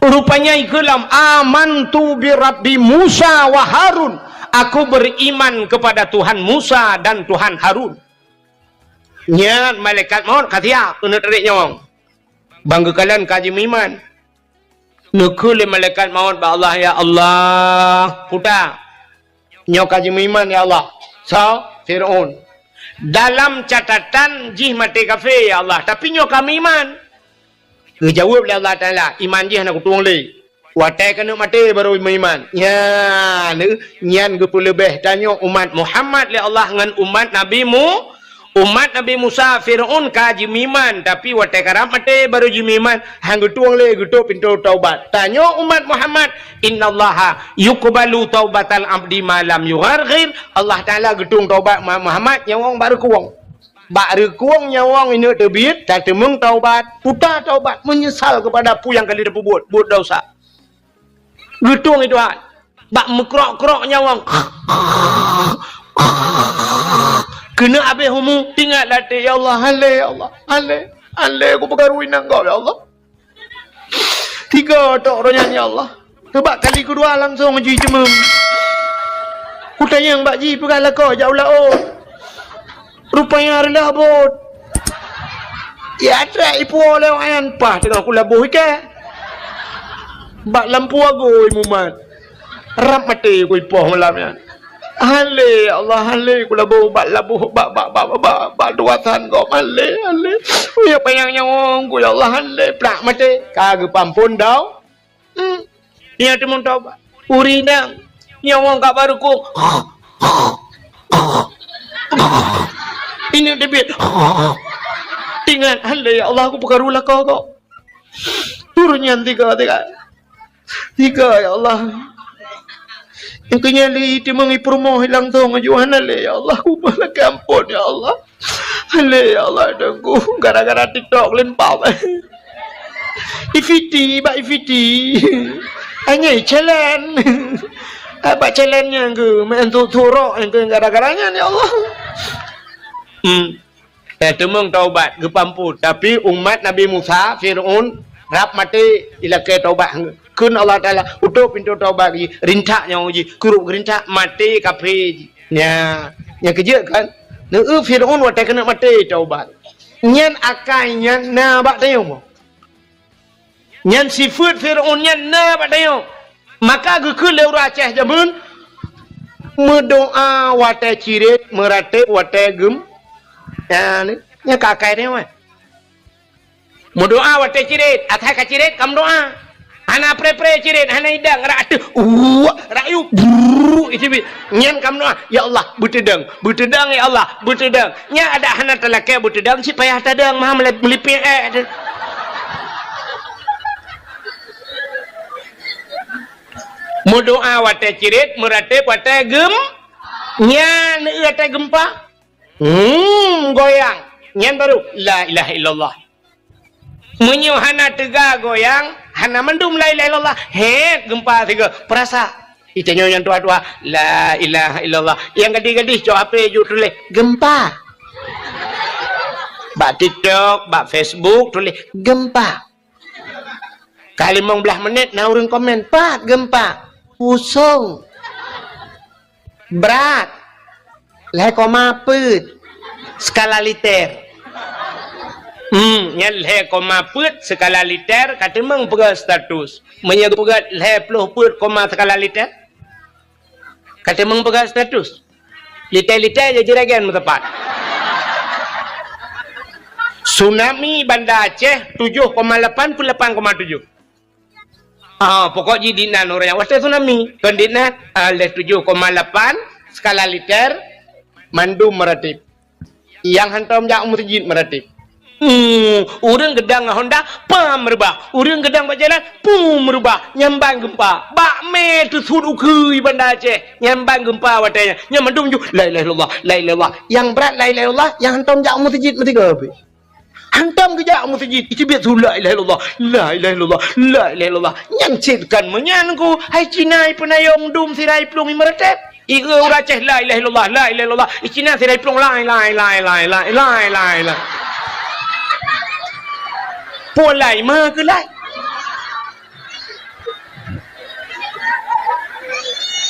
Rupanya ikulam amantu bi rabbi Musa wa Harun, aku beriman kepada Tuhan Musa dan Tuhan Harun. Nya malaikat maut katia kena tarik nyawang. Bangga kalian kaji iman. Nekul malaikat maut ba Allah ya Allah, puta. Nyo kaji iman ya Allah. So Firaun dalam catatan jih mati kafir ya Allah, tapi nyo kami iman. Kejawab oleh Allah Taala, iman jih nak tuang le. Watai kena mati baru iman. Ya, nyan ge lebih tanya umat Muhammad le Allah dengan umat Nabi Musa Firaun kaji iman, tapi watai karam mati baru iman. Hang tuang le getuk pintu taubat. Tanya umat Muhammad, innallaha yuqbalu taubatal abdi malam yugharghir. Allah Taala getung taubat Muhammad nyawang baru kuang. Baru kuang nyawang ini terbit, tak temung taubat, putar taubat, menyesal kepada apa yang kali dia buat dosa. Getung itu ah. Bak mekrok-krok nyawang. Kena habis humu, tinggal latih ya Allah, hale ya Allah, hale aku pergarui nangkau ya Allah. 3 tok ronya ya Allah. Sebab kali kedua langsung ji cemem. Ku tanya Mbak Ji pergalah kau jauh laut. Rupanya rendah bot. Ya trak ipu oleh wayan pah tengah aku labuh ke. Bak lampu agoi mumat. Rap mati ku ipoh malamnya. Hale Allah hale ku labuh bak duatan kau hale. Ya payang nyawang ku ya Allah hale plak mati. Kagak pampun dau. Dia temun taubat. Urinang nyawang kak baru ku. Ini debit. Tinggal hale ya Allah aku perkarulah kau. Turunnya 3 ya Allah. Yang kenyali itu mengipromo hilang tong ajuan hale ya Allah. Aku malah kampun ya Allah. Hale ya Allah dengku gara-gara TikTok lempau. Ifiti. Hanya challenge. Apa challenge-nya ke? Main tu turok yang gara-garanya ya Allah. temung taubat ke pampu tapi umat Nabi Musa Firaun rap mati ila ke taubat kun Allah Taala utuh pintu taubat gi rincaknya uji kuruk rincak mati kafe nya kerja kan nu Firaun watai kena mati taubat nyan akai nyan na bak tayo nyan sifat Firaun nyan na bak tayo maka ge kun leu Aceh jamun mendoa watai cirit merate watai gem ya ni nya kakai dia mah mau doa watai cirit akai ka cirit kam doa ana pre cirit ana idang rak rayu itu nyen kam doa ya Allah butedang ya Allah butedang nya ada hana telake butedang si payah tadang mah melipih mau doa watai cirit merate watai gem nya ni watai gempa goyang nyan baru la ilaha illallah menyu hana tega goyang hana mendum la ilaha illallah he gempa tiga perasa itanya yang tua-tua la ilaha illallah yang gadis-gadis cok apa ju tulis gempa bak TikTok bak Facebook tulis gempa kali 15 menit na urang komen pak gempa pusung berat le koma put skala liter nya le koma put skala liter kata meng pegat status menya pegat le 10 put koma skala liter kata meng pegat status liter-liter je jeragan tepat tsunami Banda Aceh 7,8 pun 8,7 pokok jidinan orang yang wasai tsunami kondinan le 7,8 skala liter mandum meratip yang hantam jak masjid meratip urang gedang Honda pam merubah urang gedang berjalan pum merubah nyambang gempa bak me tu sud ukui Banda Aceh nyambang gempa watanya nyam mandum ju la ilaha illallah la ilaha illallah yang berat la ilaha illallah yang hantam jak masjid metiga habis hantam ke jak masjid itu biar tu la ilaha illallah la ilaha illallah la ilaha illallah yang citkan menyanku hai Cina penayong dum sirai plung meratip Iga orang Aceh la ilaha illallah la ilaha illallah Cina sirai plong la ilaha polai mah ke lai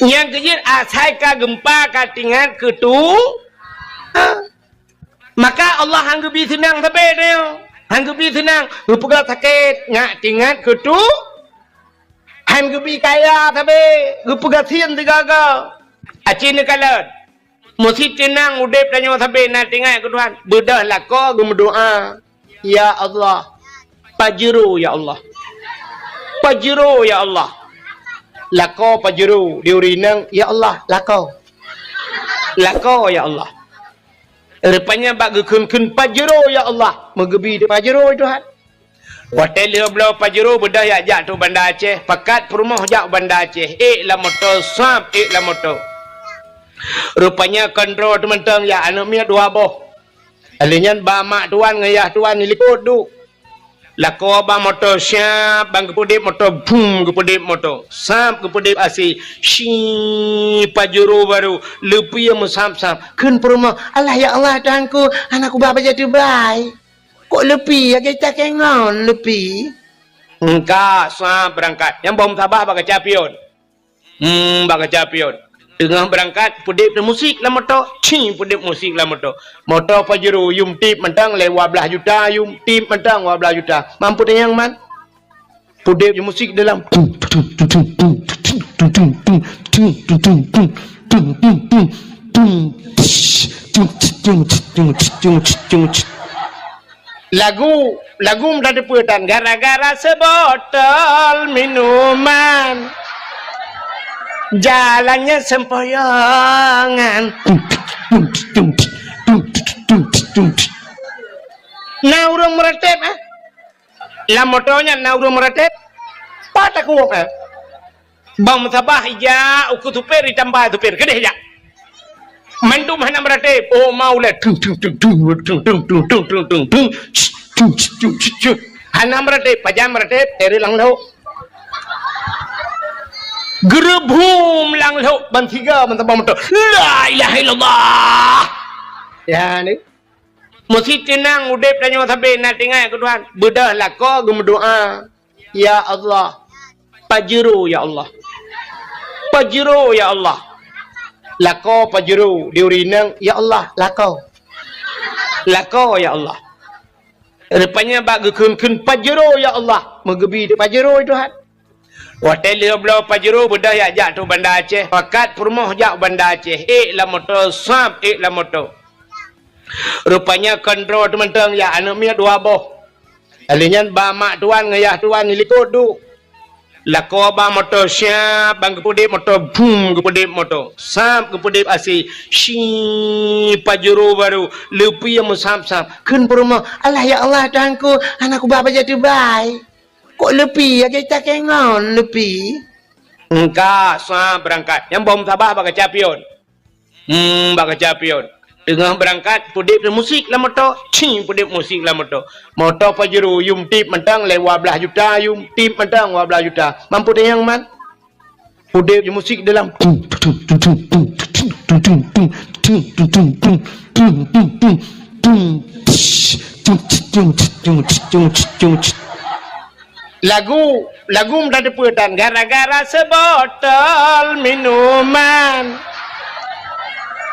yang kejir asai ka gempa ka tingat ke tu maka Allah hanggebi senang sampai dia hanggebi senang rupaga sakit ngak tingat ke tu hanggebi kaya sampai rupaga sien tiga acin kalat mesti tenang udep danyo sampai na tingat ke Tuhan bedah lako gum doa ya Allah pajero ya Allah pajero ya Allah lako pajero diurinang ya Allah lako ya Allah rupanya bak gekun pajero ya Allah megebi di pajero Tuhan hotel dia belau pajero bedah ya jak tu Banda Aceh pakat perumah jak Banda Aceh la motor sap la motor rupanya kontrol teman-teman ya anak mia dua boh alinyan ba mak tuan ngayah tuan ni likut du lako ba motor siap bang kepudip motor boom kepudip motor sap kepudip asi shi pajero baru lepi yang sap-sap kun perumah Allah ya Allah Tuhanku anakku bapa jadi baik kok lepi ya kita kengon lepi engkau sap berangkat yang bom sabah baga capion baga capion tengah berangkat pudip de musik lah motor pudip musik lah motor pajero yum tip mentang lewa belah juta yum tip mentang 12 juta mampu dia yang man pudip de musik dalam lagu mendadak putan gara-gara sebotol minuman jalannya sempoyongan nah urang meratep lah motonya nah urang meratep patak uang bang sabah ija uku tupir ditambah tupir kedeh ya mandum hana meratep oh mau le hana meratep pajam meratep dari lang lau gerebum lang lau ban tiga mentang motor la ilaha illallah ya ni Mesti tenang udip dan nyawa tabe nak tinggal ke Tuhan. Bedah lah kau berdoa. Ya Allah. Pajero ya Allah. Pajero ya Allah. Lako pajero diurinang ya Allah lako. Lako ya Allah. Rupanya bagi kun pajero ya Allah. Megebi di pajero Tuhan. Watel dia belau pajero bedah ya jak tu Bandar Aceh. Fakat permoh jak Bandar Aceh. La motor sab la motor. Rupanya kontrol teman-teman ya anak mia dua boh. Alinya ba mak tuan ngayah tuan ni likut du. Lako ba motor siap bang kepudip motor boom kepudip motor. Sap kepudip asi shi pajero baru lepi yang sap-sap. Kun perumah Allah ya Allah tuanku anakku bapa jadi baik. Kok lepi ya kita kengon lepi. Engkau sap berangkat. Yang bom sabah bak capion. Bak capion. Tengah berangkat pudip musik lah motor. Pudip musik lah motor. Motor pajero yum tip mentang lewat 12 juta yum tip mentang 12 juta. Mampu dia yang man? Pudip musik dalam lagu menjadi pedan gara-gara sebotol minuman.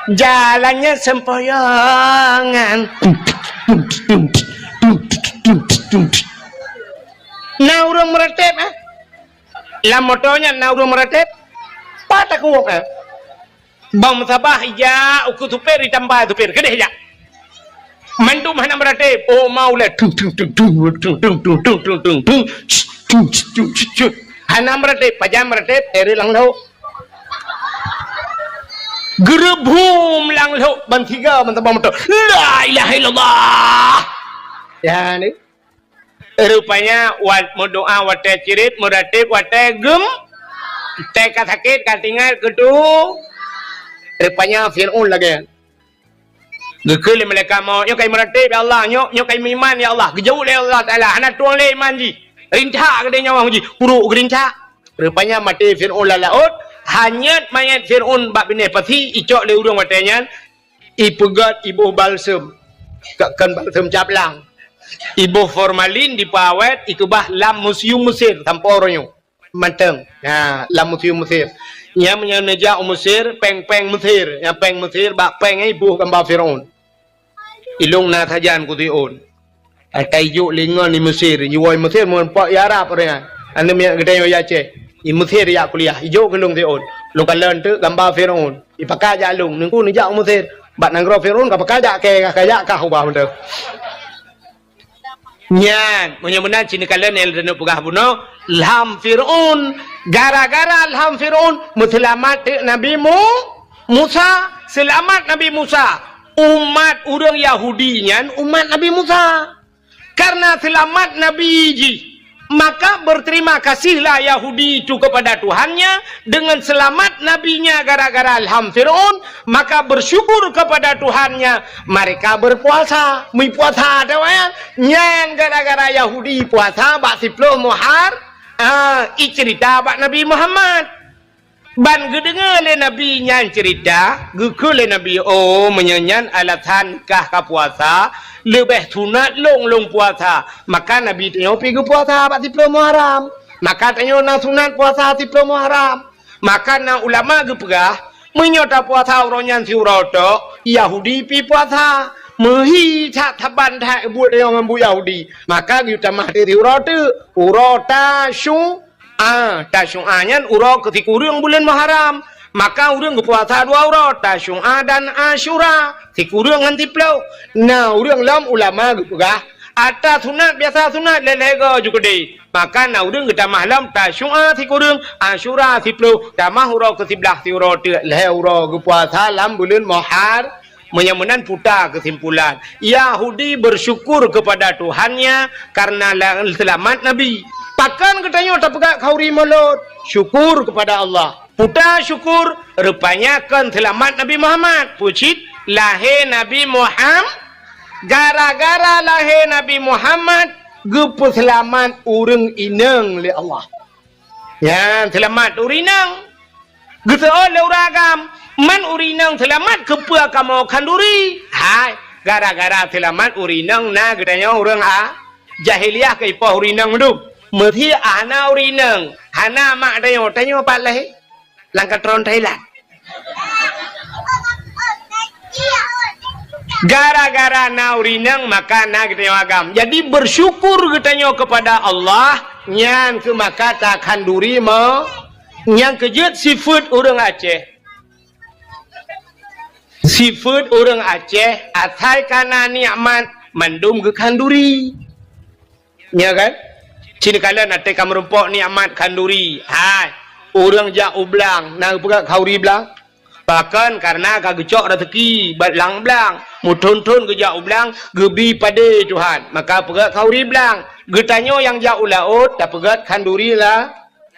Jalannya sempoyongan. Naurung meretep lah motornya naurung meretep. Patah kuok Bang sabah ya uku tupir ditambah tupir kedeh ya. Mandu mana meretep. Oh mau le Hana meretep pajam meretep eri lang lau. Gerebum lang lo bantiga mentaba motor. La ilaha illallah. Ya ni. Rupanya wat doa wate cirit muratib wate gem. Teka sakit katingal kedu. Rupanya Fir'aun lagi. Gekele mereka mau nyo kai muratib ya Allah nyo kai iman ya Allah. Gejauh le Allah Taala anak tuang le iman ji. Rinca ke dia nyawa ji. Puru gerinca. Rupanya mati Fir'aun laut. Hanyat mayat Fir'aun bak bini pati icok le urang watanya ipegat ibu balsam kan balsam caplang ibu formalin dipawet ikubah lam museum Mesir tanpa orangnya manteng lam museum Mesir nya menyeja Mesir peng Mesir yang peng Mesir bak peng ibu gambar Fir'aun ilung na tajan ku tiun atai juk lingon ni Mesir yuoi Mesir mon pak Arab orang ane mi gede yo Aceh Mesir ya kuliah hijau kelung Fir'aun lung kalen tu gambar Fir'aun ipakai ja lung nungku ni jak Mesir bat nanggro Fir'aun ka pakai ja ke kaya ka ubah betul nyan menyamuna cini kalen el denu pugah buno lam Fir'aun gara-gara lam Fir'aun muslimat Nabi Musa selamat Nabi Musa umat orang Yahudi nyan umat Nabi Musa karena selamat Nabi ji. Maka berterima kasihlah Yahudi itu kepada Tuhannya dengan selamat nabinya gara-gara ilham Fir'aun. Maka bersyukur kepada Tuhannya. Mereka berpuasa. Mui puasa ada ya. Nyan gara-gara Yahudi puasa. Bak 10 Muhar. Cerita bak Nabi Muhammad. Ban gedengar le Nabi nyan cerita. Geku le Nabi menyanyan alatan kah ka puasa. Lebih sunat long puasa. Maka Nabi tanya pergi puasa bak 10 Muharram. Maka tanya na sunat puasa 10 Muharram. Maka na ulama ge pegah menyota puasa orang si uroto Yahudi pi puasa. Mehi tak taban tak buat yang ambu Yahudi. Maka ge tamah di uroto urota syu tasyu'anyan uro ketika urang bulan Muharram. Maka urang berpuasa 2 urut tasyu'a dan asyura tikurang nanti plau. Nah urang lam ulama gepegah ata sunat biasa sunat lelega juga deh. Maka nah urang kita malam tasyu'a tikurang asyura tiplau tamah uro ke-11 ti urut le uro berpuasa lam bulan Muharram. Menyamunan putar kesimpulan Yahudi bersyukur kepada Tuhannya karena selamat Nabi. Pakan katanya tak pegak kauri mulut syukur kepada Allah. Putar syukur rupanya kan selamat Nabi Muhammad. Pucit lahir Nabi Muhammad. Gara-gara lahir Nabi Muhammad gepu selamat urang inang le Allah. Ya selamat urinang. Gitu oleh uragam man urinang selamat kepu kamu kanduri. Hai gara-gara selamat urinang na gedanya orang jahiliah ke ipoh urinang tu merti ana urinang hana mak dayo tanyo palai langkatron Thailand gara-gara na urinang maka na gedanya agam jadi bersyukur gedanya kepada Allah nyan ke maka takkan duri mo yang kejut seafood orang Aceh seafood orang Aceh atai kana nikmat mandum ke kanduri ya kan sini kalian ada kamerempok nikmat kanduri hai orang jak ublang nang pegak kauri belang bahkan karena kagecok rezeki batlang belang mutun-tun ke jak ublang gebi pada Tuhan maka pegak kauri belang getanyo yang jak ulaut tak pegat kanduri lah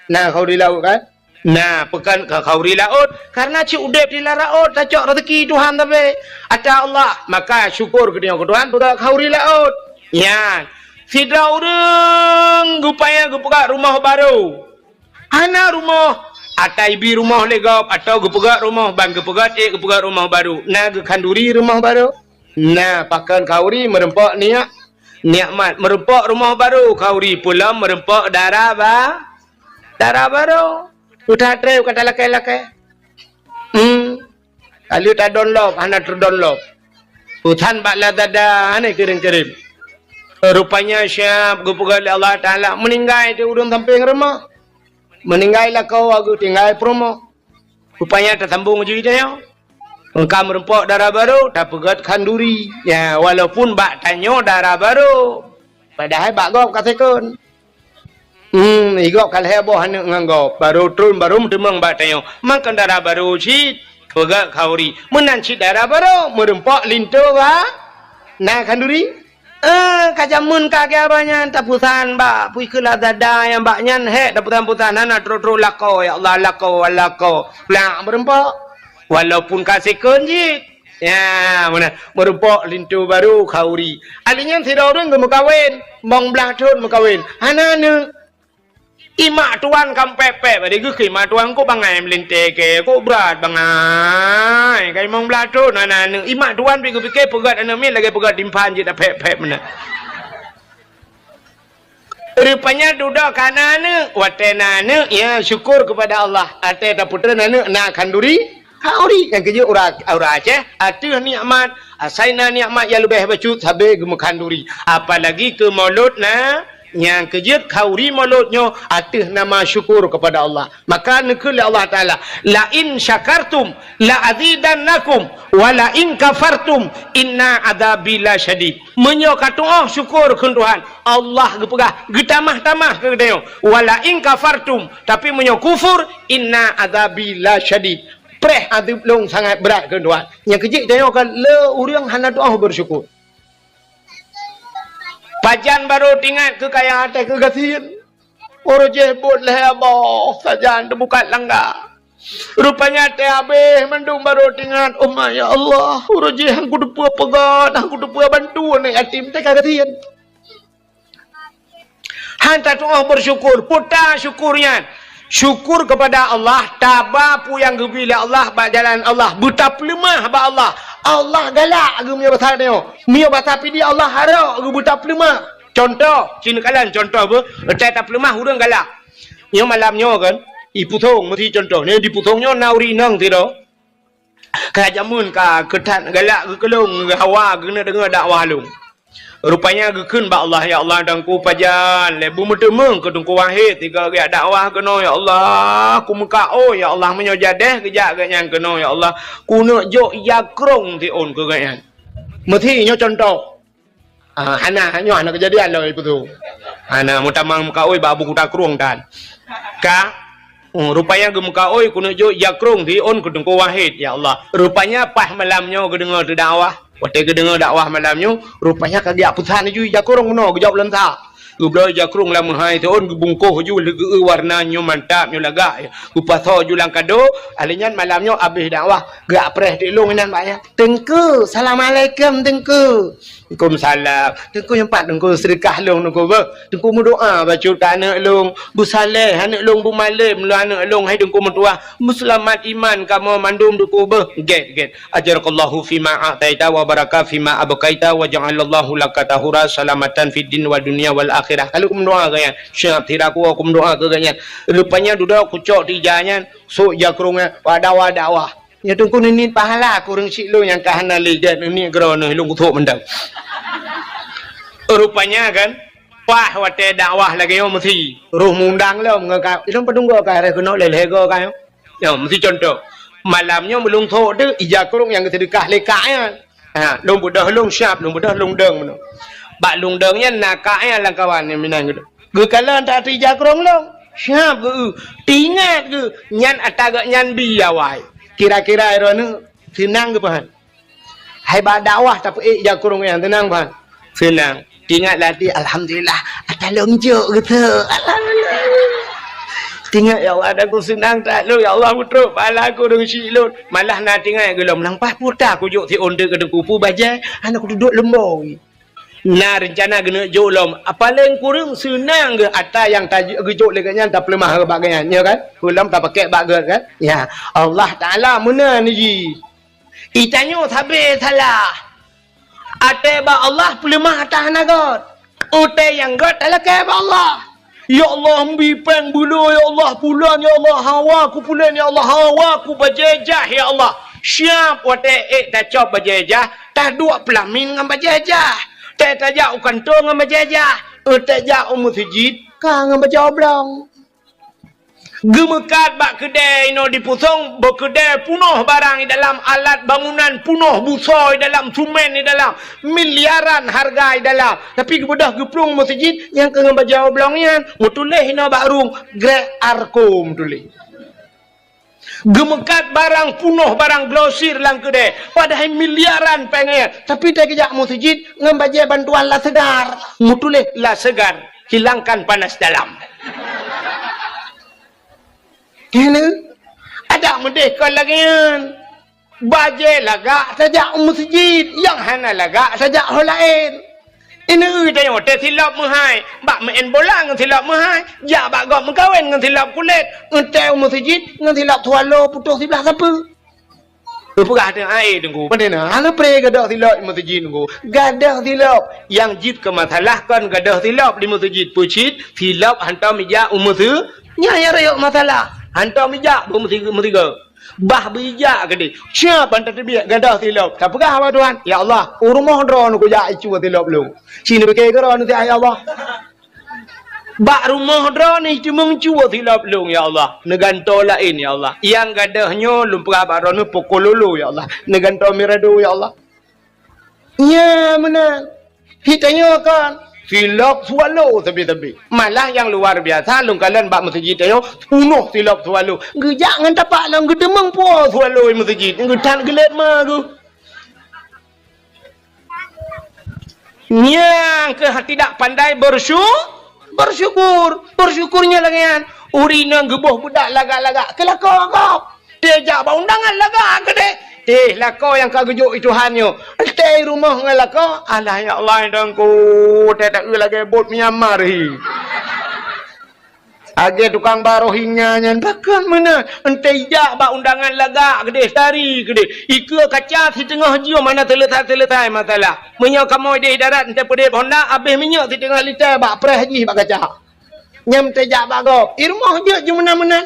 nah kauri laut kan nah pekan ke kauri laut karena cik udep di laut tak cok rezeki Tuhan tapi ada Allah maka syukur ke dia ke Tuhan pegak kauri laut ya tidak orang gupaya gupegak rumah baru ana rumah atai bi rumah legap atau gupegak rumah bang gupegak gupegak rumah baru nah ke kanduri rumah baru nah pakan kauri merempok nikmat merempok rumah baru kauri pula merempok darah baru udah treu kata lakai-lakai kalau tak download anak terdownload hutan bakla dada ane kirim-kirim rupanya siap gupegak Allah Ta'ala meninggal di urung samping rumah meninggal lah kau aku tinggal promo rupanya tersambung jadi engkau merempok darah baru tak pegat kanduri ya walaupun bak tanyo darah baru padahal bak gop katakan igop kalau heboh anak nganggop baru turun baru demang bak tanyo makan darah baru cit pegat kauri menanci darah baru merempok lintu nah kanduri kajamun kage abanya tapusan ba pui kela dada yang baknya he tapusan anak tro lako ya Allah lako lang merempok walaupun kasih kunjit ya mana merempok lintu baru kauri alinya tidak orang gemukawin mong blaton mukawin hanane imak tuan kam pepe bade ge imak tuan ko bangai melinte ke ko berat bangai kai mong blaton hanane imak tuan pikir pegat ana min lagi pegat dimpan je dah pep mana rupanya duduk kanane watenane ya syukur kepada Allah ate ta putra nane na kanduri kauri yang kerja orang Aceh atuh nikmat asaina nikmat yang lebih bacut habis ke kanduri apalagi ke mulut na yang kerja kauri mulutnya atuh nama syukur kepada Allah maka nekul Allah Ta'ala la in syakartum la azidannakum wa la in kafartum inna adabi la syadid menyo kata syukur ke Tuhan Allah gepegah getamah-tamah ke dia wa la in kafartum tapi menyo kufur inna adabi la syadid preh adib long sangat berat ke Tuhan yang kerja dia kan le urang hana doa bersyukur pajan baru tinggal ke kaya hati ke gasian orang jebut leh abah sajan buka langgar rupanya teh habis mendung baru tinggal ya Allah orang je aku dupua pegat aku dupua bantu ni yatim teh kagasian hantar doa bersyukur putar syukurnya syukur kepada Allah tabapu yang gebila Allah bak jalan Allah betap lemah bak Allah Allah galak ge mia bahasa dia mia bahasa pidi Allah harap ge betap lemah contoh cina kalian contoh apa tak lemah urang galak yang malamnya kan iputong mesti contoh ni diputongnya nauri nang tido kajamun ka ketat galak ge kelong ge hawa ge dengar dakwah lu rupanya gekun ba Allah ya Allah dangku pajan lebu medemeng kedungku wahid tiga ge dakwah keno ya Allah ku muka ya Allah menyo jadeh gejak ge nyang keno ya Allah ku nak jok yakrong ti on ke gayan mesti nyo contoh ana nyo ana kejadian lo itu tu ana mutamang muka oi babu ku takrong dan ka rupanya ge muka oi ku nak jok yakrong ti on kedungku wahid ya Allah rupanya pas malamnya ge dengar dakwah waktu ke dengar dakwah malamnya rupanya kagak putan ju jakorong no gejap lenta Gebloi jakrung lah mahai tu on gebungkuh ju legu warnanya mantap nyo laga. Upaso ju lang kado, alinyan malamnya habis dakwah, gerak preh di long nan mak ya. Tengku, assalamualaikum tengku. Waalaikumsalam. Tengku yang pat tengku sedekah long tengku ba. Tengku mu doa baca anak long, bu saleh anak long bu malim lu anak long hai tengku mentua. Muslimat iman kamu mandum tengku ba. Get. Ajarakallahu fima a'taita wa baraka fima abqaita wa ja'alallahu laka tahura salamatan fid din wa dunya wal akhirah. Kalau aku mendoa kaya, syekh tiraku aku mendoa ke kaya. Rupanya duduk kucok tijanya, so jakrungnya wadawa. Ya tungku ni pahala aku reng sik lu yang kahana ligat ni gerona lu kutuk mendang. Rupanya kan wah wate dakwah lagi yo mesti ruh mundang lo ngaka itu pedunggo ka re kuno lele go ka yo. Ya mesti contoh. Malamnya belum thok tu ijakrung yang sedekah lekaknya. Ha, lung budah lung syap, lung budah lung deng meno. Bak lung dengnya nakaknya lang kawan ni minang gitu. Ge kala tak ijakrung long. Syap ge. Ingat ge nyan atagak nyan biawai. Kira-kira erona senang ke pahan? Hai ba dakwah tapi jakrung yang tenang pahan. Senang. Ingat latih alhamdulillah atalong juk gitu. Alhamdulillah. Tinggal ya Allah aku senang tak lu ya Allah putruk pala aku dengan silun. Malah nak tinggal gelom lampah putar aku juk ti onde ke kupu bajai anak aku duduk lemboi. Nah rencana kena jolom paling kurang senang ke atas yang tajuk gejuk leganya tak pelemah ke bagainya ya kan ulam tak pakai bagat kan ya Allah Taala mana ni itanya sabe salah ate ba Allah pelemah atas nagot ute yang got ala ke ba Allah ya Allah ambi peng bulu ya Allah pulan ya Allah hawa ku pulan ya Allah hawa ku bajajah ya Allah siap wate tak cop bajajah tak dua pelamin ngam bajajah tak tajak kantong dengan berjajah. Tajak masjid. Kang dengan berjablong. Gemekat bak kedai no dipusong. Berkedai punuh barang di dalam alat bangunan. Punuh busoi dalam sumen di dalam. Miliaran harga di dalam. Tapi kemudah geprung masjid. Yang kang berjablongnya. Mutulih no bakrung. Grek arkom tulih. Gemekat barang punuh barang glosir lang kedai padahal miliaran pengen tapi tak kejak masjid ngambaje bantuan lah segar mutulih lah segar hilangkan panas dalam ini ada merdeka lagi baje lagak sajak masjid yang hana lagak sajak hal lain ini dia yang silap mahai bak main bola dengan silap mahai jak bak gok mengkawin dengan silap kulit entel masjid dengan silap tualo putus sebelah siapa perah dengan air tunggu pandena ana pre gadah silap di masjid tunggu gadah silap yang jid ke masalah kan gadah silap di masjid pucit silap hantar mijak umur nya rayok masalah hantar mijak bermetiga bah bijak ke dia siapa hantar terbiak gadah silap tak perah apa Tuhan ya Allah rumah drone ku jak icu silap lu sini pakai geron tu ya Allah bak rumah drone itu mengcuba silap lu ya Allah neganto lain ya Allah yang gadahnya lumpah baron pokololo ya Allah neganto mirado ya Allah ya mana hitanya kan silap swallow tebi-tebi malah yang luar biasa lungkalan bak masjid ayo punuh silap swallow gejak ngan tapak lang gedemang po swallow masjid gedan gelet mah tu yang ke tidak pandai bersyukurnya lagi kan urina gebuh budak lagak-lagak kelakau kau dia ba undangan lagak ke dek lakau yang kau gejuk itu hanyo teh rumah dengan lakau alah ya Allah dangku tak lagi bot Myanmar hi age tukang barohinya nyan bahkan mana ente jak ba undangan lagak gede tari gede ika kaca si tengah jiwa mana selesai masalah menyo kamu di darat ente pede honda habis minyak si tengah liter bak preh ji bak kaca nyam tejak bak go irmoh je mana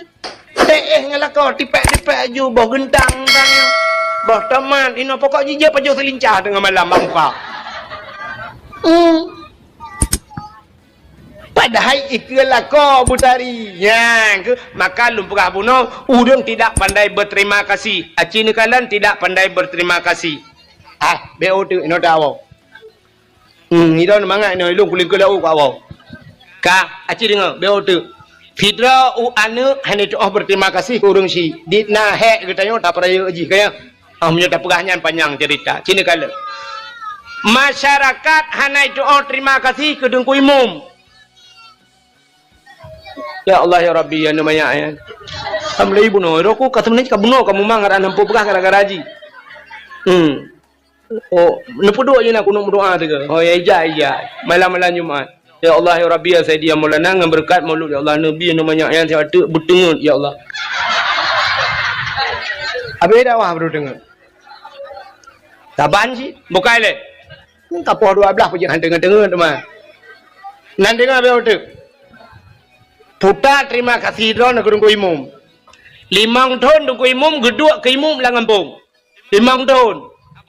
teh ngelakau tipek-tipek ju boh gentang tanya boh teman ino pokok jijak pajo selincah dengan malam bangka padahal ikalah kau butari yang maka lumpurah bunuh udang tidak pandai berterima kasih acini kalian tidak pandai berterima kasih beo tu ino dawo ino mangai ino ilung kuling kulau kau ka aci dengar beo tu fidra anu hanya tu berterima kasih urung si ditna he katanya tak peraya aji kaya punya tak perahnya panjang cerita cini kalian masyarakat hanya itu terima kasih ke dengku imum Ya Allah ya Rabbi ya namanya ya. Kamu lagi bunuh. Aku kata menik kamu bunuh kamu mang ngaran hampu begah gara-gara haji. Oh, nepu doa je nak kuno berdoa tu ke? Oh ya iya. Malam-malam Jumaat. Ya Allah ya Rabbi ya Sayyidi ya Maulana dengan berkat maulud ya Allah Nabi namanya yang saya ada berdengar ya Allah. Habis dah baru dengar. Taban sih, bukan le. Kapur 12 pun jangan dengar teman. Nanti dengar apa tu? Puta terima kasih drone ke dungku imum. 5 tahun dungku imum, gedua ke imum lah ngampung. 5 tahun.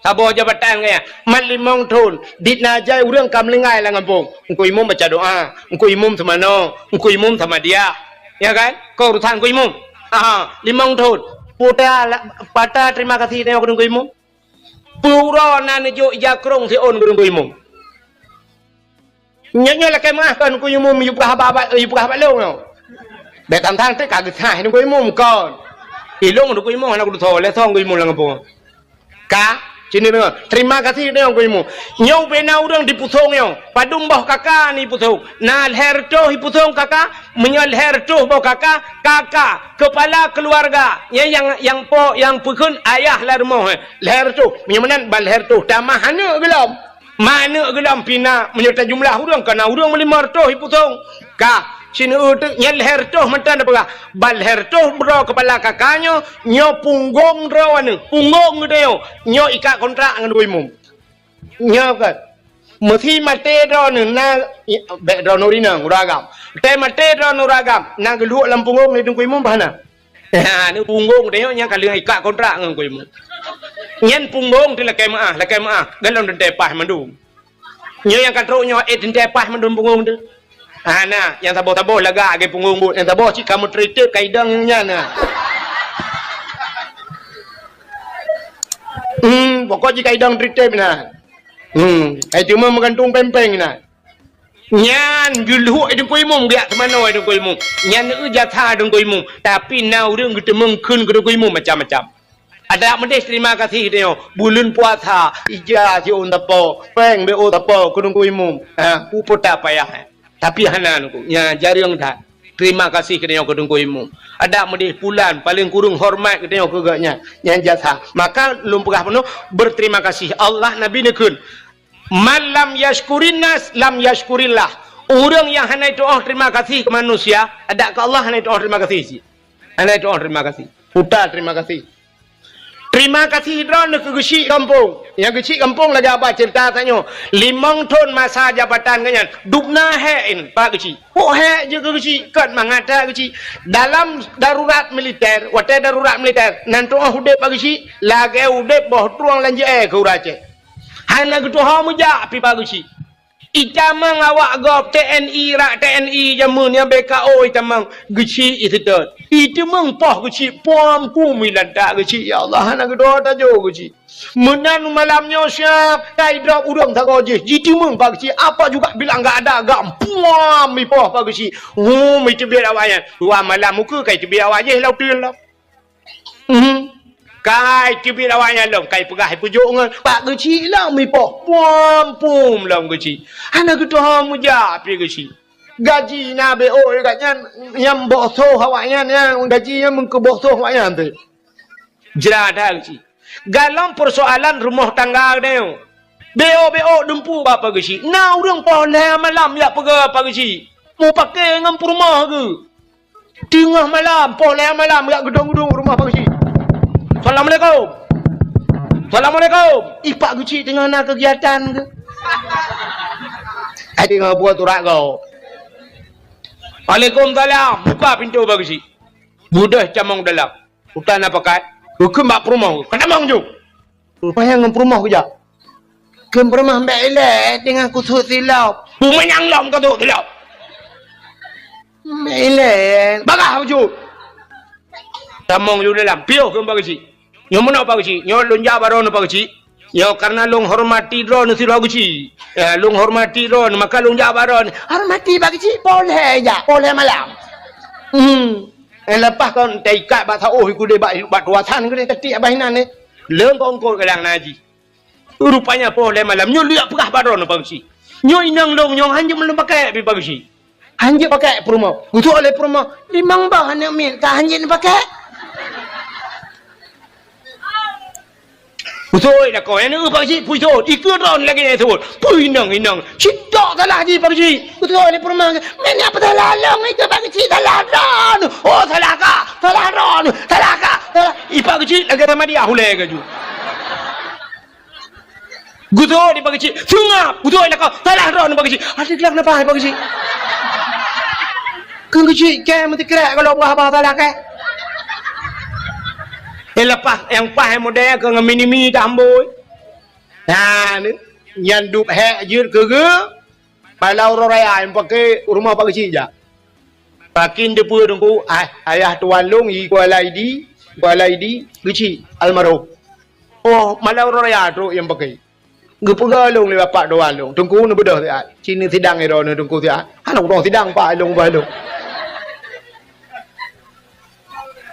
Sabar jabatan kaya. Mat 5 tahun. Dit najai urang kamlingai lah ngampung. Dungku imum baca doa. Dungku imum sama no. Dungku imum sama dia. Ya kan? Kau urusan dungku imum. 5 tahun. Puta pata terima kasih tengok dungku imum. Pura nan jo jakrong si on dungku imum. Nyanya lah kemah kan dungku imum yu prah ba yu prah ba long no. Be tam thang te ka ge thai dungku imum kon. Ilong dungku imum anak du tho le thong dungku imum lang ngapung. Ka sini dengar. Terima kasih dengok dungku imum. Nyau bena urang diputhong yo. Padum boh kakak ni puthong. Na leher toh iputhong kakak, menyal leher toh boh kakak kepala keluarga yang pekun ayah lah rumah leher tu menyemenan bal leher tu tamah mana gelam pina menyerta jumlah urang kana urang melimar tu iputong ka sini tu nyal leher tu mantan apa bal leher tu bro kepala kakaknya nyo punggung ro anu punggung dia nyo ikat kontrak dengan imum nyo kan mesti mate ro na be ro norina uragam te mate ro uragam na gelu lampunggung ni dungku imum bahana ha ni punggung dia nya kali ikat kontrak dengan imum nyen punggung tu la kemaah galon de pah mandu nyo yang katrok nyo de pah mandu punggung tu ha na yang tabo-tabo laga ke punggung bu yang tabo cik kamu treated kaidang nya na pokok jika kaidang treated na ai cuma menggantung pempeng na nyan juluh deng ko imum dia semano deng ko imum nyan jatha deng ko imum tapi nau reung getemeng keun ke deng ko imum macam-macam ada mendes terima kasih dia bulan puasa ija si on tapo peng be o tapo ke deng ko imum puput tak payah tapi hanan ku nya jareung dah terima kasih ke dia ke deng ko imum ada mendes bulan paling kurung hormat ke dia ke gaknya nyan jatha maka lumpurah penuh berterima kasih Allah nabi nekun man lam yashkurin nas lam yashkurillah. Orang yang hanya doa terima kasih ke manusia, ada ke Allah hanya doa terima kasih sih. Hanya doa terima kasih. Putar terima kasih. Terima kasih drone ke gesi kampung. Yang gesi kampung lagi apa cerita tanya. 5 tahun masa jabatan kanyan. Dubna hein pak gesi. Oh he je ke gesi kat mangata gesi. Dalam darurat militer, wate darurat militer. Nanti hude pak gesi lagi hude boh truang lanje ke urace. Hana gitu ha muja pi bagusi. Itamang awak gop TNI rak TNI jamun yang BKO itamang geci itu tu. Itamang poh geci pom kumilan tak geci ya Allah hana gitu ta jo geci. Menan malamnya siap tai drop urang tak goje. Jitimang bagci apa juga bilang enggak ada gam pom mi poh bagci. Mi cebir awaknya. Dua malam muka kai cebir awak je lau tun lau. Kai cibir awaknya long kai pegah pujuk ngan pak geci lah mi poh pom long geci ana gitu ha muja pi geci gaji na BO katnya yang boso awaknya gaji yang mengke boso awaknya tu jerada geci dalam persoalan rumah tangga dia BO dempu apa geci na urang poh le malam ya pegah apa geci mau pakai ngam rumah ke tengah malam poh le malam ya gedung-gedung rumah apa geci. Assalamualaikum. Ipak guci tengah nak kegiatan ke? Ai tengah buat turak kau. Waalaikumsalam. Buka pintu bagusi. Budah camang dalam. Hutan apa kat? Hukum bak perumah. Kenamang ju. Rupanya ngam perumah ke jak. Kem perumah mbak elek dengan kusut silau. Bumenyang lam kau tu silau. Mbak elek. Bagah ju. Camang ju dalam. Piuh kem bagusi. Nyo mana apa geci? Nyo lunja baron apa geci? Nyo karena long hormati drone si lo geci. Long hormati drone maka lunja baron. Hormati ba geci? Boleh ya, boleh malam. Lepas kan taikat ba tau ku de ba tuasan ku de tati abahinan ni. Leung kongkol kelang naji. Rupanya boleh malam. Nyo liak pegah baron apa geci? Nyo inang long nyo hanya belum pakai bi ba geci. Hanjit pakai perumah. Betul oleh perumah. Limang bah anak min. Tak hanjit ni pakai. Betul dah kau. Yang ni Pak Cik. Betul. Ikutan lagi ni tu. Inang. Citak salah je Pak Cik. Betul oleh perumah. Mana apa salah long itu Pak Cik. Salah ron. Oh salah kak. Salah ron. Salah kak. Pak Cik lagi sama dia. Hulai ke ju. Betul di Pak Cik. Sungap. Betul dah kau. Salah ron Pak Cik. Ada kelak kenapa Pak Cik? Kau kecil kan mesti kerak kalau apa salah kan. Lepas yang pas model ke mini tamboi. Nah ni yang duk hek jut ke palau raya yang pakai rumah Pak Kecil je. Pakin depa tunggu ayah tuan long i kuala ID kecil almarhum. Oh malau raya tu yang pakai. Gepega long le bapak tuan long. Tunggu ni bedah dia. Cini sidang ero ni tunggu dia. Hang orang sidang pak long balong.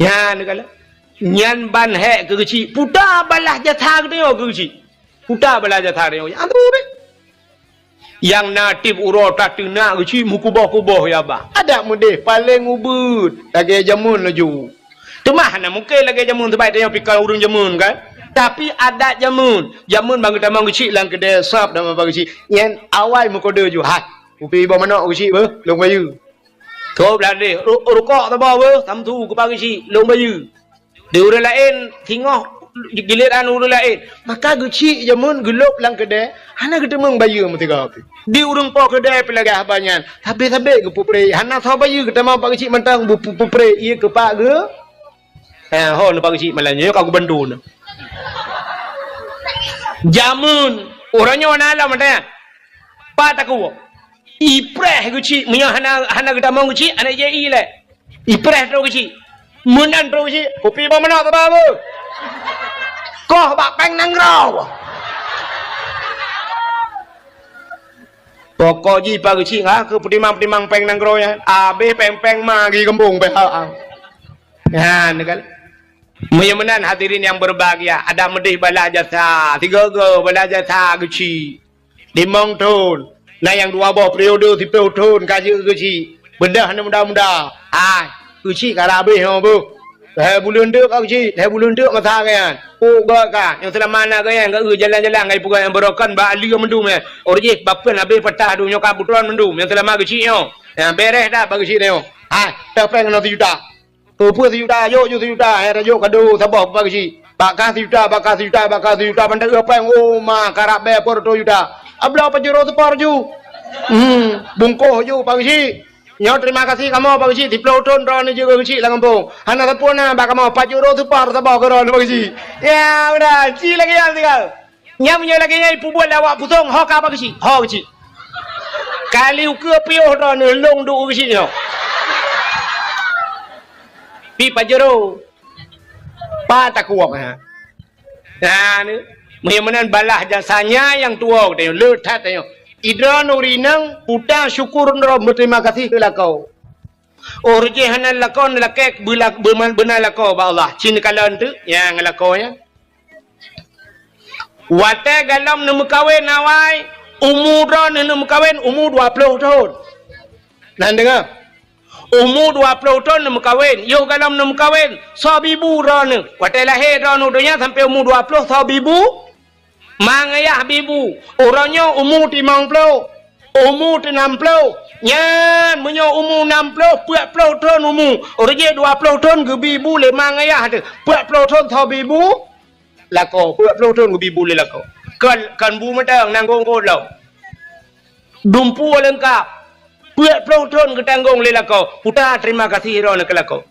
Ya ni kala. Nyan ban hek ke kecil. Puta balah jatha ke tengok ke kecil. Puta balah jatha tengok. Yang tu be. Yang natif urota tena kecil mukubah-kubah ya bah. Ada mudeh paling ubud. Lagi jamun laju. Tu mah nak mungkin lagi jamun terbaik tengok pikal urung jamun kan. Tapi ada jamun. Jamun bang tamang kecil lang kedai sap nama bang kecil. Yang awal mukoda ju. Hai. Upi bawa mana kecil be? Long bayu. Kau berada, rokok tak bawa, tamtu ke pagi si, long bayu. Dia orang lain, tengok giliran orang lain. Maka gecik jamun gelap lang kedai, hana kita meng bayu mesti kau. Dia orang po kedai pelagi habanyan. Habis-habis ke pupre, hana tahu bayu kita mau pagi si mentang pupre ia ke pak ke? Ho pagi si malanya kau bantu. Jamun, orangnya mana lah macam Pak tak kau. Ipreh kecil, punya hana kita mau kecil, anak je le. Ipreh tu kecil, munan tu kecil, kopi bawa mana tak apa. Kau bak peng nangrau. Pokok ji pagi kecil, ke petimang peng nangrau ya. Abe peng magi kembung behal. Ya, ni kan. Mudah-mudahan hadirin yang berbahagia, ada medih bala jasa, 3 bala jasa kecil, 5 tahun. Nah yang 2 buah periode tipe tahun kaji kecil. Benda hanya muda-muda. Kecil kalau habis bu. Bulan dek kecil. Bulan dek masa kan. Oh gak kan. Yang selama mana kan. Gak jalan-jalan. Gak punya yang berokan. Ba ali mendum ya. Orjek bapen habis petah du nyokap putuan mendum. Yang selama kecil yo. Yang beres dah bagi kecil yo. Siapa yang nak juta? Pupus juta. Yo juta. Yo kado sabah bagi kecil. Bakal juta. Pandai apa yang karab bepor tu juta. Ablah pajero tu parju. Bungkuh ju Pak Kecil. Nyo terima kasih kamu Pak Kecil. Di peloton ron juga kecil lah kampung. Hana tapuna bak kamu pajero tu par sabah ke ron Pak Kecil. Ya udah, ci lagi yang tinggal. Nyamnya lagi yang ibu buat lawak pusong ho ka Pak Kecil. Ho kecil. Kali ke piuh ron long du kecil nyo. Pi pajero. Pa tak kuat ha. Nah ni mudah-mudahan balah jasanya yang tua tengok letat tengok idra nurinang puta syukur nro berterima kasih ke lakau orje hanan lakau lakek benar lakau ba Allah cin kalan tu yang lakau nya wate galam nemu kawin awai umur ron nemu kawin umur 20 tahun nan dengar umur 20 tahun nemu kawin yo galam nemu kawin sabibu ron wate lahir ron dunia sampai umur 20 sabibu Mangayah bibu, orangnya umur 50, umur 60, nyan punya umur 60, 40 tahun umur, orangnya 20 tahun ke bibu le mangayah tu, 40 tahun tau bibu, lako, 40 tahun ke bibu le lako, kan bu matang nanggung kolau, dumpu lengkap, 40 tahun ke tanggung le lako, putar terima kasih rona ke lako,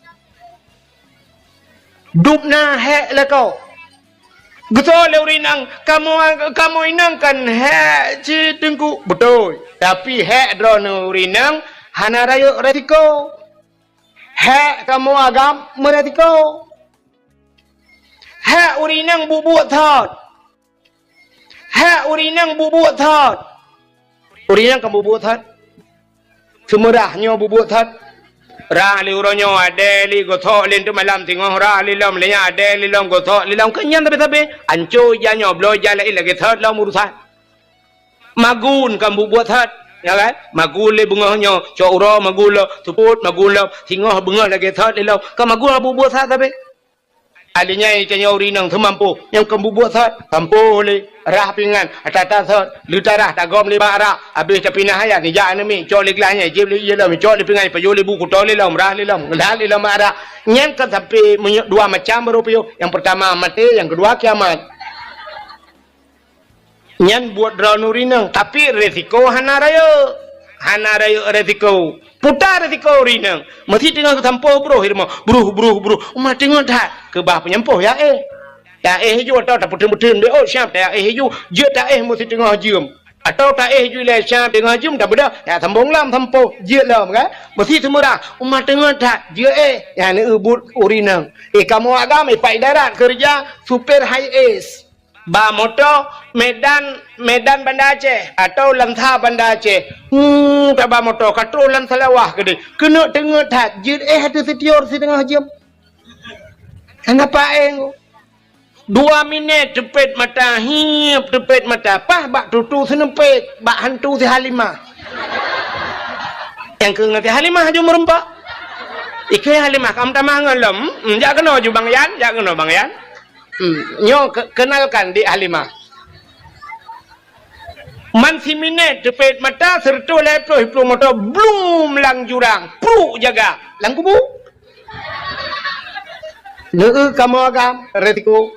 dupna hek lako. Betul Laurinang, kamu inang kan hek ci tengku betul. Tapi hek drone Laurinang hana rayu retiko. Hek kamu agam meretiko. Hek urinang bubuk thot. Hek urinang bubuk thot. Urinang kamu bubuk thot. Semurahnya bubuk thot. Ra li uronyo ade li gothok lin tu malam tengok ra li lom lenya ade li lom gothok li lom kenyan tapi anco janyo blo jala ilagi thot lom urusan magun kan buat thot ya kan magule bungahnya cora magula tuput magula tingah bungah lagi thot lelau ka magula bubuat thot tapi alinya icanya urinang themampu yang kebubuat thot tampu le rah pingan atata thot lutarah tagom le bara habis tapinah haya ni ja ni col le glahnya jib le ye le col le pingan payo le buku tol le lam rah le lam dah le lam ara nyen kan sampai dua macam berupio yang pertama mati yang kedua kiamat nyan buat dranurinang tapi resiko hanarayo resiko putar resiko rinang mesti tengah tampo bro hirma bro umat tengah dah ke bah penyampoh ya ju atau tak putun-putun be oh siap ya ju je tak mesti tengah jum atau tak ju le siap tengah jum tak beda ya sambung lam tampo je lam kan mesti semua umat tengah dah je ya ni ubut urinang kamu agam pai darat kerja super high ace ba motor Medan Banda Aceh atau Lantha Banda Aceh tak ba motor katro lan salawah ke dia kena tengah tak jid ada setior si tengah jam kenapa 2 minit tepet mata hiap tepet mata pah bak tutu senempet bak hantu si Halimah yang ke ngati Halimah ju merempak ikai Halimah kam tamah ngalem jak kena ju Bang Yan nyo kenalkan di Halimah man si minit tepet mata serta leplo hiplo motor blum lang jurang pru jaga lang kubu kamu agam retiko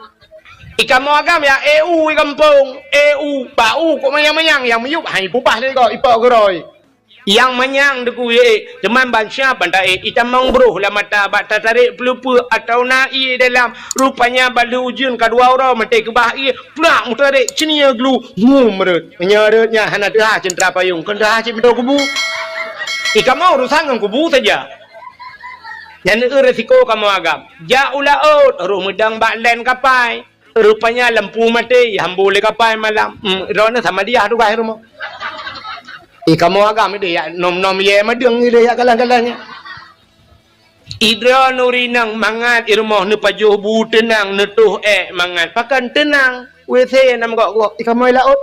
kamu agam ya EU kampung EU bau kok mayang yang meyup hai pupah le ko ipok geroi yang menyang deku teman bangsa bandai itam mong bro la mata bat tarik pelupa atau nai dalam rupanya balu ujun kedua orang mati ke bahi pula mutarik cenia glu merut menyeretnya hana dah centra payung kan dah cip betul kubu kamu urusan dengan kubu saja yang resiko kamu agam ja ulaut ru medang baklen kapai rupanya lampu mati hambule kapai malam rona sama dia tu bahir rumah kamu agam dia nom ye madeng dia kalang-kalangnya idra nurinang mangat irmoh ne pajuh bu tenang netuh mangat pakan tenang WC nam gok kamu laut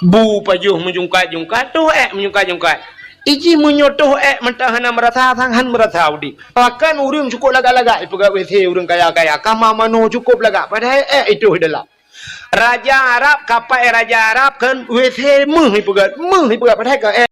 bu pajuh menjungkat-jungkat tuh menjungkat-jungkat iji menyotoh mentahana merasa sanghan merasa udi pakan urang cukup laga-laga ipuga WC urang kaya-kaya kama mano cukup laga padahal itu adalah Raja Arab kapai Raja Arab kan WC meh ipuga padahal